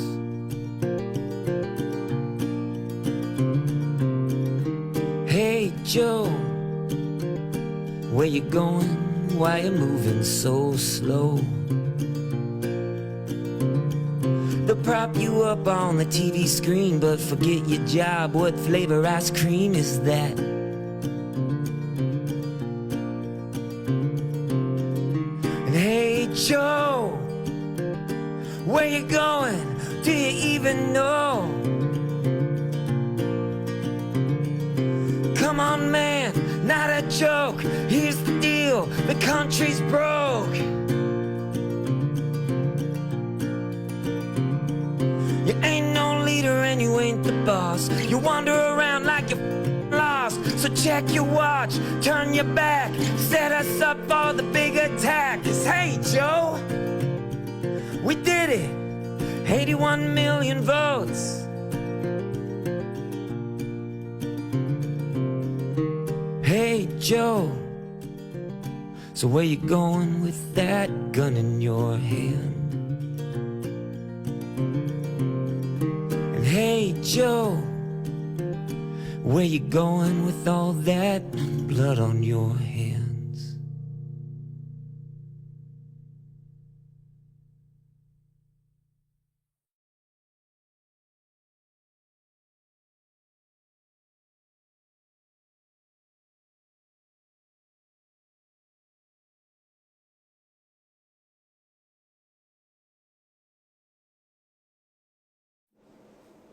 Hey Joe, where you going? Why you moving so slow? They'll prop you up on the TV screen, but forget your job. What flavor ice cream is that? And hey Joe, where you going? Do you even know? Come on man, not a joke. Here's the deal, the country's broke. You ain't no leader and you ain't the boss. You wander around like you're lost. So check your watch, turn your back, set us up for the big attack. 'Cause hey Joe, we did it, 81 million votes. Hey Joe, so where you going with that gun in your hand? And hey Joe, where you going with all that blood on your hands?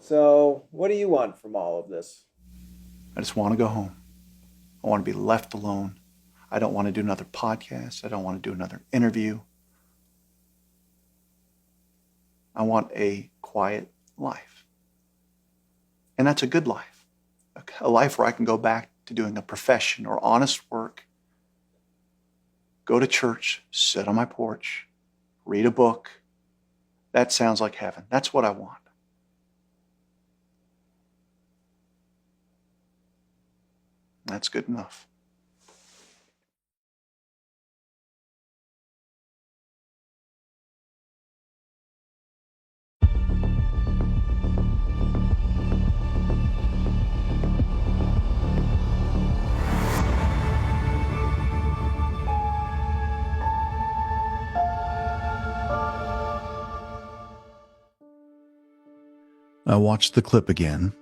So, what do you want from all of this? I just want to go home. I want to be left alone. I don't want to do another podcast. I don't want to do another interview. I want a quiet life. And that's a good life. A life where I can go back to doing a profession or honest work, go to church, sit on my porch, read a book. That sounds like heaven. That's what I want. That's good enough. I watched the clip again,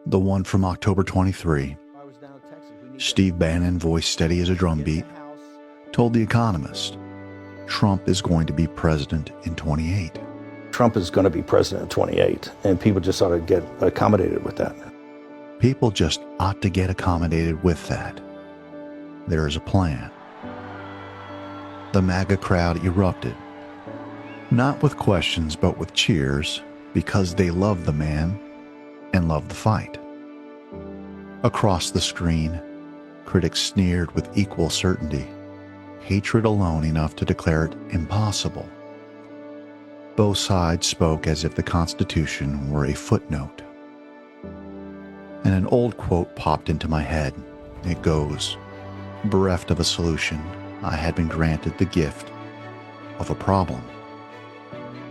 the one from October 23. Steve Bannon, voice steady as a drumbeat, told The Economist, Trump is going to be president in 28. Trump is going to be president in 28, and people just ought to get accommodated with that. People just ought to get accommodated with that. There is a plan. The MAGA crowd erupted, not with questions but with cheers, because they love the man and love the fight. Across the screen, critics sneered with equal certainty, hatred alone enough to declare it impossible. Both sides spoke as if the Constitution were a footnote. And an old quote popped into my head. It goes, bereft of a solution, I had been granted the gift of a problem.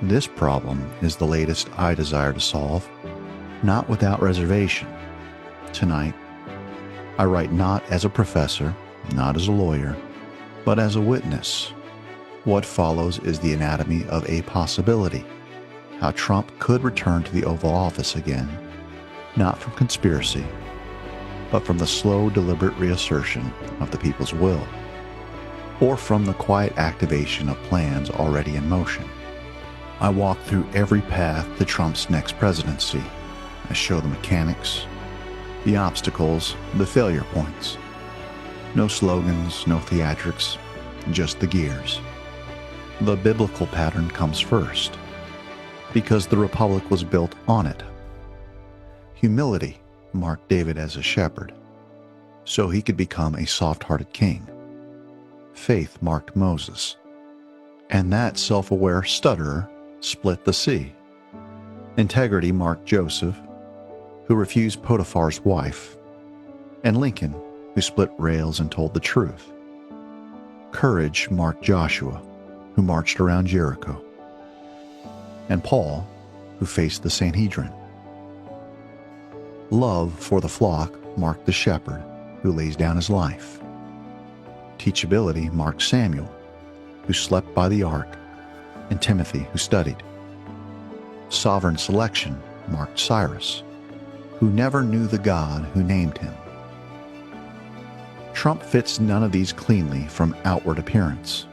This problem is the latest I desire to solve, not without reservation. Tonight, I write not as a professor, not as a lawyer, but as a witness. What follows is the anatomy of a possibility, how Trump could return to the Oval Office again, not from conspiracy, but from the slow, deliberate reassertion of the people's will, or from the quiet activation of plans already in motion. I walk through every path to Trump's next presidency. I show the mechanics, the obstacles, the failure points. No slogans, no theatrics, just the gears. The biblical pattern comes first, because the republic was built on it. Humility marked David as a shepherd, so he could become a soft-hearted king. Faith marked Moses, and that self-aware stutterer split the sea. Integrity marked Joseph, who refused Potiphar's wife, and Lincoln, who split rails and told the truth. Courage marked Joshua, who marched around Jericho, and Paul, who faced the Sanhedrin. Love for the flock marked the shepherd, who lays down his life. Teachability marked Samuel, who slept by the ark, and Timothy, who studied. Sovereign selection marked Cyrus, who never knew the God who named him. Trump fits none of these cleanly from outward appearance.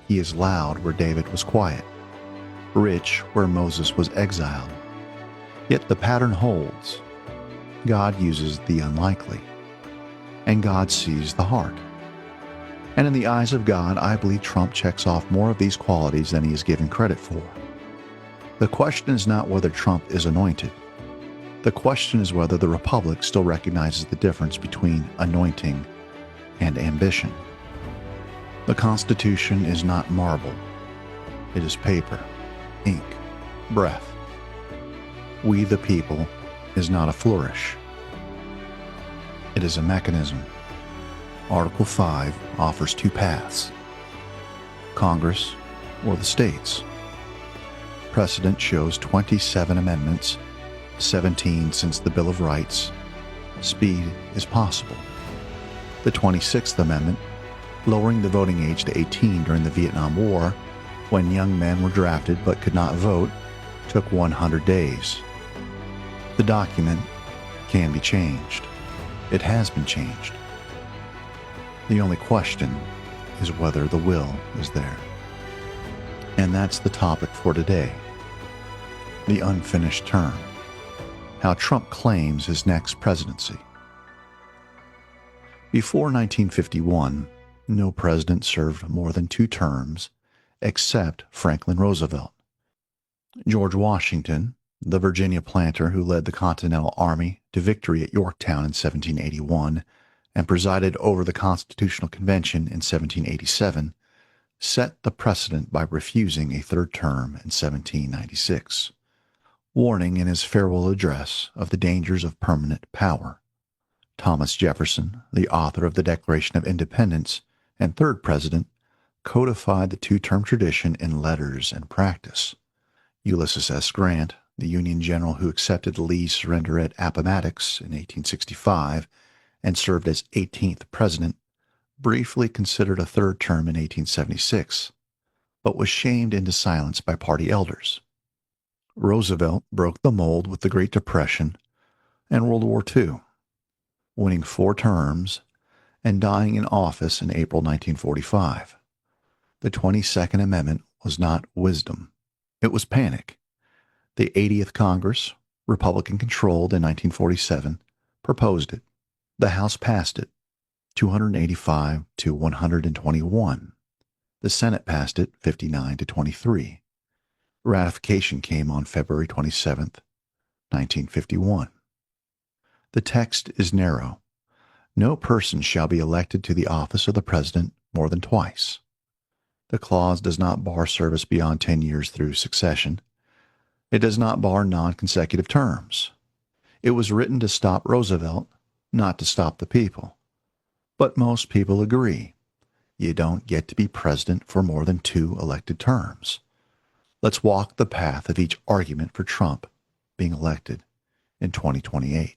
He is loud where David was quiet, rich where Moses was exiled. Yet the pattern holds. God uses the unlikely, and God sees the heart. And in the eyes of God, I believe Trump checks off more of these qualities than he is given credit for. The question is not whether Trump is anointed. The question is whether the Republic still recognizes the difference between anointing and ambition. The Constitution is not marble. It is paper, ink, breath. We the people is not a flourish. It is a mechanism. Article 5 offers two paths: Congress or the states. Precedent shows 27 amendments, 17 since the Bill of Rights. Speed is possible. The 26th Amendment, lowering the voting age to 18 during the Vietnam War, when young men were drafted but could not vote, took 100 days. The document can be changed. It has been changed. The only question is whether the will is there. And that's the topic for today. The unfinished term. How Trump claims his next presidency. Before 1951, no president served more than 2 terms, except Franklin Roosevelt. George Washington, the Virginia planter who led the Continental Army to victory at Yorktown in 1781 and presided over the Constitutional Convention in 1787, set the precedent by refusing a 3rd term in 1796, warning in his farewell address of the dangers of permanent power. Thomas Jefferson, the author of the Declaration of Independence and 3rd president, codified the 2-term tradition in letters and practice. Ulysses S. Grant, the Union general who accepted Lee's surrender at Appomattox in 1865 and served as 18th president, briefly considered a 3rd term in 1876, but was shamed into silence by party elders. Roosevelt broke the mold with the Great Depression and World War II, winning 4 terms and dying in office in April 1945. The 22nd Amendment was not wisdom. It was panic. The 80th Congress, Republican-controlled in 1947, proposed it. The House passed it, 285 to 121. The Senate passed it, 59 to 23. Ratification came on February 27, 1951. The text is narrow. No person shall be elected to the office of the President more than twice. The clause does not bar service beyond 10 years through succession. It does not bar non-consecutive terms. It was written to stop Roosevelt, not to stop the people. But most people agree. You don't get to be president for more than 2 elected terms. Let's walk the path of each argument for Trump being elected in 2028.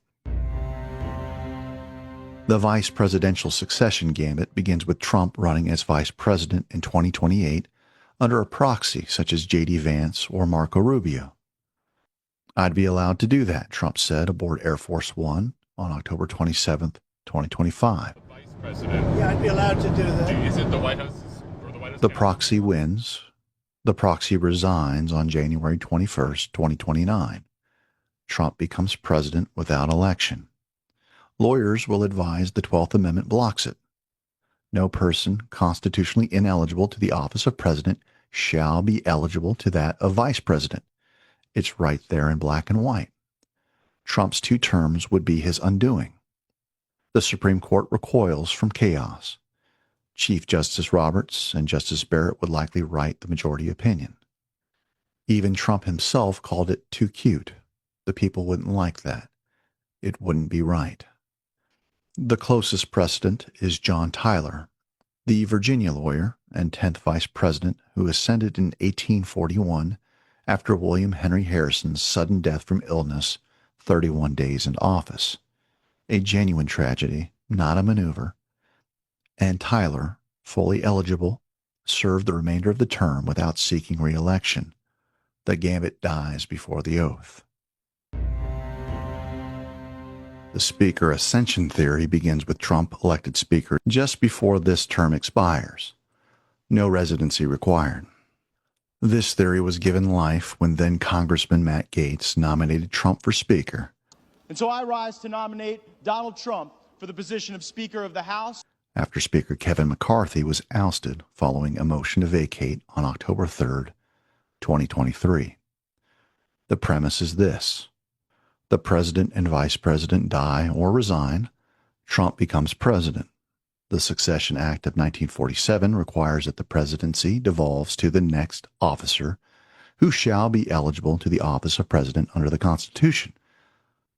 The vice presidential succession gambit begins with Trump running as vice president in 2028 under a proxy such as J.D. Vance or Marco Rubio. I'd be allowed to do that, Trump said aboard Air Force One on October 27, 2025. Yeah, I'd be allowed to do that. Is it the White House or the White House? The proxy wins. The proxy resigns on January 21, 2029. Trump becomes president without election. Lawyers will advise the 12th Amendment blocks it. No person constitutionally ineligible to the office of president shall be eligible to that of vice president. It's right there in black and white. Trump's 2 terms would be his undoing. The Supreme Court recoils from chaos. Chief Justice Roberts and Justice Barrett would likely write the majority opinion. Even Trump himself called it too cute. The people wouldn't like that. It wouldn't be right. The closest precedent is John Tyler, the Virginia lawyer and 10th vice president who ascended in 1841 after William Henry Harrison's sudden death from illness 31 days in office. A genuine tragedy, not a maneuver. And Tyler, fully eligible, served the remainder of the term without seeking re-election. The gambit dies before the oath. The Speaker ascension theory begins with Trump elected Speaker just before this term expires. No residency required. This theory was given life when then Congressman Matt Gaetz nominated Trump for Speaker. And so I rise to nominate Donald Trump for the position of Speaker of the House. After Speaker Kevin McCarthy was ousted following a motion to vacate on October 3, 2023. The premise is this. The president and vice president die or resign. Trump becomes president. The Succession Act of 1947 requires that the presidency devolves to the next officer who shall be eligible to the office of president under the Constitution.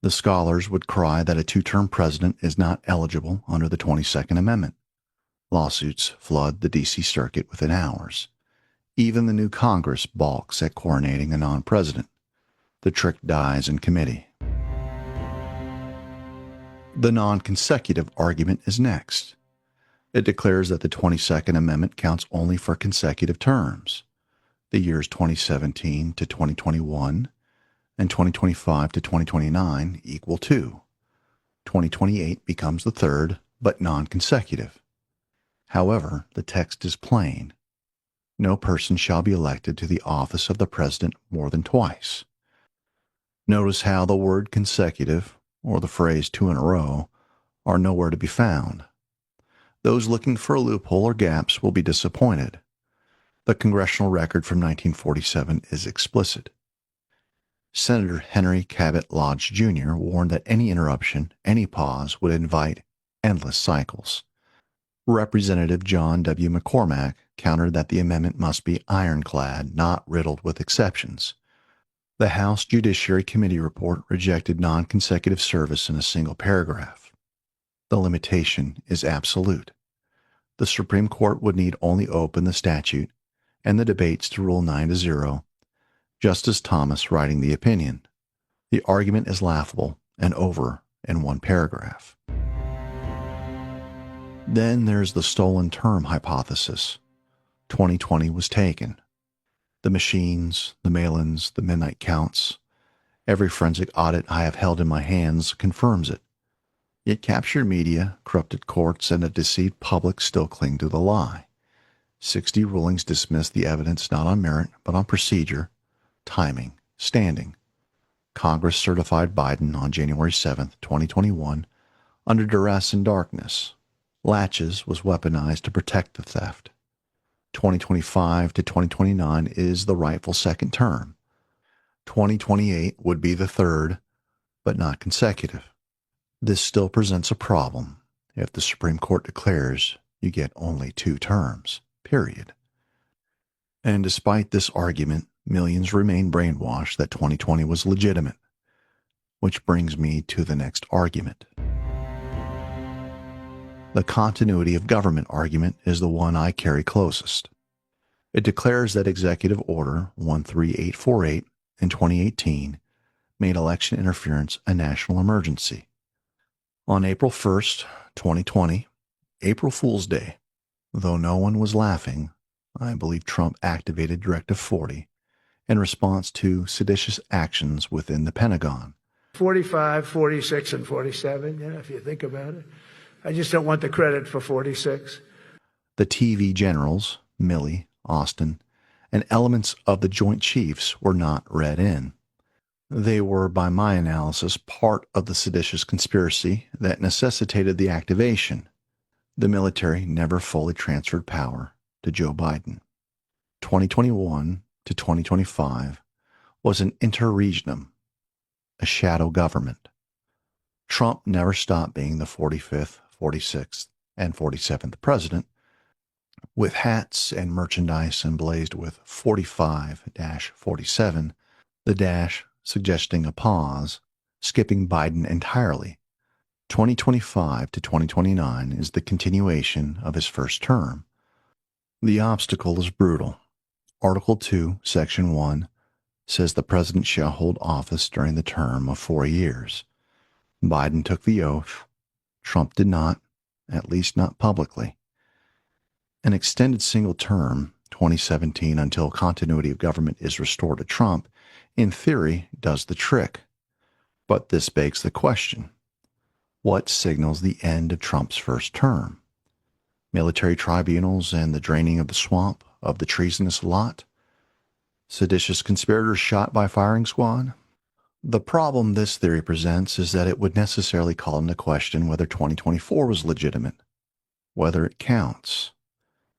The scholars would cry that a 2-term president is not eligible under the 22nd Amendment. Lawsuits flood the D.C. Circuit within hours. Even the new Congress balks at coronating a non-president. The trick dies in committee. The non-consecutive argument is next. It declares that the 22nd Amendment counts only for consecutive terms. The years 2017 to 2021 and 2025 to 2029 equal 2. 2028 becomes the 3rd, but non-consecutive. However, the text is plain. No person shall be elected to the office of the president more than twice. Notice how the word consecutive, or the phrase 2 in a row, are nowhere to be found. Those looking for a loophole or gaps will be disappointed. The congressional record from 1947 is explicit. Senator Henry Cabot Lodge Jr. warned that any interruption, any pause, would invite endless cycles. Representative John W. McCormack countered that the amendment must be ironclad, not riddled with exceptions. The House Judiciary Committee report rejected non-consecutive service in a single paragraph. The limitation is absolute. The Supreme Court would need only open the statute and the debates to rule 9-0. Justice Thomas writing the opinion. The argument is laughable and over in 1 paragraph. Then there's the stolen term hypothesis. 2020 was taken. The machines, the mail-ins, the midnight counts, every forensic audit I have held in my hands confirms it. Yet captured media, corrupted courts, and a deceived public still cling to the lie. 60 rulings dismiss the evidence not on merit, but on procedure, timing, standing. Congress certified Biden on January 7, 2021, under duress and darkness. Latches was weaponized to protect the theft. 2025 to 2029 is the rightful second term. 2028 would be the third, but not consecutive. This still presents a problem if the Supreme Court declares you get only 2 terms, period. And despite this argument, millions remain brainwashed that 2020 was legitimate, which brings me to the next argument. The continuity of government argument is the one I carry closest. It declares that Executive Order 13848 in 2018 made election interference a national emergency. On April 1st, 2020, April Fool's Day, though no one was laughing, I believe Trump activated Directive 40 in response to seditious actions within the Pentagon. 45, 46, and 47, yeah, if you think about it. I just don't want the credit for 46. The TV generals, Milley, Austin, and elements of the Joint Chiefs were not read in. They were, by my analysis, part of the seditious conspiracy that necessitated the activation. The military never fully transferred power to Joe Biden. 2021 to 2025 was an interregnum, a shadow government. Trump never stopped being the 45th, 46th, and 47th president, with hats and merchandise emblazed with 45-47, the dash suggesting a pause, skipping Biden entirely. 2025 to 2029 is the continuation of his first term. The obstacle is brutal. Article 2, Section 1 says the president shall hold office during the term of 4 years. Biden took the oath. Trump did not, at least not publicly. An extended single term, 2017 until continuity of government is restored to Trump, in theory does the trick. But this begs the question, what signals the end of Trump's first term? Military tribunals and the draining of the swamp of the treasonous lot? Seditious conspirators shot by firing squad? The problem this theory presents is that it would necessarily call into question whether 2024 was legitimate, whether it counts.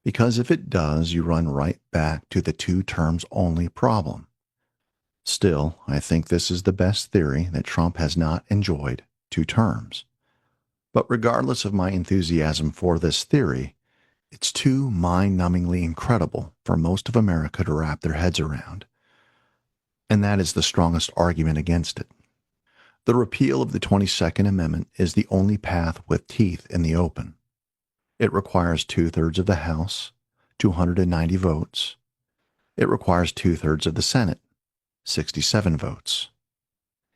Because if it does, you run right back to the 2 terms only problem. Still, I think this is the best theory that Trump has not enjoyed 2 terms. But regardless of my enthusiasm for this theory, it's too mind-numbingly incredible for most of America to wrap their heads around. And that is the strongest argument against it. The repeal of the 22nd Amendment is the only path with teeth in the open. It requires 2/3 of the House, 290 votes. It requires 2/3 of the Senate, 67 votes.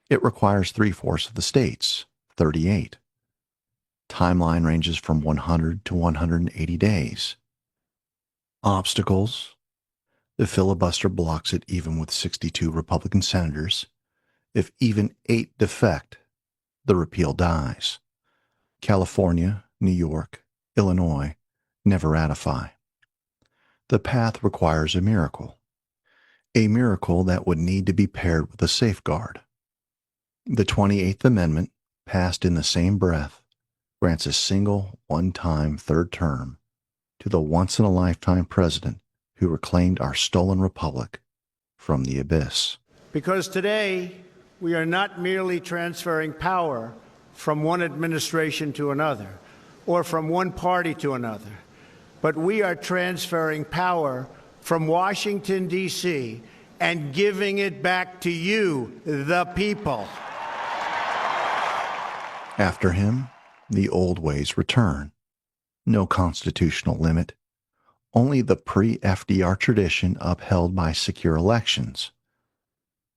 It requires 3/4 of the states, 38. Timeline ranges from 100 to 180 days. Obstacles. The filibuster blocks it even with 62 Republican senators. If even 8 defect, the repeal dies. California, New York, Illinois never ratify. The path requires a miracle that would need to be paired with a safeguard. The 28th Amendment, passed in the same breath, grants a single, one-time third term to the once-in-a-lifetime president who reclaimed our stolen republic from the abyss. Because today, we are not merely transferring power from one administration to another, or from one party to another, but we are transferring power from Washington, D.C., and giving it back to you, the people. After him, the old ways return. No constitutional limit, only the pre-FDR tradition upheld by secure elections.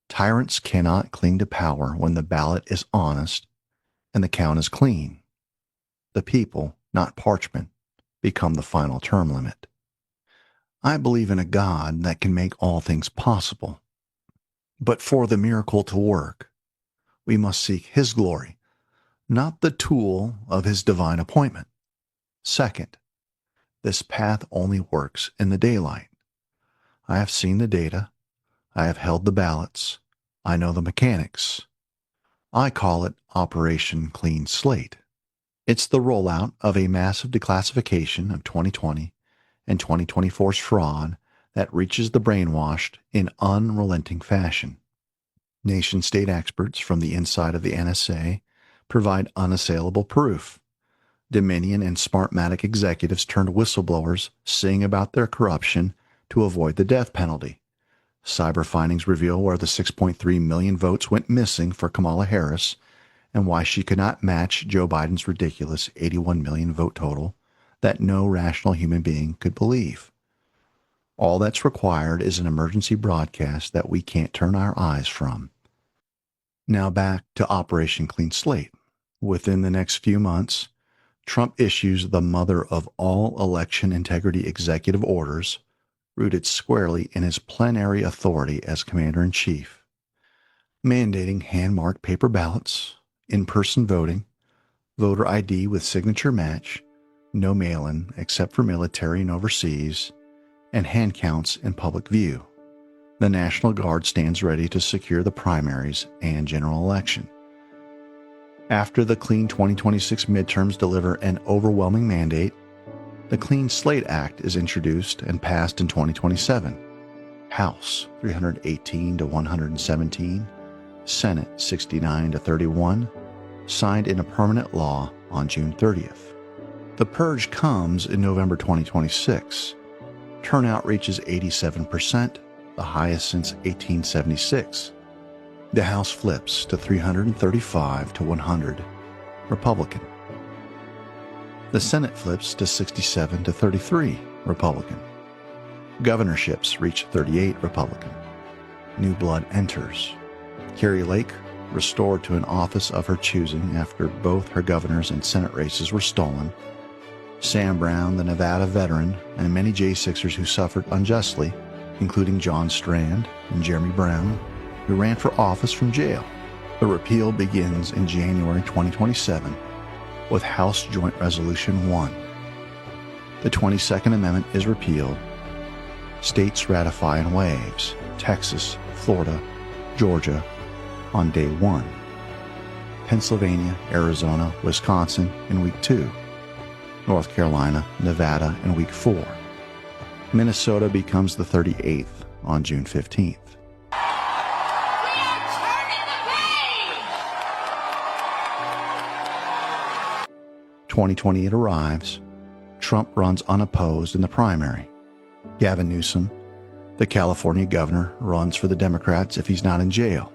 Tyrants cannot cling to power when the ballot is honest and the count is clean. The people, not parchment, become the final term limit. I believe in a God that can make all things possible. But for the miracle to work, we must seek His glory, not the tool of His divine appointment. Second, this path only works in the daylight. I have seen the data. I have held the ballots. I know the mechanics. I call it Operation Clean Slate. It's the rollout of a massive declassification of 2020 and 2024's fraud that reaches the brainwashed in unrelenting fashion. Nation-state experts from the inside of the NSA provide unassailable proof. Dominion and Smartmatic executives turned whistleblowers sing about their corruption to avoid the death penalty. Cyber findings reveal where the 6.3 million votes went missing for Kamala Harris and why she could not match Joe Biden's ridiculous 81 million vote total that no rational human being could believe. All that's required is an emergency broadcast that we can't turn our eyes from. Now back to Operation Clean Slate. Within the next few months, Trump issues the mother of all election integrity executive orders, rooted squarely in his plenary authority as Commander-in-Chief, mandating hand-marked paper ballots, in-person voting, voter ID with signature match, no mail-in except for military and overseas, and hand counts in public view. The National Guard stands ready to secure the primaries and general election. After the Clean 2026 midterms deliver an overwhelming mandate, the Clean Slate Act is introduced and passed in 2027. House 318 to 117, Senate 69 to 31, signed into permanent law on June 30th. The purge comes in November 2026. Turnout reaches 87%, the highest since 1876. The House flips to 335 to 100, Republican. The Senate flips to 67 to 33, Republican. Governorships reach 38, Republican. New blood enters. Carrie Lake, restored to an office of her choosing after both her governor's and Senate races were stolen. Sam Brown, the Nevada veteran, and many J6ers who suffered unjustly, including John Strand and Jeremy Brown, who ran for office from jail. The repeal begins in January 2027 with House Joint Resolution 1. The 22nd Amendment is repealed. States ratify in waves: Texas, Florida, Georgia on day 1. Pennsylvania, Arizona, Wisconsin in week 2. North Carolina, Nevada in week 4. Minnesota becomes the 38th on June 15th. 2028 arrives. Trump runs unopposed in the primary. Gavin Newsom, the California governor, runs for the Democrats if he's not in jail.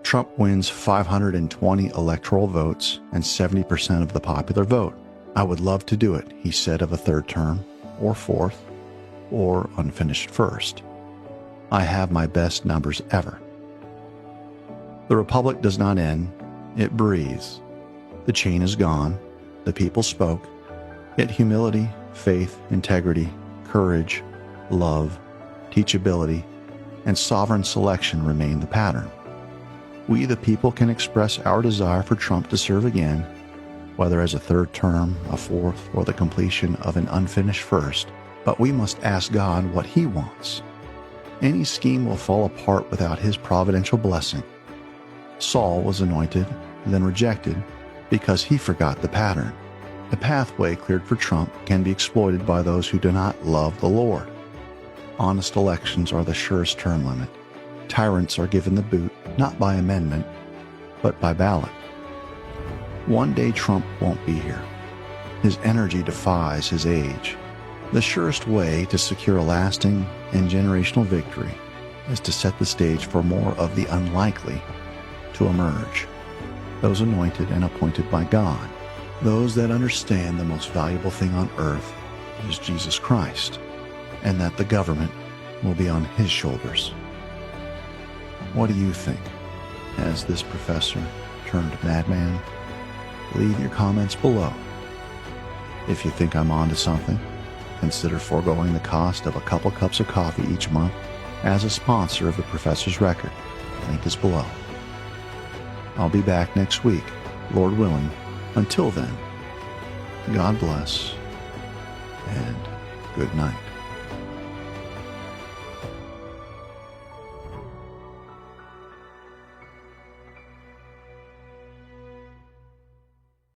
Trump wins 520 electoral votes and 70% of the popular vote. I would love to do it, he said of a third term, or fourth, or unfinished first. I have my best numbers ever. The republic does not end, it breathes. The chain is gone, the people spoke, yet humility, faith, integrity, courage, love, teachability, and sovereign selection remain the pattern. We, the people, can express our desire for Trump to serve again, whether as a third term, a fourth, or the completion of an unfinished first, but we must ask God what He wants. Any scheme will fall apart without His providential blessing. Saul was anointed, then rejected, because he forgot the pattern. The pathway cleared for Trump can be exploited by those who do not love the Lord. Honest elections are the surest term limit. Tyrants are given the boot, not by amendment, but by ballot. One day Trump won't be here. His energy defies his age. The surest way to secure a lasting and generational victory is to set the stage for more of the unlikely to emerge. Those anointed and appointed by God. Those that understand the most valuable thing on earth is Jesus Christ, and that the government will be on His shoulders. What do you think? Has this professor turned madman? Leave your comments below. If you think I'm onto something, consider foregoing the cost of a couple cups of coffee each month as a sponsor of the Professor's Record. Link is below. I'll be back next week, Lord willing. Until then, God bless and good night.